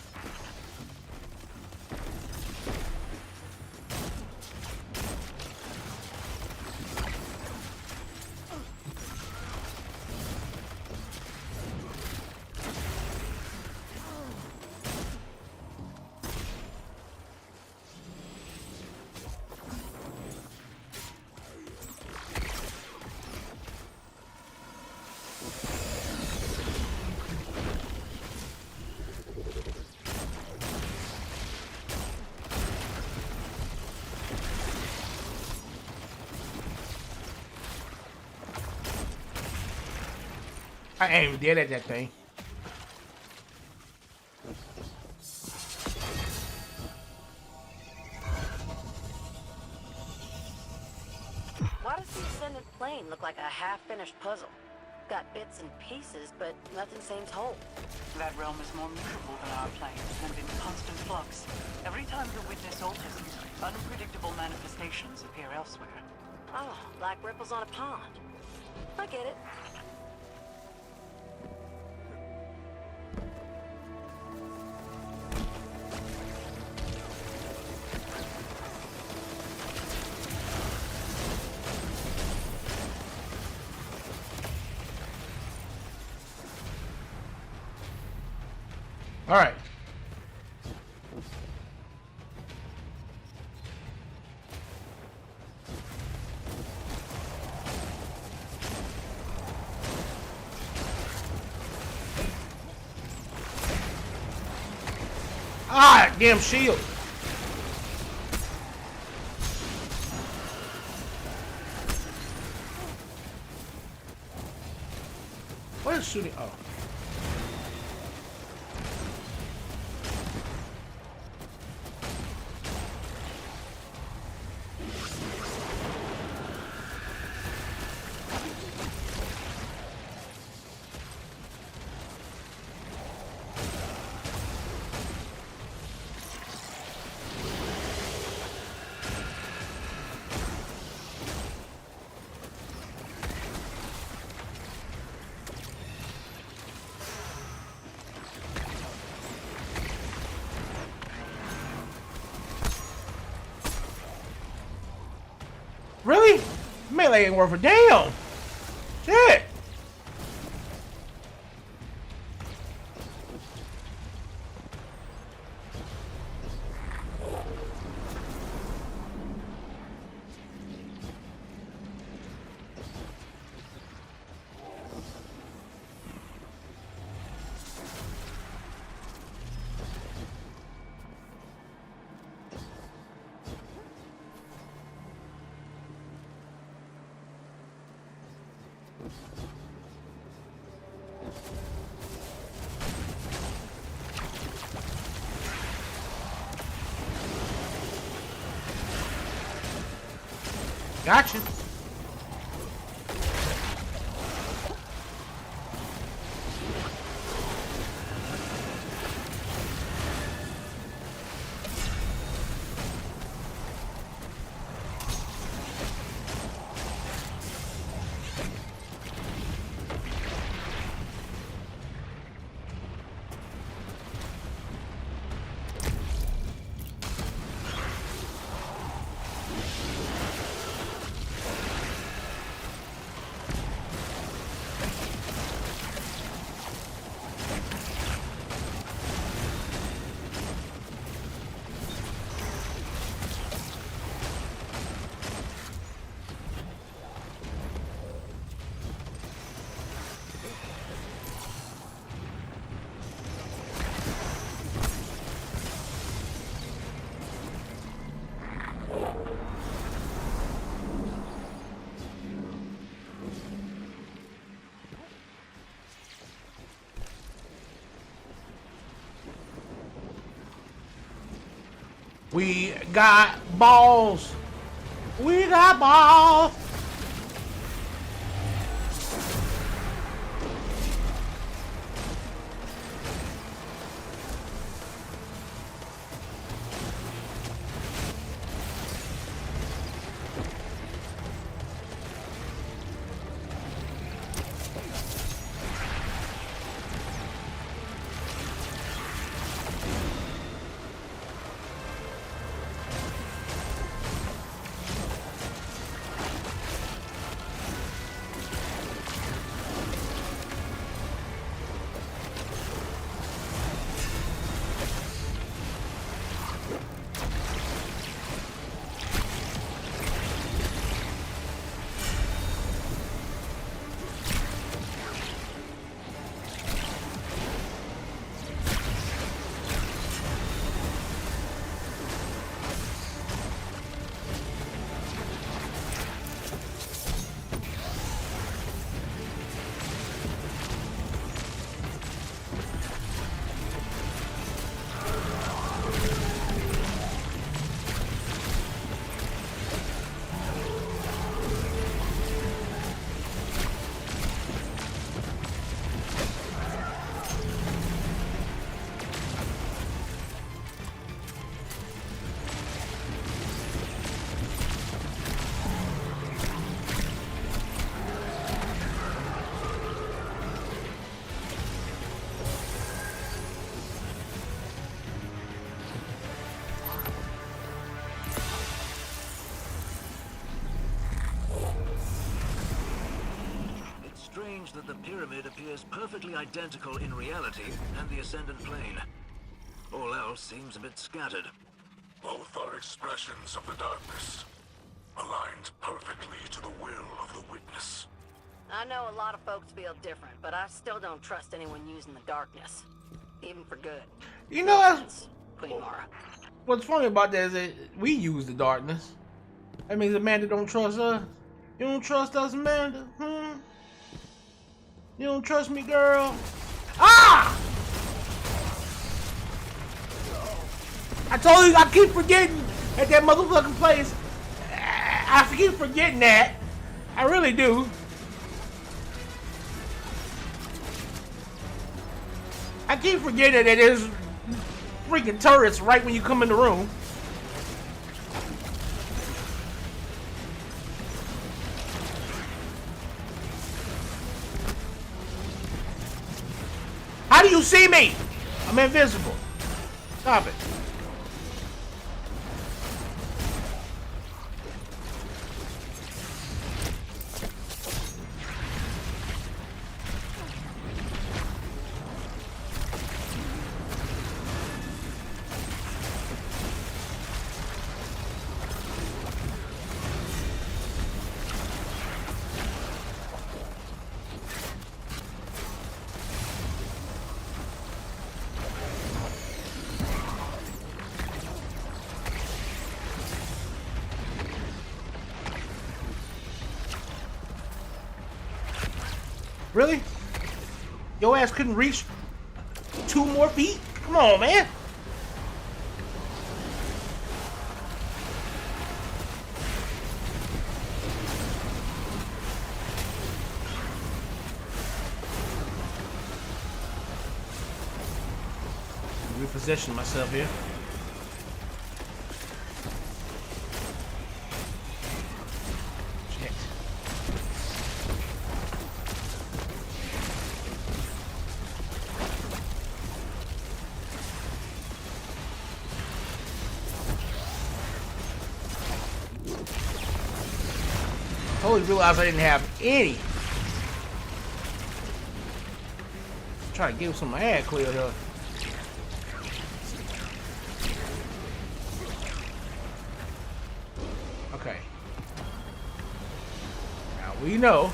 I ain't even dead at that thing. Why does the ascendant plane look like a half-finished puzzle? Got bits and pieces, but nothing seems whole. That realm is more mutable than our plane, and in constant flux. Every time the witness alters it, unpredictable manifestations appear elsewhere. Oh, like ripples on a pond. I get it. All right. Ah, damn shield. What is shooting? Oh. Really? Melee ain't worth a damn. Shit. Gotcha. We got balls. We got balls. strange that the pyramid appears perfectly identical in reality and the Ascendant Plane. All else seems a bit scattered. Both are expressions of the darkness, aligned perfectly to the will of the witness. I know a lot of folks feel different, but I still don't trust anyone using the darkness, even for good. You know, that's Queen Mara. what's funny about that is that we use the darkness. That means Amanda don't trust us. You don't trust us, Amanda? You don't trust me, girl? Ah! I told you I keep forgetting at that motherfucking place. I keep forgetting that. I really do. I keep forgetting that there's freaking turrets right when you come in the room. How do you see me? I'm invisible. Stop it. Really? Your ass couldn't reach 2 more feet? Come on, man. Reposition myself here. Totally realized I didn't have any. Try to give some of my ad cleared up. Okay. Now we know.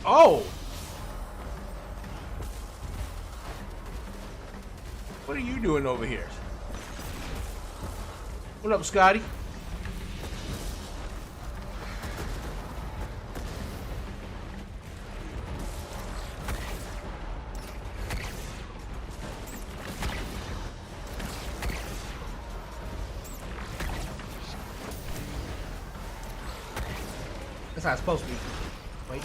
Oh! What are you doing over here? What up, Scotty? That's how it's supposed to be. Wait.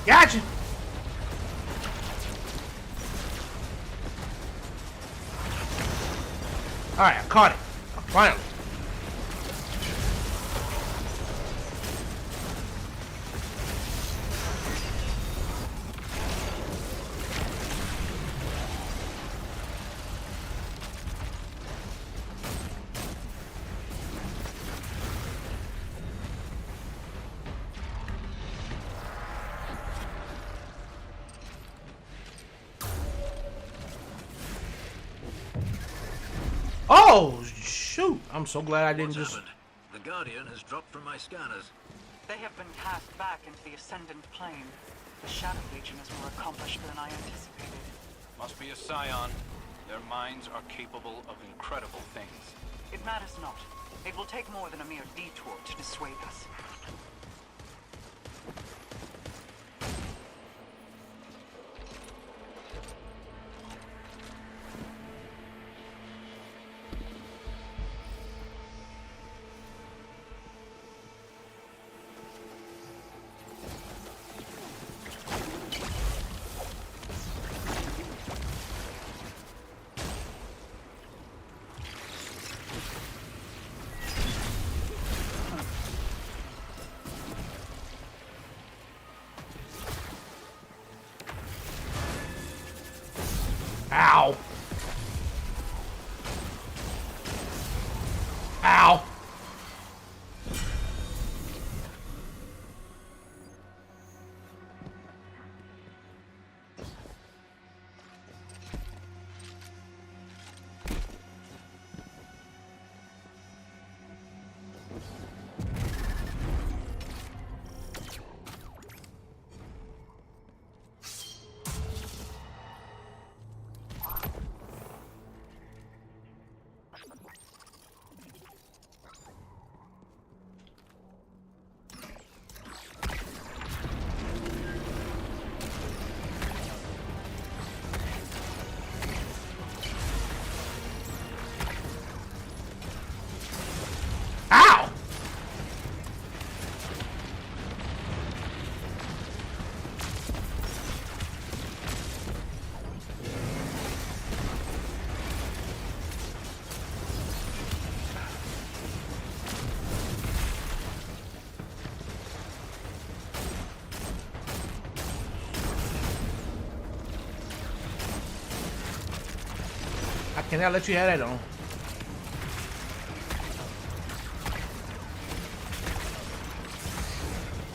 Gotcha. All right, I caught it. Finally. Oh, shoot. I'm so glad I didn't What's just... happened? The Guardian has dropped from my scanners. They have been cast back into the Ascendant Plane. The Shadow Legion is more accomplished than I anticipated. Must be a scion. Their minds are capable of incredible things. It matters not. It will take more than a mere detour to dissuade us. cannot let you have that on.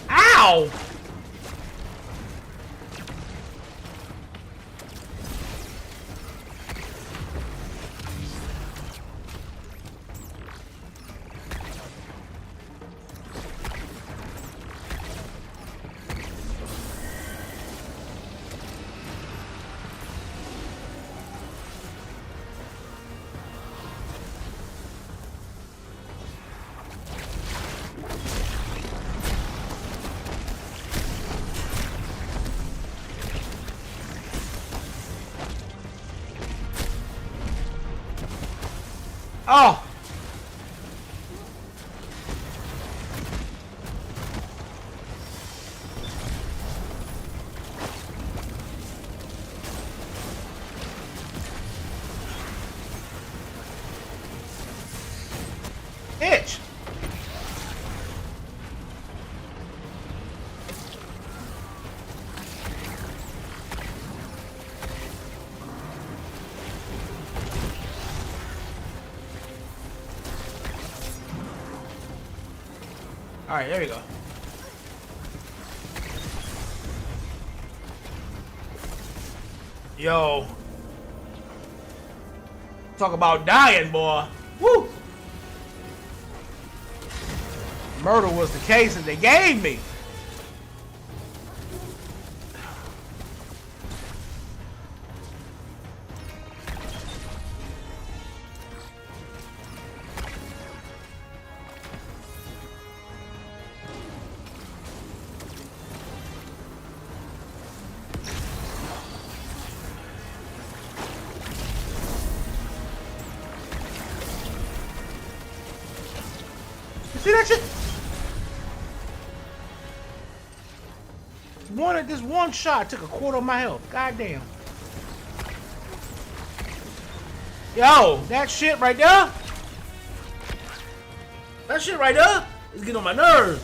Ow! Oh! Itch! All right, there we go. Yo. Talk about dying, boy. Woo! Murder was the case that they gave me. See that shit? This one shot took a quarter of my health. God damn. Yo, that shit right there. That shit right there is getting on my nerves.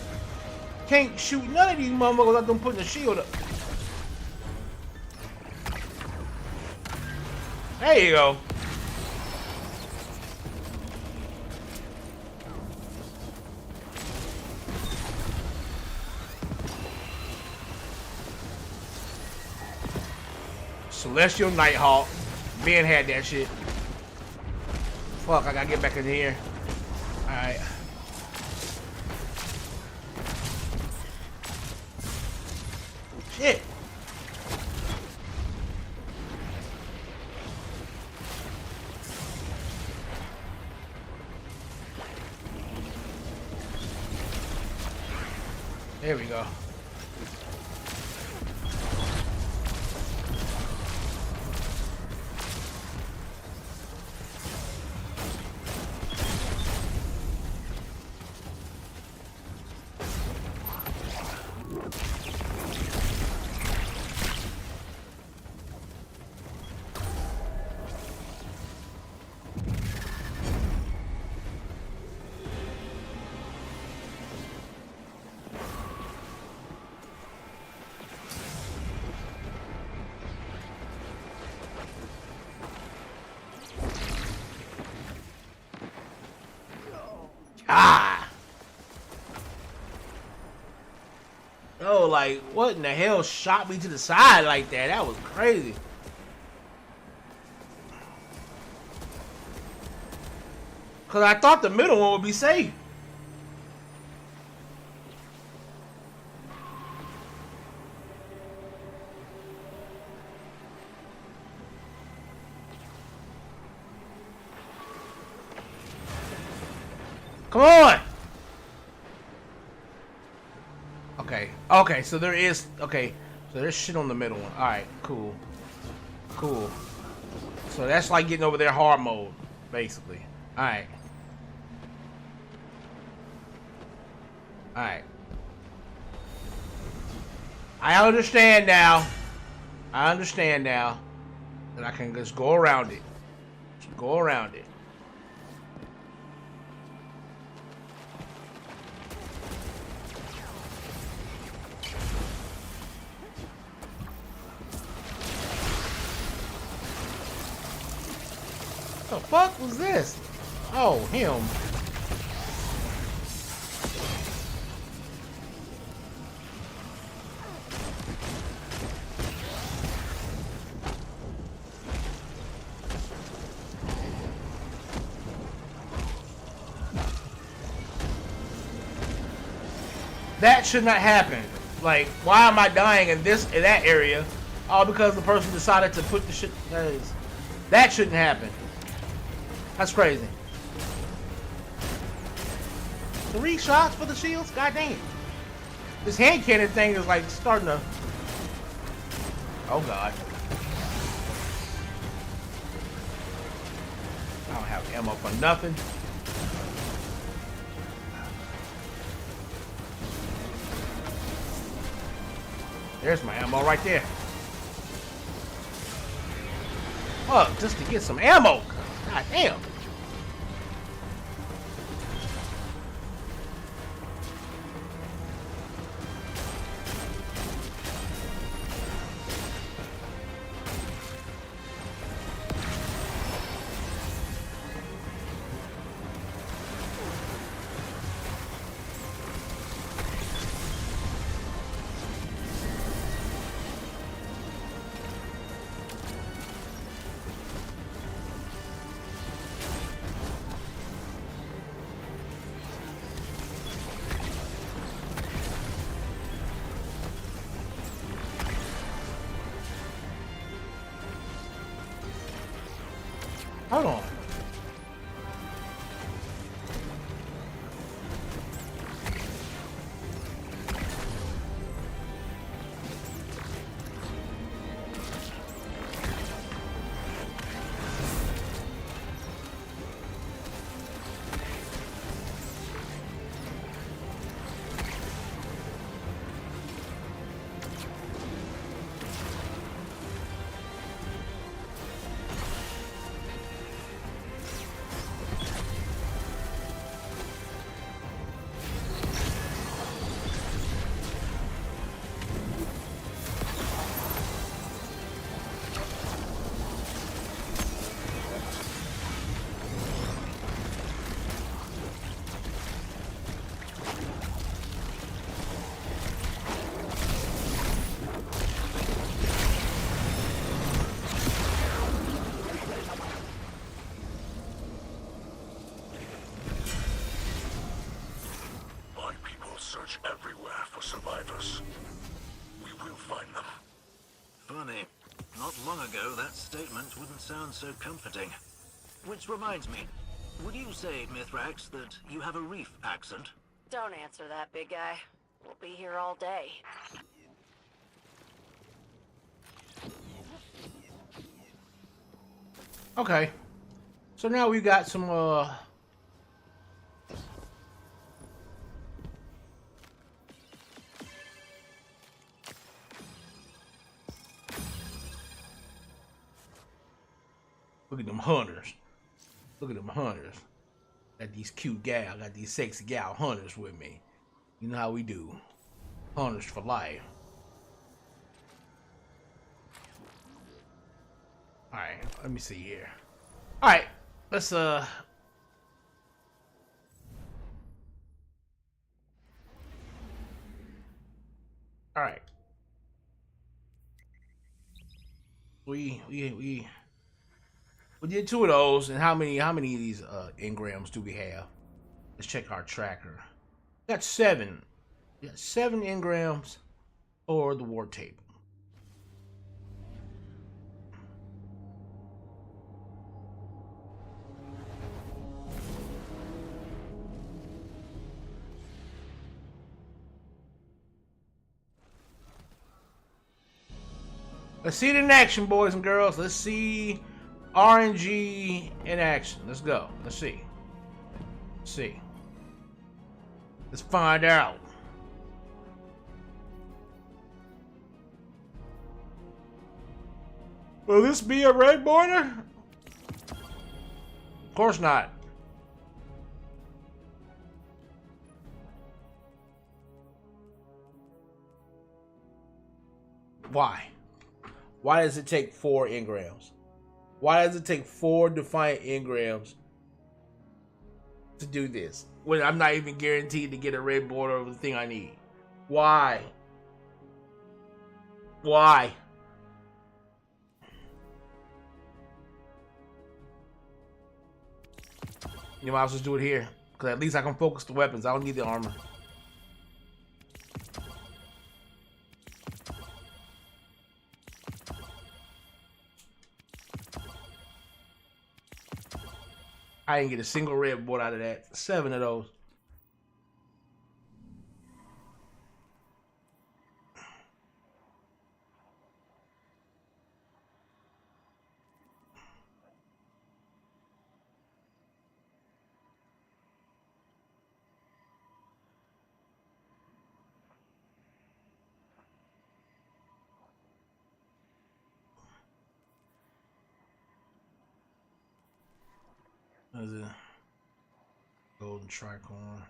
Can't shoot none of these motherfuckers without them putting a shield up. There you go. Celestial Nighthawk. Ben had that shit. Fuck, I gotta get back in here. Alright. Shit. There we go. Ah! Oh, like, what in the hell shot me to the side like that? That was crazy. Because I thought the middle one would be safe. Come on! Okay. Okay, so there is... Okay. So there's shit on the middle one. Alright, cool. Cool. So that's like getting over there hard mode, basically. Alright. Alright. I understand now. I understand now. That I can just go around it. Just go around it. The fuck was this? Oh, him. That should not happen. Like, why am I dying in that area? All because the person decided to put the shit. That shouldn't happen. That's crazy. 3 shots for the shields? God damn. This hand cannon thing is like starting to. Oh god. I don't have ammo for nothing. There's my ammo right there. Fuck, just to get some ammo. God damn. Hold on. Search everywhere for survivors. We will find them. Funny. Not long ago, that statement wouldn't sound so comforting. Which reminds me, would you say, Mithrax, that you have a reef accent? Don't answer that, big guy. We'll be here all day. Okay. So now we got some look at them hunters. Look at them hunters. Got these cute gal, got these sexy gal hunters with me. You know how we do. Hunters for life. Alright, let me see here. Alright, let's Alright. We did 2 of those, and how many of these engrams do we have? Let's check our tracker. We got 7. We got 7 engrams for the war table. Let's see it in action, boys and girls. Let's see RNG in action. Let's go. Let's see. Let's see. Let's find out. Will this be a red border? Of course not. Why? Why does it take 4 engrams? Why does it take 4 Defiant engrams to do this when I'm not even guaranteed to get a red border of the thing I need? Why? Why? You might as well just do it here, because at least I can focus the weapons. I don't need the armor. I didn't get a single red board out of that. 7 of those. There's a golden tricorn.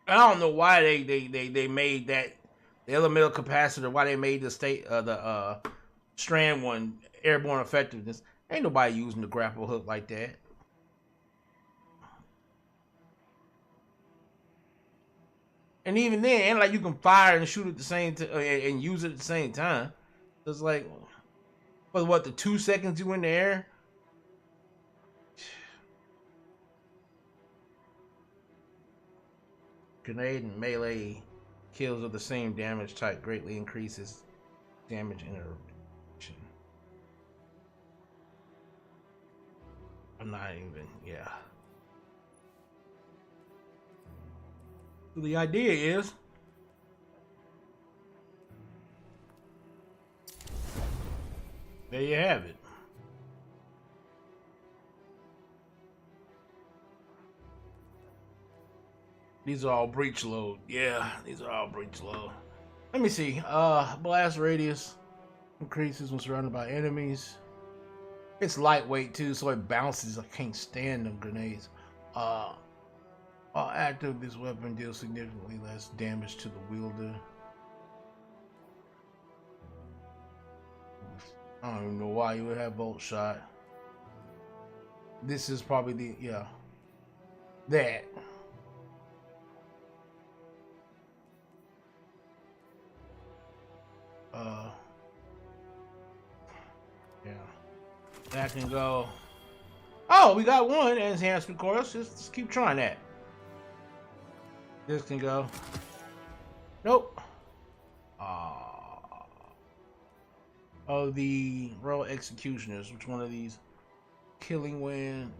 I don't know why they made that the elemental capacitor. Why they made the strand one airborne effectiveness. Ain't nobody using the grapple hook like that. And even then, ain't like you can fire and shoot at the same time and use it at the same time. It's like, what, the 2 seconds you in the air? Grenade and melee kills of the same damage type greatly increases damage interaction. I'm not even, yeah. So the idea is there you have it. These are all breach load. Yeah, these are all breach load. Let me see. Blast radius increases when surrounded by enemies. It's lightweight too, so it bounces. I can't stand them grenades. While active, this weapon deals significantly less damage to the wielder. I don't even know why you would have bolt shot. This is probably the, yeah. That. Yeah. That can go. Oh, we got one enhancement course. Just keep trying that. This can go. Nope. Oh, the Royal Executioners. Which one of these? Killing Wind.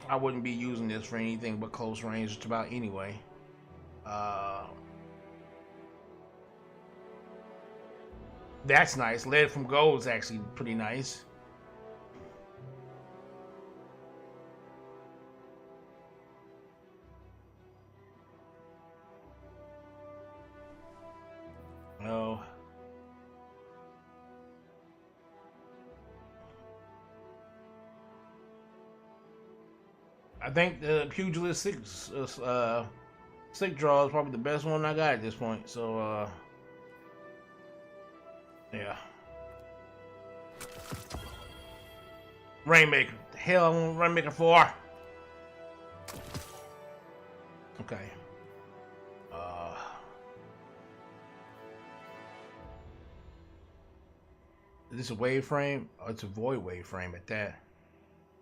I wouldn't be using this for anything but close range just about anyway. That's nice. Lead from Gold is actually pretty nice. No. I think the Pugilist 6 draw is probably the best one I got at this point. So, yeah. Rainmaker. The hell I want Rainmaker for? Okay. Is this a wave frame? Oh, it's a void wave frame at that.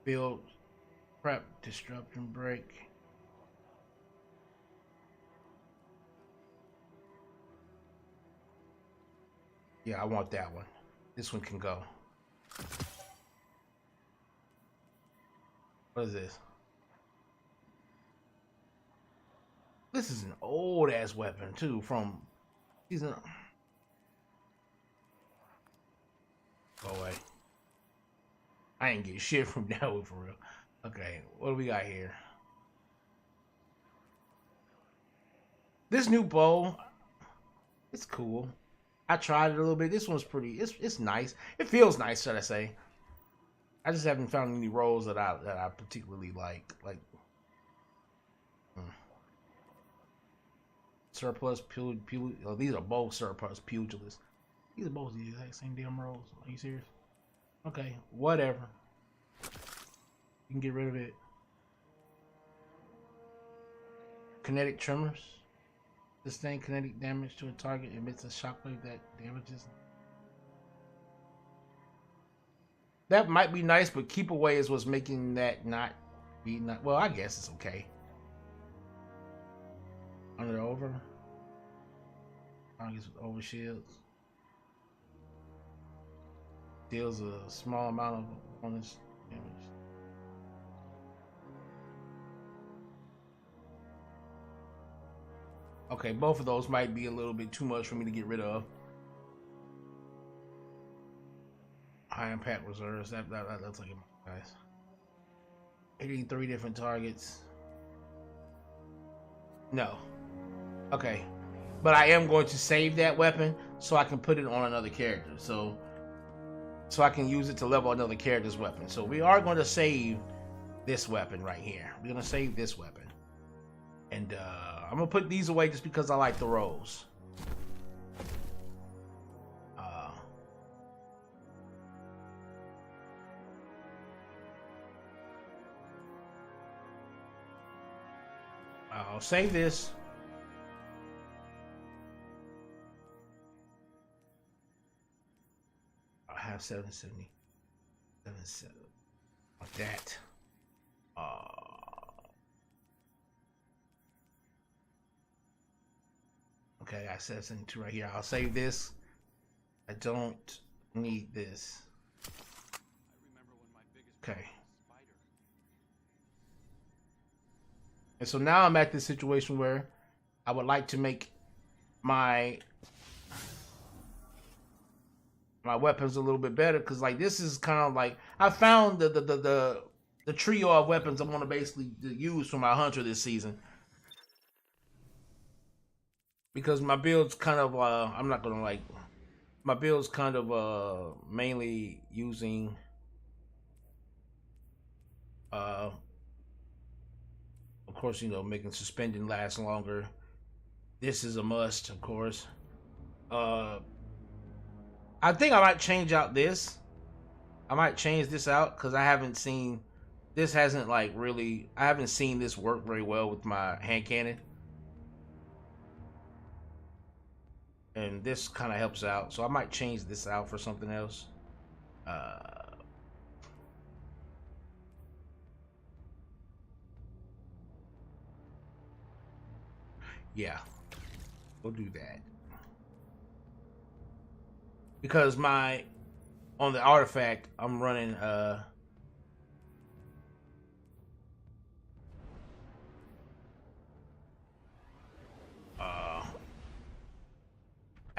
Build, prep, disrupt, and break. Yeah, I want that one. This one can go. What is this? This is an old ass weapon too from season. Go away. I ain't get shit from that one for real. Okay, what do we got here? This new bow, it's cool. I tried it a little bit. This one's pretty. It's nice. It feels nice, should I say? I just haven't found any rolls that I particularly like. surplus these are both surplus pugilists. These are both the exact same damn rolls. Are you serious? Okay, whatever. You can get rid of it. Kinetic tremors. Sustain kinetic damage to a target, emits a shockwave that damages. That might be nice, but keep away is what's making that not be not. Well, I guess it's okay. Under over. Targets with over shields. Deals a small amount of bonus damage. Okay, both of those might be a little bit too much for me to get rid of. High impact reserves. That's like it, guys. 83 different targets. No. Okay. But I am going to save that weapon so I can put it on another character. So I can use it to level another character's weapon. So we are going to save this weapon right here. We're going to save this weapon. And I'm going to put these away just because I like the rolls. I'll save this. I have 770. 77. Like that. Okay, I said 72 right here. I'll save this. I don't need this. Okay. And so now I'm at this situation where I would like to make my weapons a little bit better, because like this is kind of like I found the trio of weapons I want to basically use for my hunter this season. Because my build's kind of I'm not gonna like my build's kind of mainly using of course, you know, making suspending last longer. This is a must, of course. I think I might change out this. I might change this out because I haven't seen this hasn't like really I haven't seen this work very well with my hand cannon. And this kind of helps out, so I might change this out for something else. Yeah, we'll do that. Because on the artifact, I'm running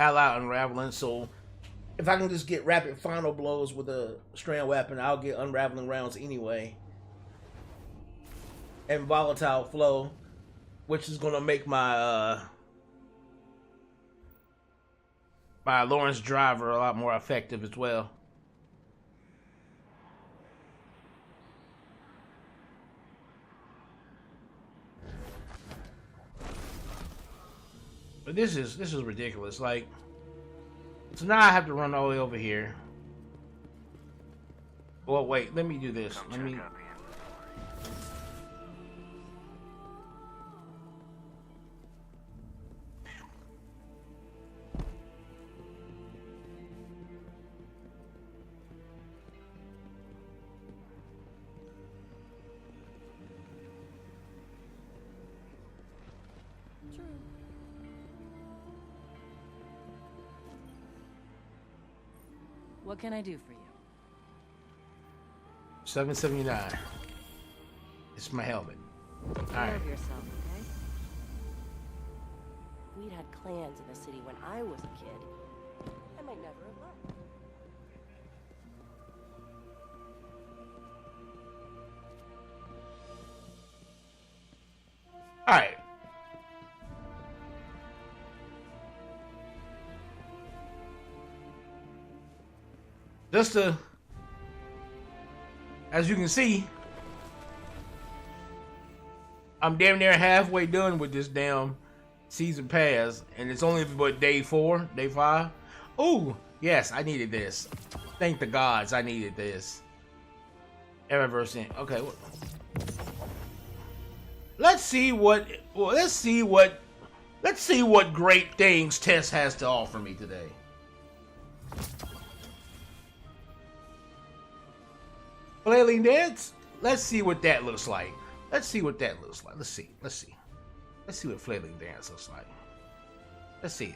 all-out unraveling, so if I can just get rapid final blows with a strand weapon, I'll get unraveling rounds anyway. And volatile flow, which is gonna make my my Lawrence driver a lot more effective as well. But this is ridiculous. Like, so now I have to run all the way over here. Well, wait. Let me do this. Let me. What can I do for you? 779. It's my helmet. All right. Take care of yourself, okay? If we'd had clans in the city when I was a kid, I might never have left. All right. Just to, as you can see, I'm damn near halfway done with this damn season pass, and it's only what, day 4, day 5. Ooh, yes, I needed this. Thank the gods, I needed this. Eververse in. Okay, let's see what great things Tess has to offer me today. Flailing Dance. Let's see what that looks like. Let's see what Flailing Dance looks like. Let's see it.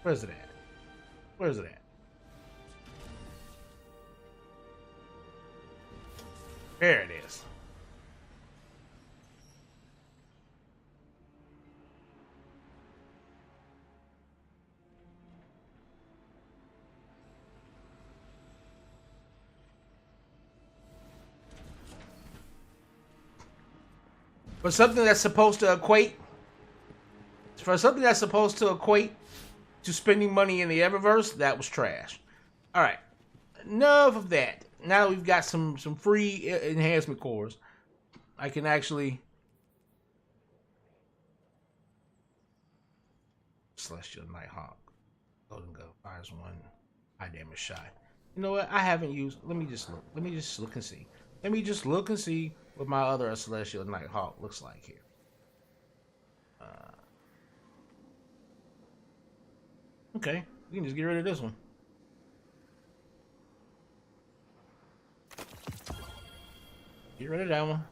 Where's it at? There it is. For something that's supposed to equate to spending money in the Eververse, that was trash. All right, enough of that. Now that we've got some free enhancement cores, I can actually Celestial Nighthawk, Golden Gun, fires 1, high damage shot. You know what? I haven't used. Let me just look and see. Let me just look and see what my other Celestial Nighthawk looks like here. Okay, we can just get rid of this one. Get rid of that one.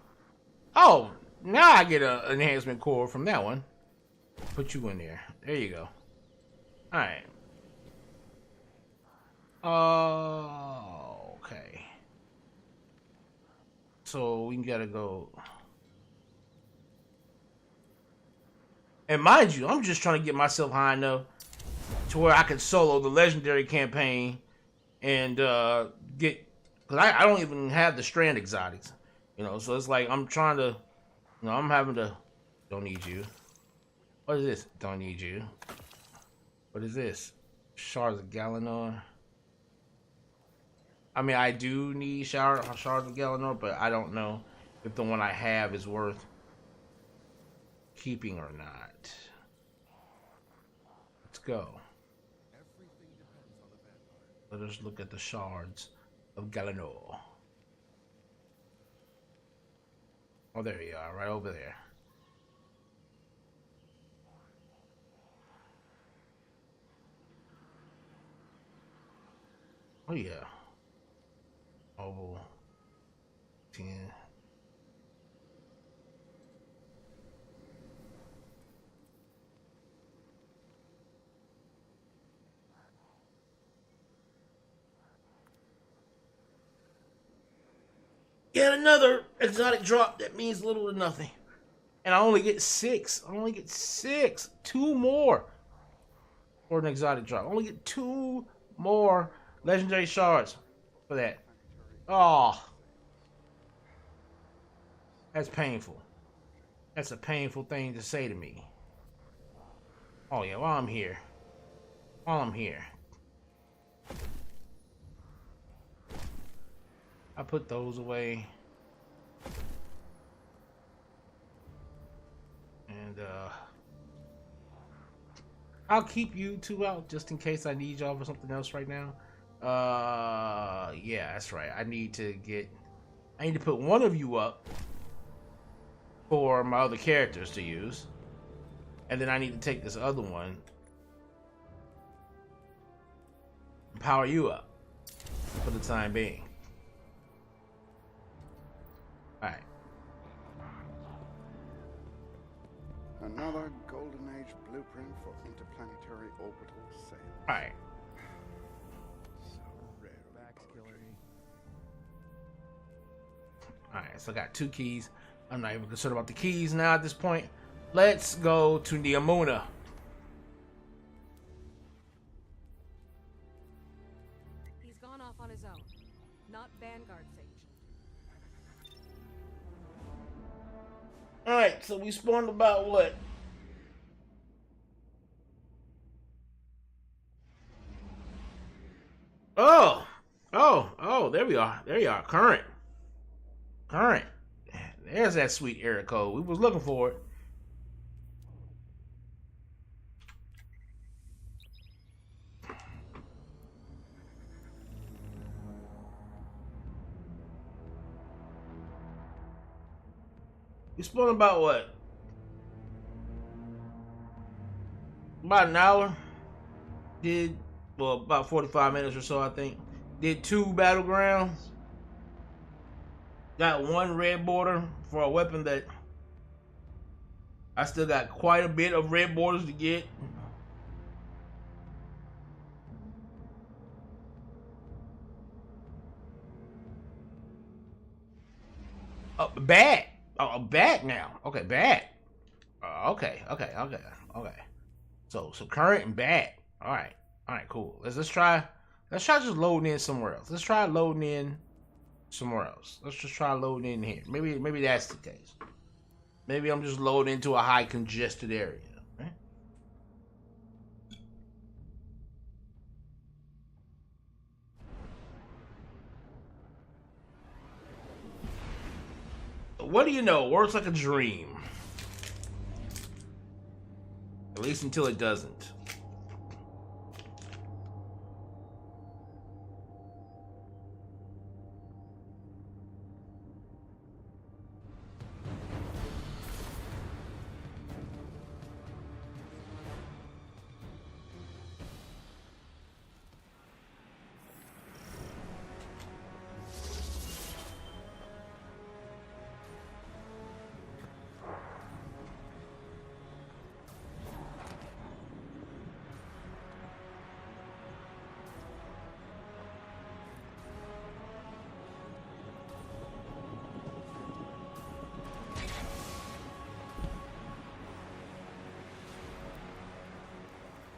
Oh, now I get an enhancement core from that one. Put you in there. There you go. Alright. Okay. So we gotta go. And mind you, I'm just trying to get myself high enough to where I can solo the legendary campaign and get, because I don't even have the strand exotics, you know, so it's like I'm trying to, you know, I'm having to. Don't need you. What is this? Don't need you. What is this? Shards of Galanor. I mean, I do need Shards of Galanor, but I don't know if the one I have is worth keeping or not. Let's go. Let us look at the Shards of Galanor. Oh, there you are, right over there. Oh yeah. Oval 10. Get another exotic drop that means little to nothing. And I only get 6. I only get 6. 2 more for an exotic drop. I only get 2 more legendary shards for that. Oh, that's painful. That's a painful thing to say to me. Oh yeah, while I'm here. I put those away. And I'll keep you 2 out just in case I need y'all for something else right now. Yeah, that's right. I need to put one of you up for my other characters to use. And then I need to take this other one and power you up for the time being. Alright. Another Golden Age blueprint for interplanetary orbital sail. Alright. Alright, so I got 2 keys. I'm not even concerned about the keys now at this point. Let's go to the Amuna. He's gone off on his own. Not Vanguard sanctioned. Alright, so we spawned about what? Oh, there we are. There you are. Current. There's that sweet error code. We was looking for it. We spent about what? About an hour. Did, well, about 45 minutes or so, I think. Did 2 battlegrounds. Got 1 red border for a weapon that I still got quite a bit of red borders to get. Bat. Oh, a bat now. Okay, bat. Okay. So current and bat. All right, cool. Let's try just loading in somewhere else. Let's try loading in somewhere else. Let's just try loading in here. Maybe that's the case. Maybe I'm just loading into a high congested area. Right? What do you know? Works like a dream. At least until it doesn't.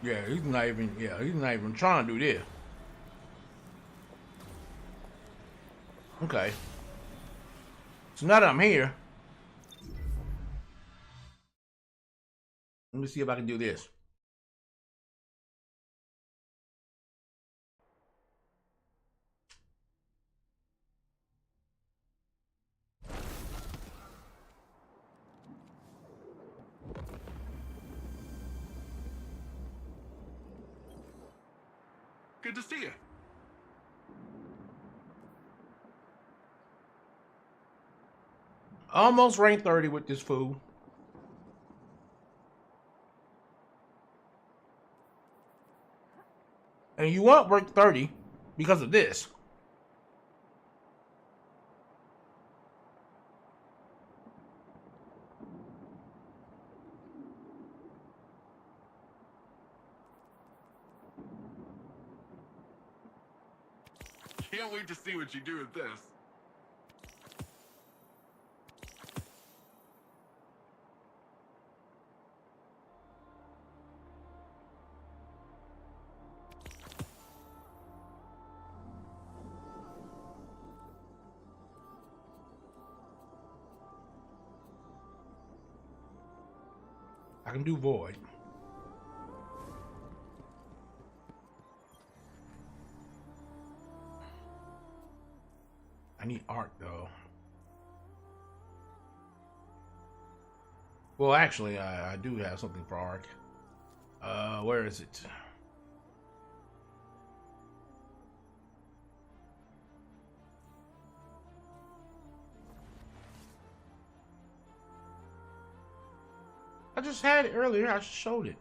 Yeah, he's not even trying to do this. Okay. So now that I'm here, let me see if I can do this. Good to see you. Almost rank 30 with this fool. And you won't rank 30 because of this. Can't wait to see what you do with this. I can do void. I need arc though. Well, actually, I do have something for arc. Where is it? I just had it earlier. I just showed it.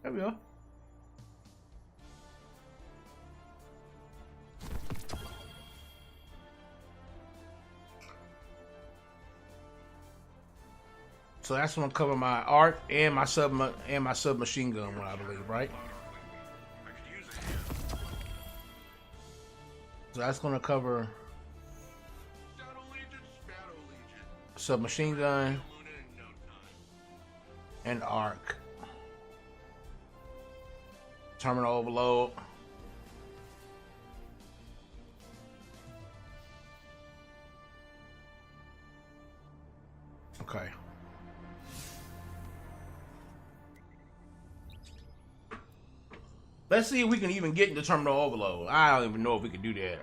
There we go. So that's gonna cover my arc and my submachine gun one, I believe, right? So that's gonna cover submachine gun and arc. Terminal overload. Okay. Let's see if we can even get into terminal overload. I don't even know if we can do that.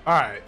All right.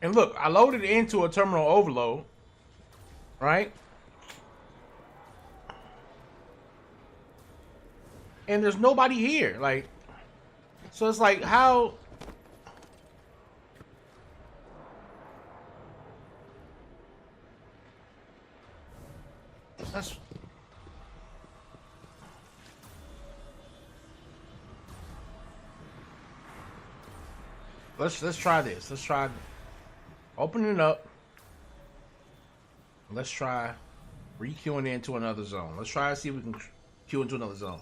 And look, I loaded into a terminal overload, right? And there's nobody here, like, so it's like, how? That's... Let's try this. Let's try opening it up. Let's try re-queuing into another zone. Let's try to see if we can queue into another zone.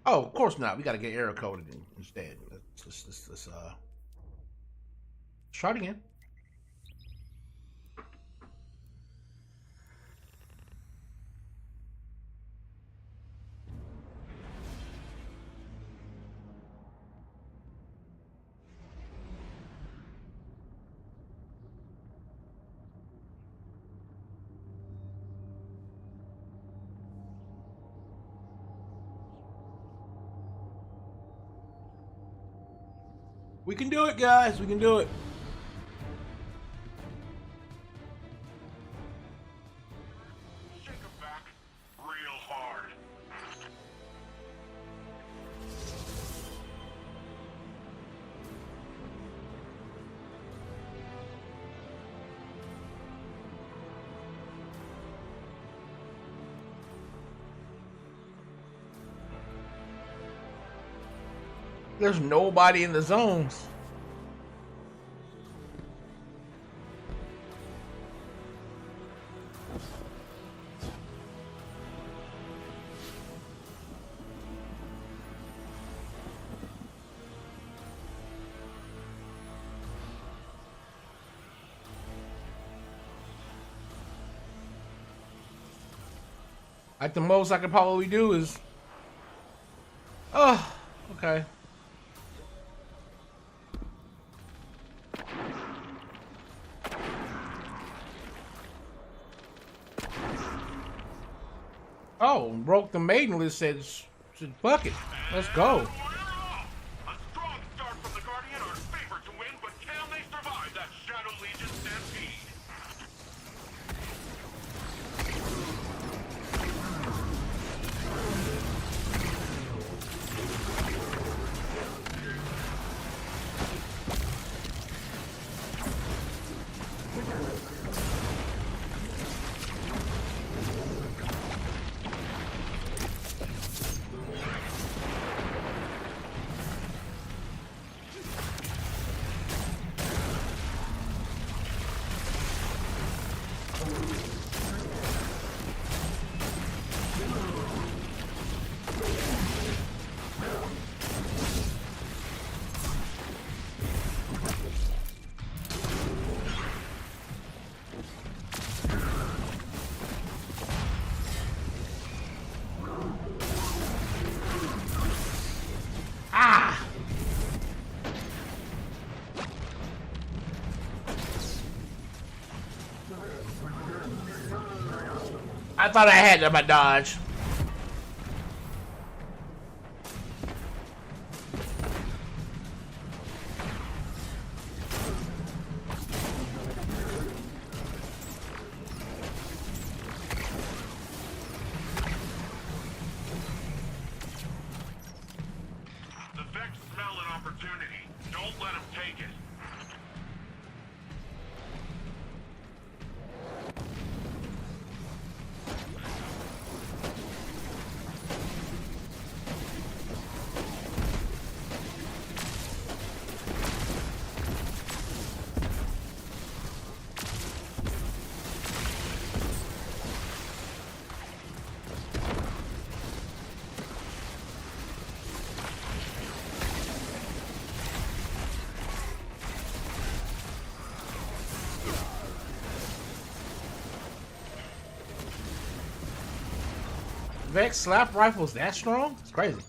Oh, of course not. We got to get error coded instead. Let's try it again. We can do it, guys. We can do it. Shake 'em back real hard. There's nobody in the zones. Like, the most I could probably do is... Oh, okay. Oh, broke the maiden list, said fuck it. Let's go. A strong start from the Guardian are favored to win, but can they survive that Shadow Legion stampede? I thought I had them at dodge. The Vex smell an opportunity. Don't let them take it. Vex slap rifles that strong? It's crazy.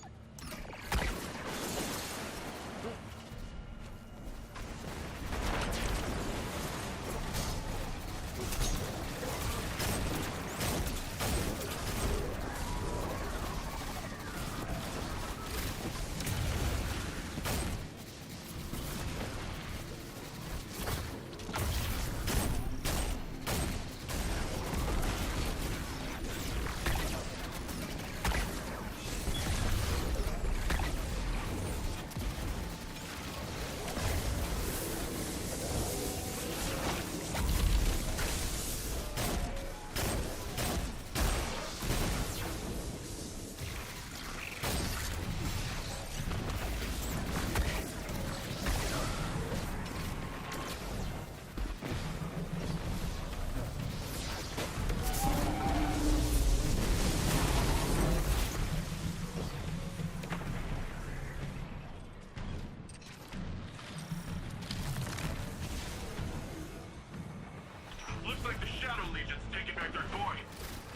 Looks like the Shadow Legion's taking back their coin,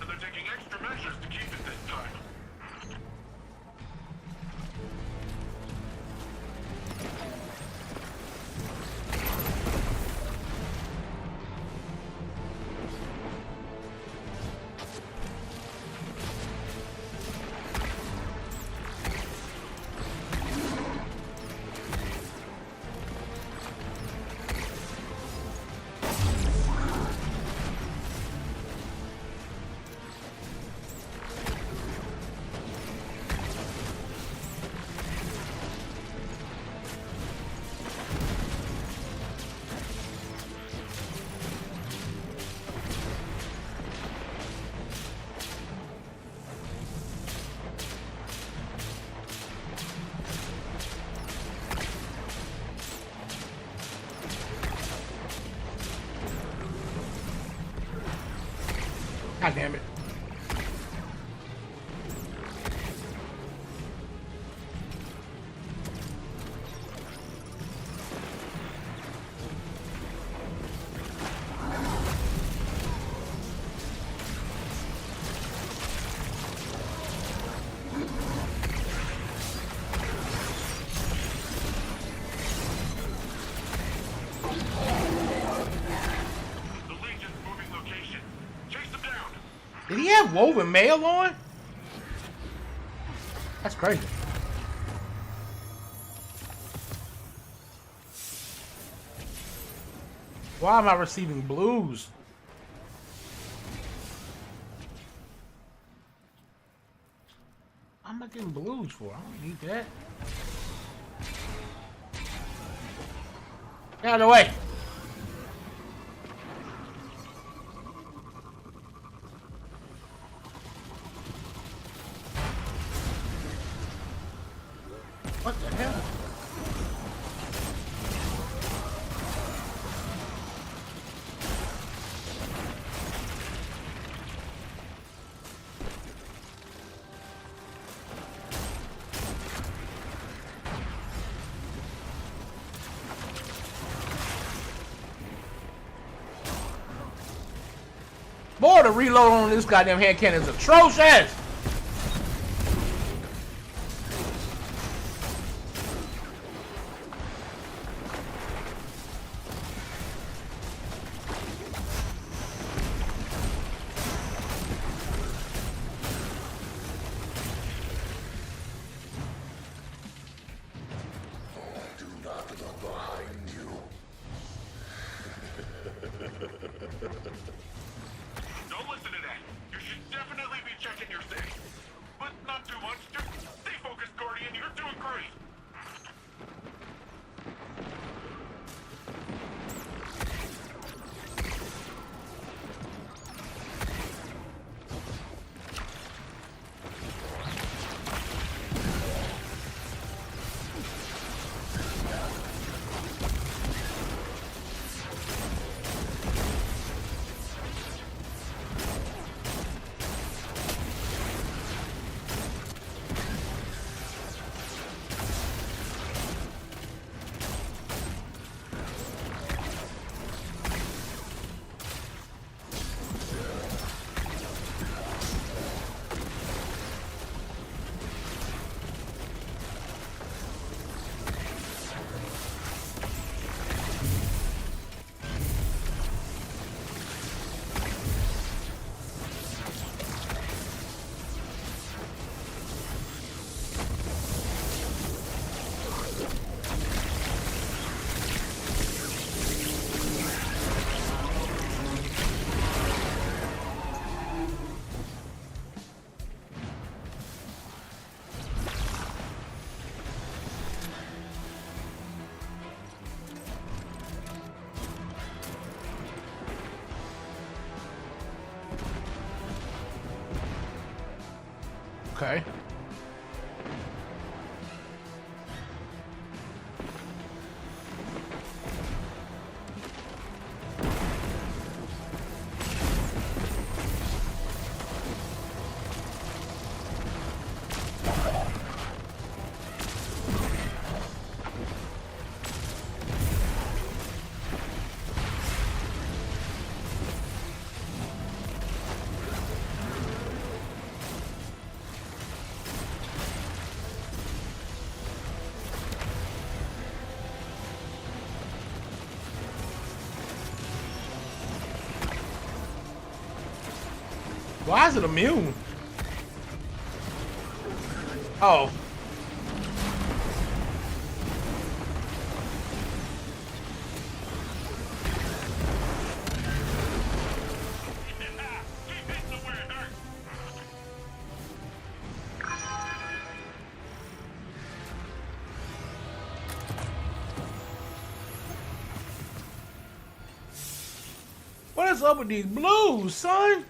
and they're taking extra measures to keep it this time. God damn it. Did he have woven mail on? That's crazy. Why am I receiving blues? I'm not getting blues for. I don't need that. Get out of the way. What the hell? Boy, the reload on this goddamn hand cannon is atrocious! Don't listen to that. You should definitely be checking your safe. But not too much. Just stay focused, Guardian. You're doing great. Okay. Why is it immune? Oh. What is up with these blues, son?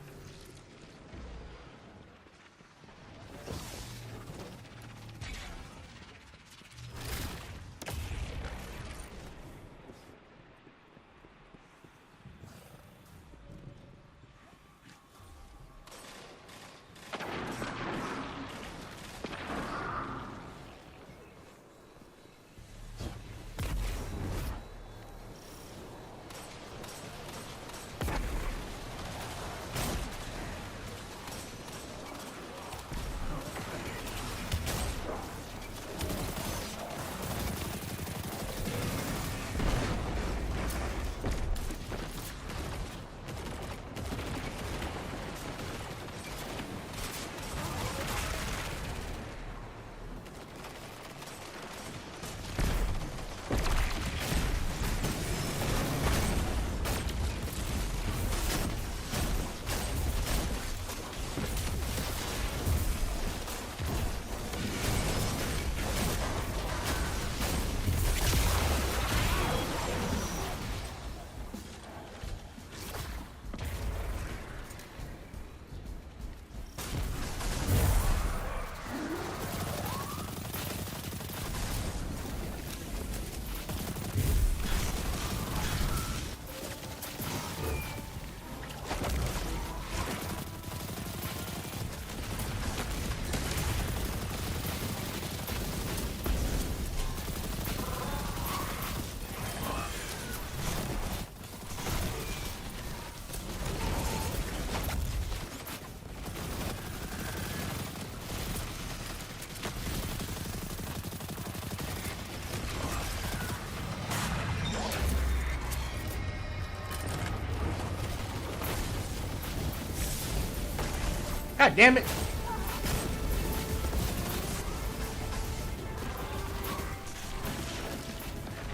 God damn it.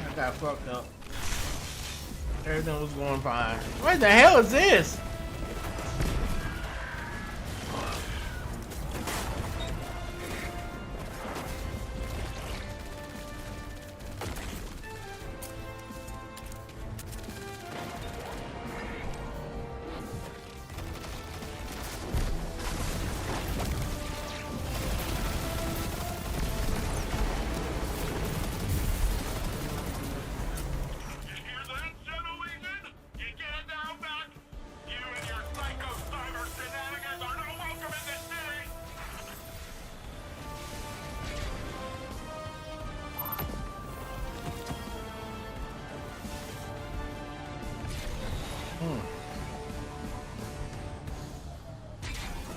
I got fucked up. Everything was going fine. What the hell is this?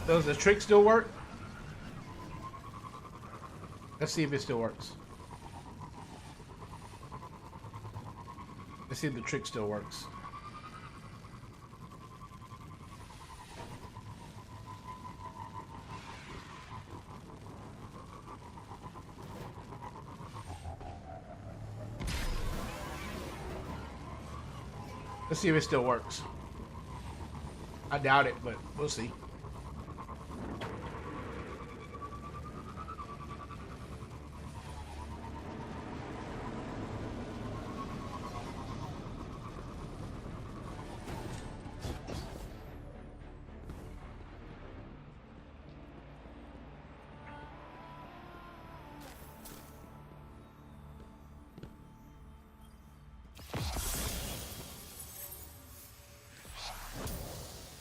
Does the trick still work? Let's see if it still works. Let's see if the trick still works. Let's see if it still works. I doubt it, but we'll see.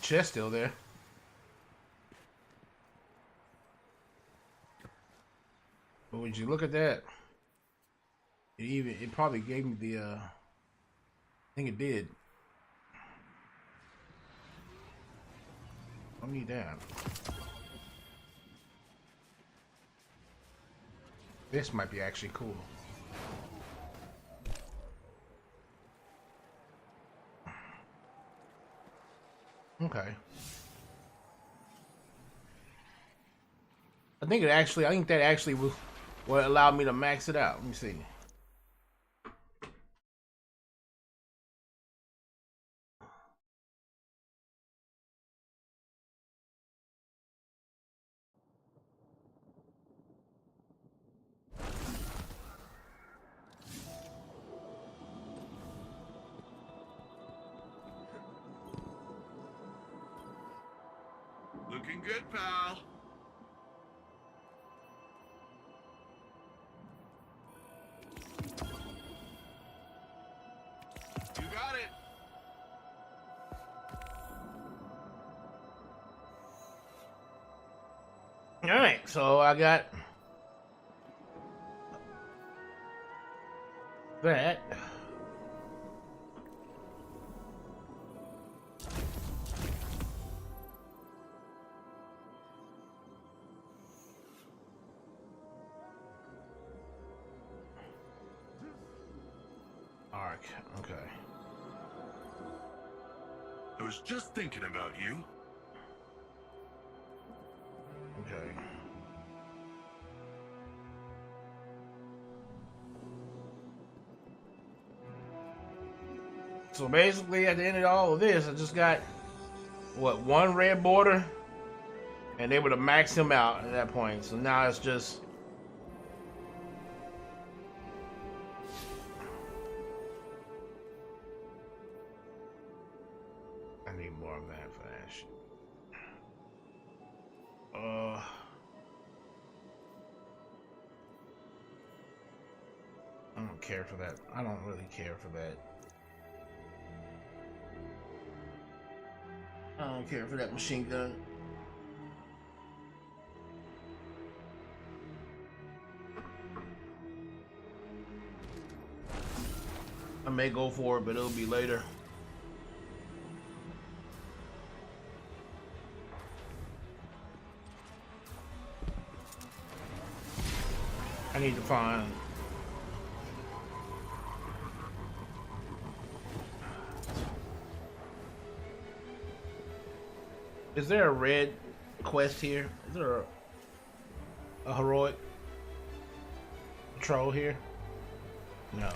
chest still there. But would you look at that? It probably gave me the I think it did. I need that. This might be actually cool. Okay. I think that actually was what allowed me to max it out. Let me see. Looking good, pal. You got it. All right, so I got that. Okay. I was just thinking about you. Okay. So basically, at the end of all of this, I just got what, one red border, and able to max him out at that point. So now it's just. I need more of that for that shit. I don't care for that. I don't really care for that. I don't care for that machine gun. I may go for it, but it'll be later. I need to find. Is there a red quest here? Is there a heroic patrol here? No.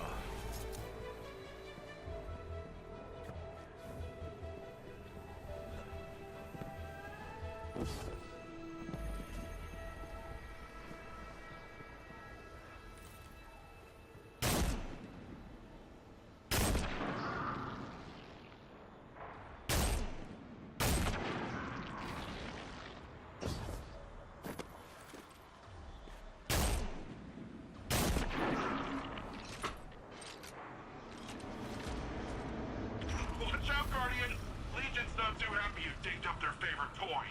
Watch out, Guardian! Legion's not too happy you digged up their favorite toy.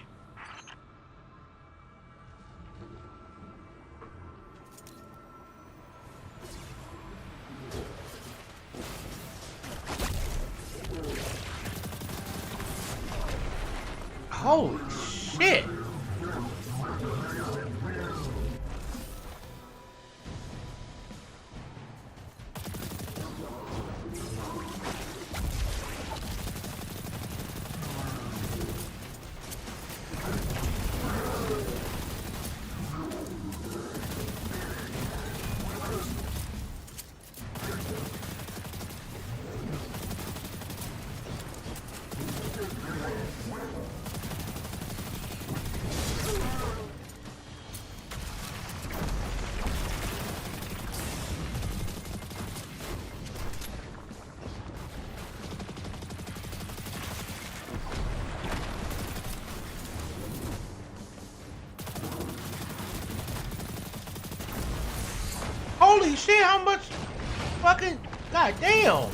Holy shit! Holy shit, how much fucking goddamn.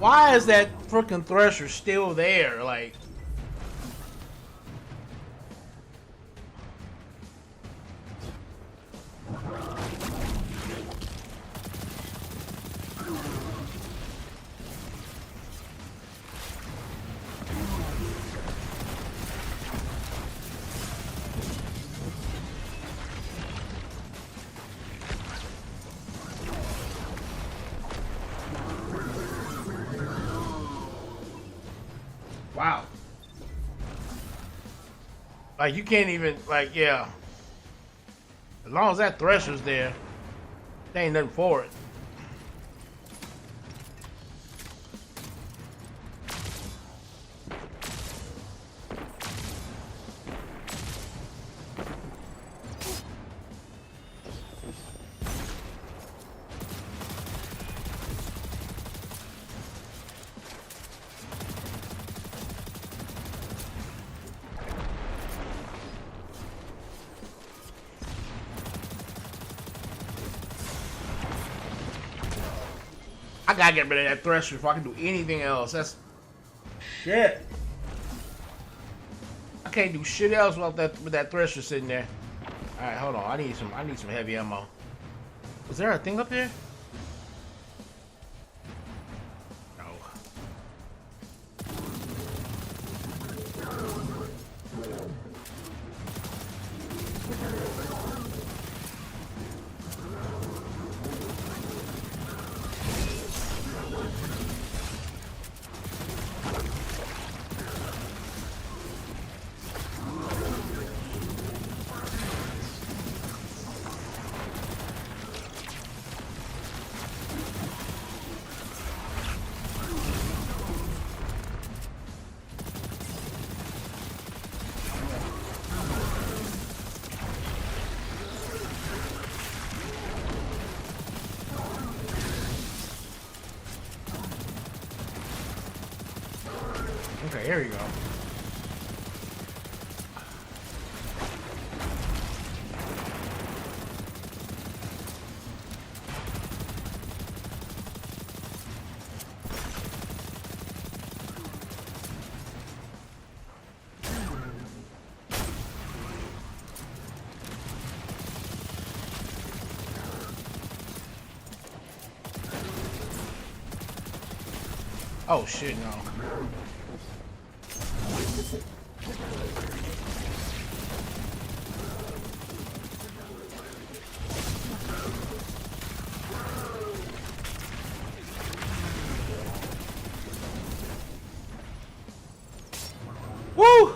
Why is that freaking thresher still there? Like, wow. Like, you can't even, like, yeah. As long as that thresher's there, there ain't nothing for it. I gotta get rid of that thresher before I can do anything else. That's shit. I can't do shit else with that thresher sitting there. All right, hold on. I need some heavy ammo. Was there a thing up here? No. Okay, here we go. Oh shit, no. Woo!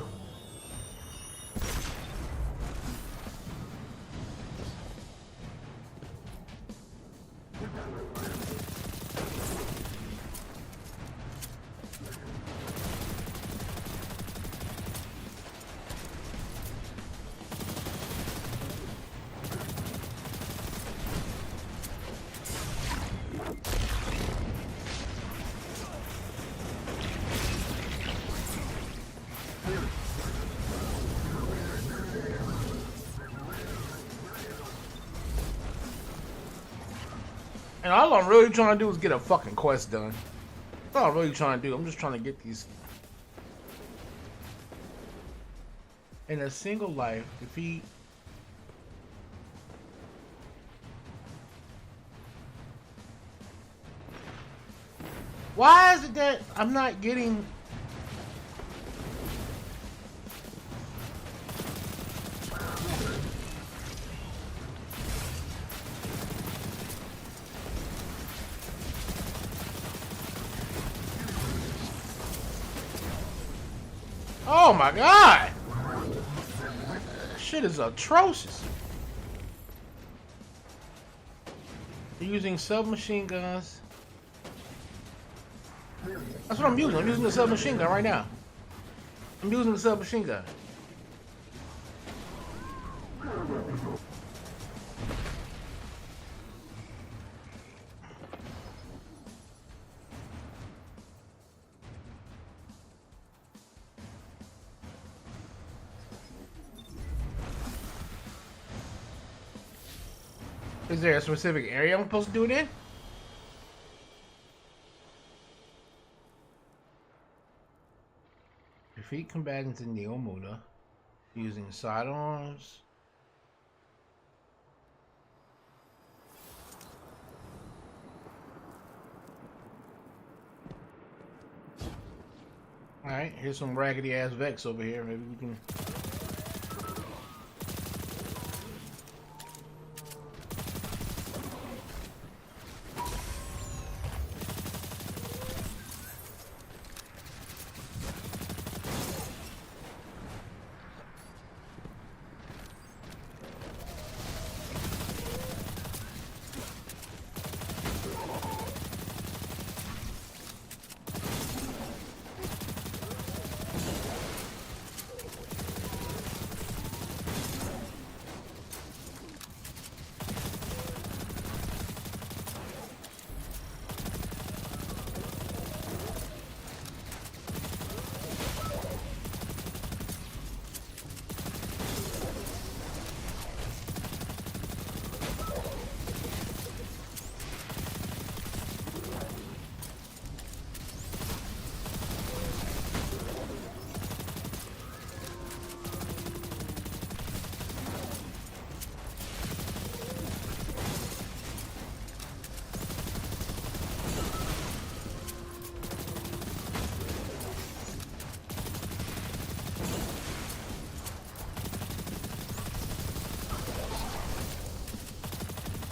And all I'm really trying to do is get a fucking quest done. That's all I'm really trying to do. I'm just trying to get these. In a single life, defeat. Why is it that I'm not getting... Oh my god! Shit is atrocious. Using submachine guns. That's what I'm using. I'm using the submachine gun right now. I'm using the submachine gun. Is there a specific area I'm supposed to do it in? Defeat combatants in Neomuna using sidearms. Alright, here's some raggedy ass Vex over here. Maybe we can.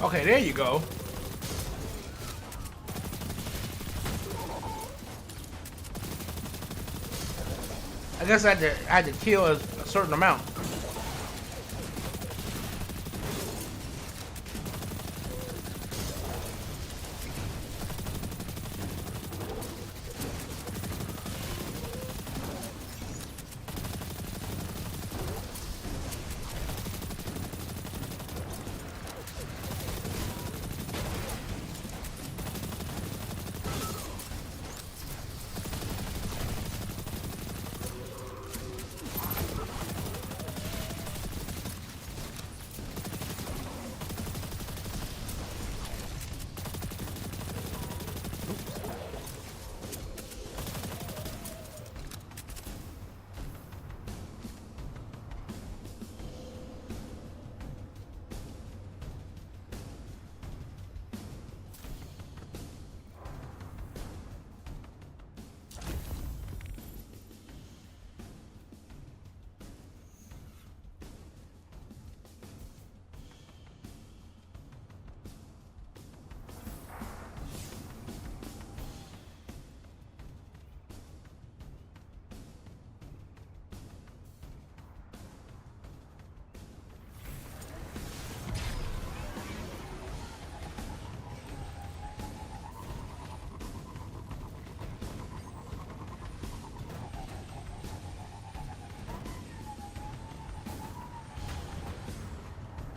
Okay, there you go. I guess I had to kill a certain amount.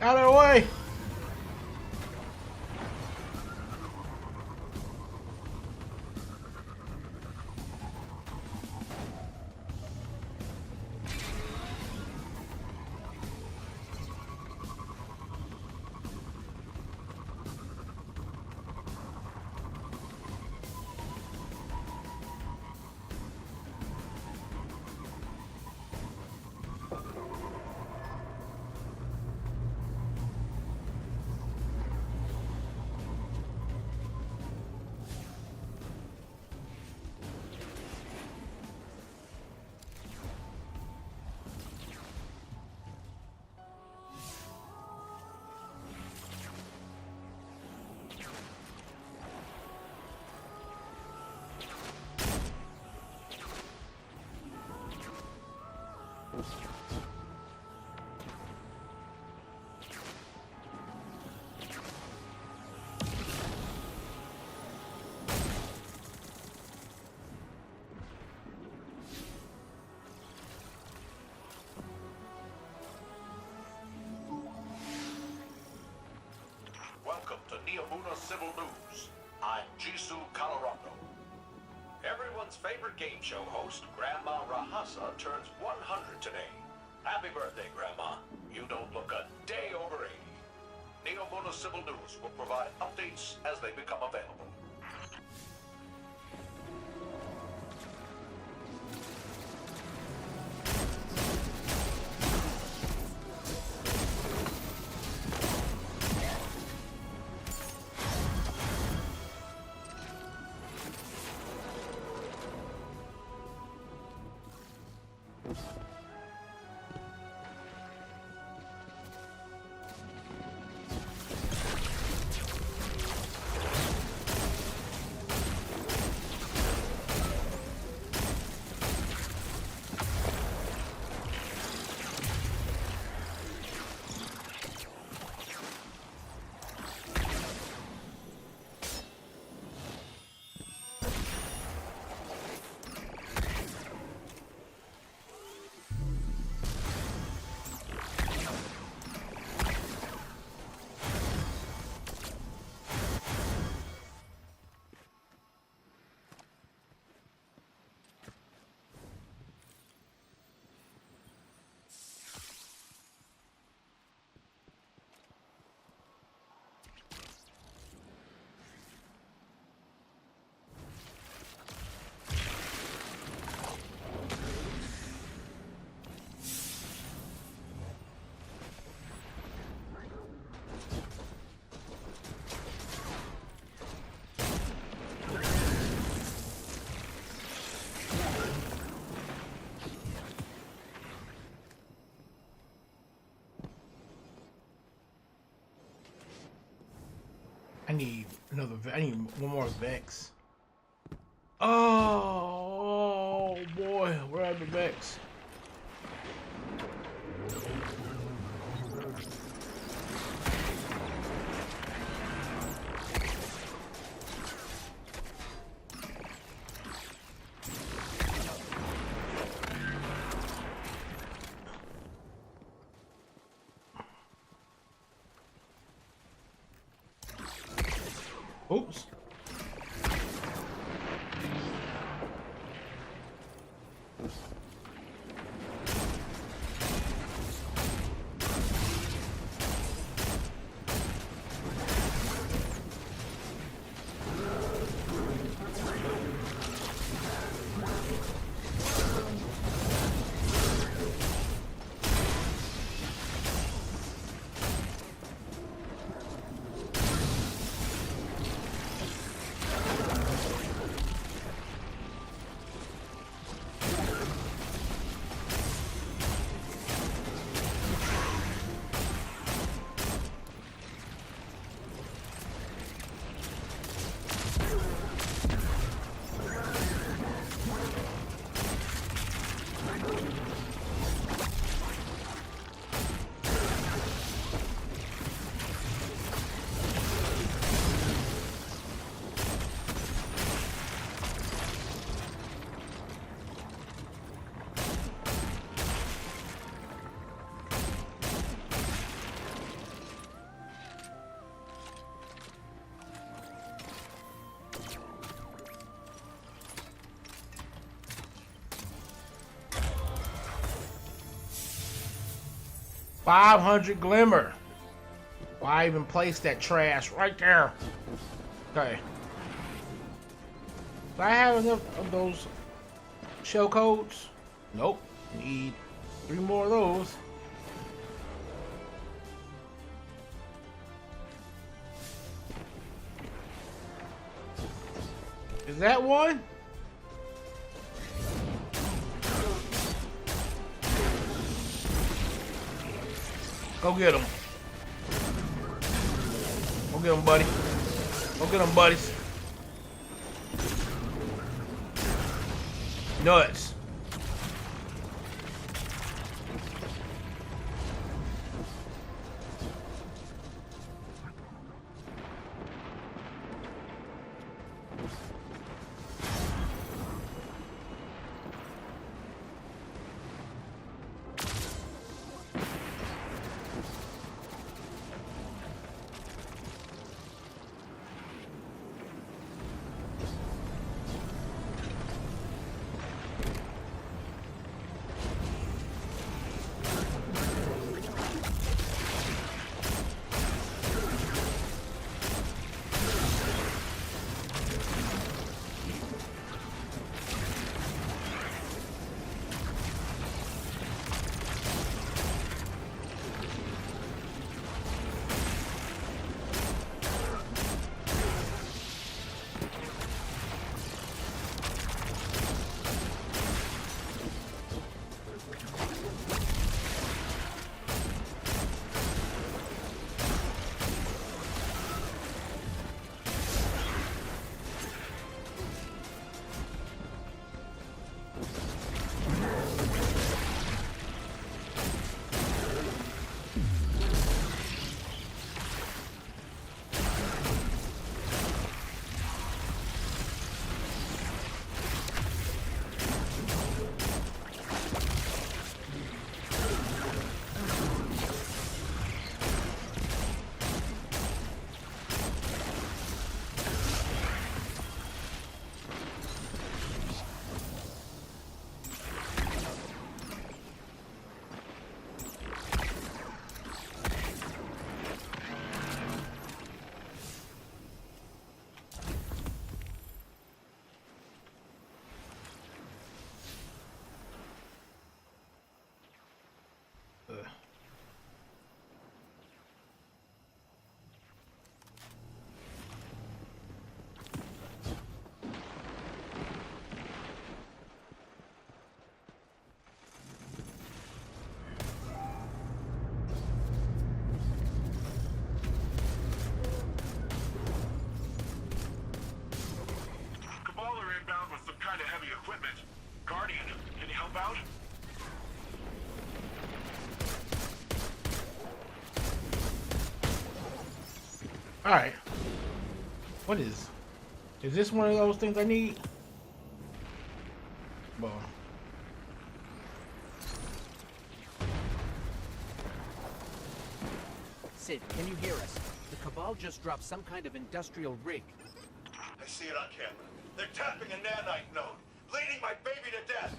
Out of the way! Welcome to Neomuna Civil News. I'm Jisoo Colorado. Everyone's favorite game show host, Grandma Rahasa, turns 100 today. Happy birthday, Grandma. You don't look a day over 80. Neomuna Civil News will provide updates as they become available. I need one more Vex. Oh boy, where are the Vex? Oops. $500 glimmer. Why even place that trash right there? Okay. Do I have enough of those shell codes? Nope. Need 3 more of those. Is that one? Go get him. Go get him, buddy. Go get him, buddies. Nuts. about? All right. What is this one of those things I need? Well. Sid, can you hear us? The Cabal just dropped some kind of industrial rig. I see it on camera. They're tapping a nanite node, bleeding my baby to death.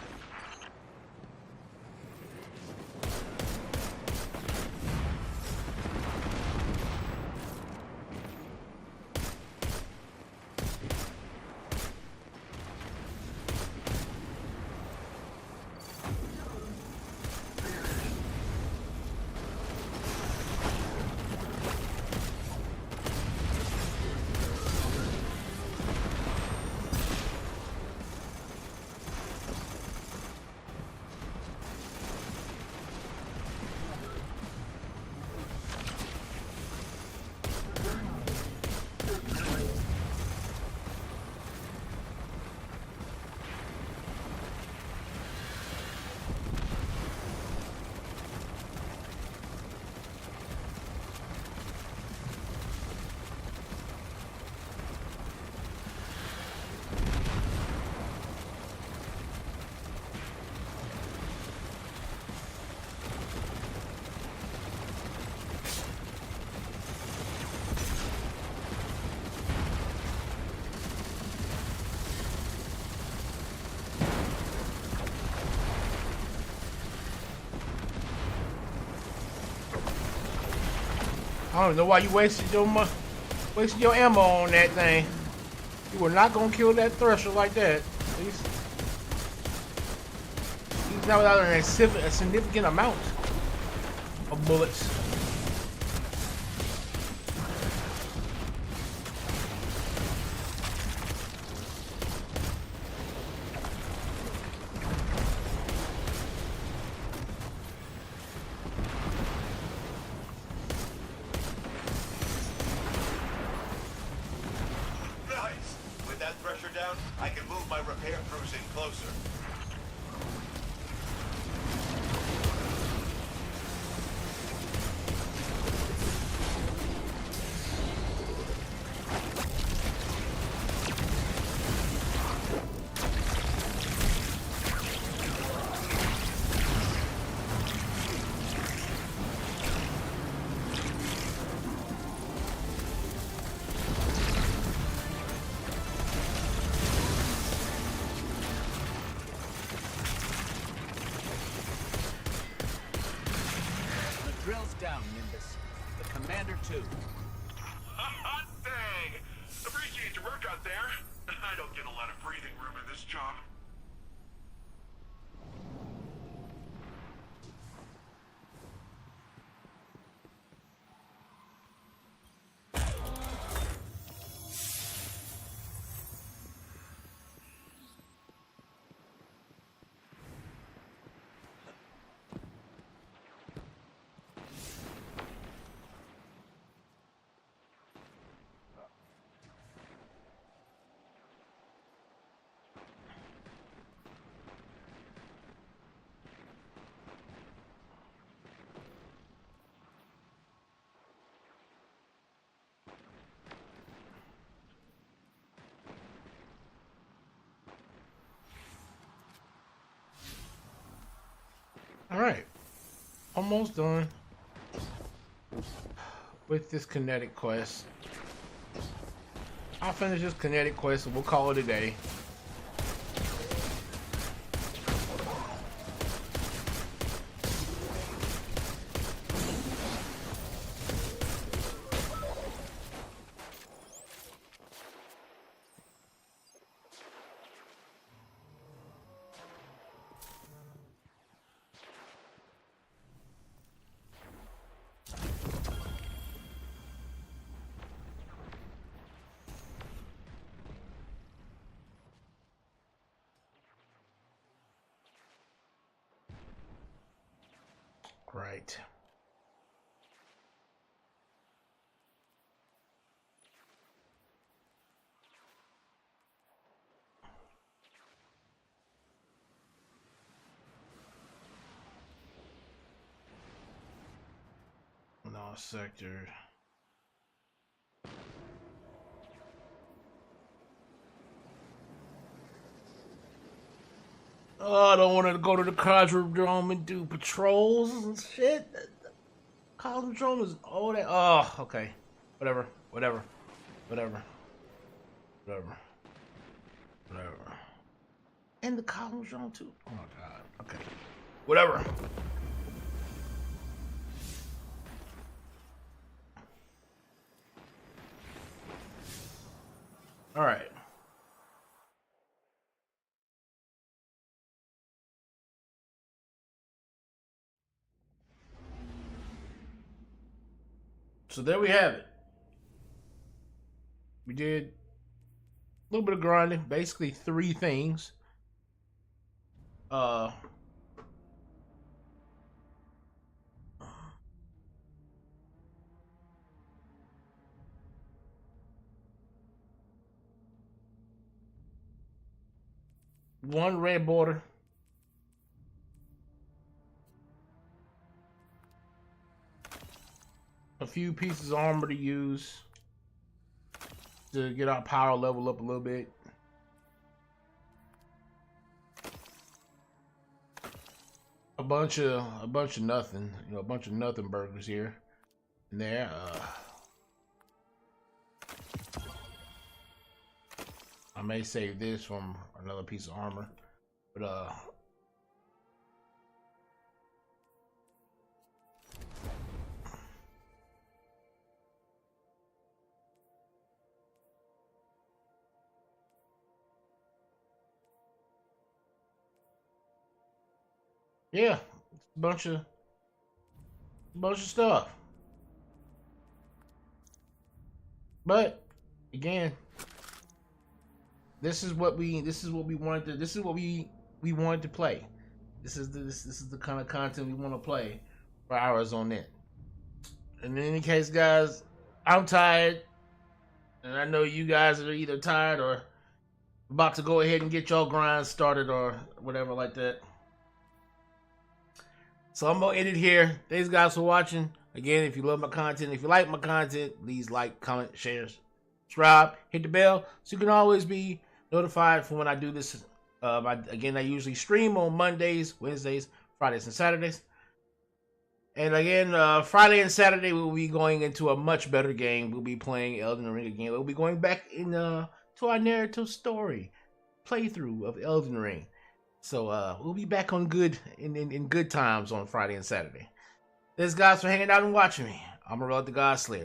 I don't know why you wasted your ammo on that thing. You were not gonna kill that thresher like that. He's not without a significant amount of bullets. I can move my repair crews in closer. Down, Nimbus. The Commander too. Dang! Appreciate your work out there. I don't get a lot of breathing room in this job. All right, almost done with this kinetic quest. I'll finish this kinetic quest and we'll call it a day. Right. sector. Oh, I don't want to go to the Cosmodrome and do patrols and shit. Cosmodrome is all that. Oh, okay. Whatever. And the Cosmodrome too. Oh my god. Okay. Whatever. All right. So there we have it. We did a little bit of grinding, basically 3 things. One red border. A few pieces of armor to use to get our power level up a little bit. A bunch of nothing, a bunch of nothing burgers here and there. I may save this from another piece of armor, but yeah, a bunch of stuff. But again, this is what we wanted to play. This is the kind of content we want to play for hours on end. And in any case, guys, I'm tired, and I know you guys are either tired or about to go ahead and get your grind started or whatever like that. So I'm gonna end it here. Thanks guys for watching. Again, if you love my content, if you like my content, please like, comment, share, subscribe, hit the bell so you can always be notified for when I do this. I usually stream on Mondays, Wednesdays, Fridays, and Saturdays. And again, Friday and Saturday we'll be going into a much better game. We'll be playing Elden Ring again. We'll be going back in to our narrative story playthrough of Elden Ring. So we'll be back on in good times on Friday and Saturday. Thanks guys for hanging out and watching me. I'm Amon-Rellik the God Slayer.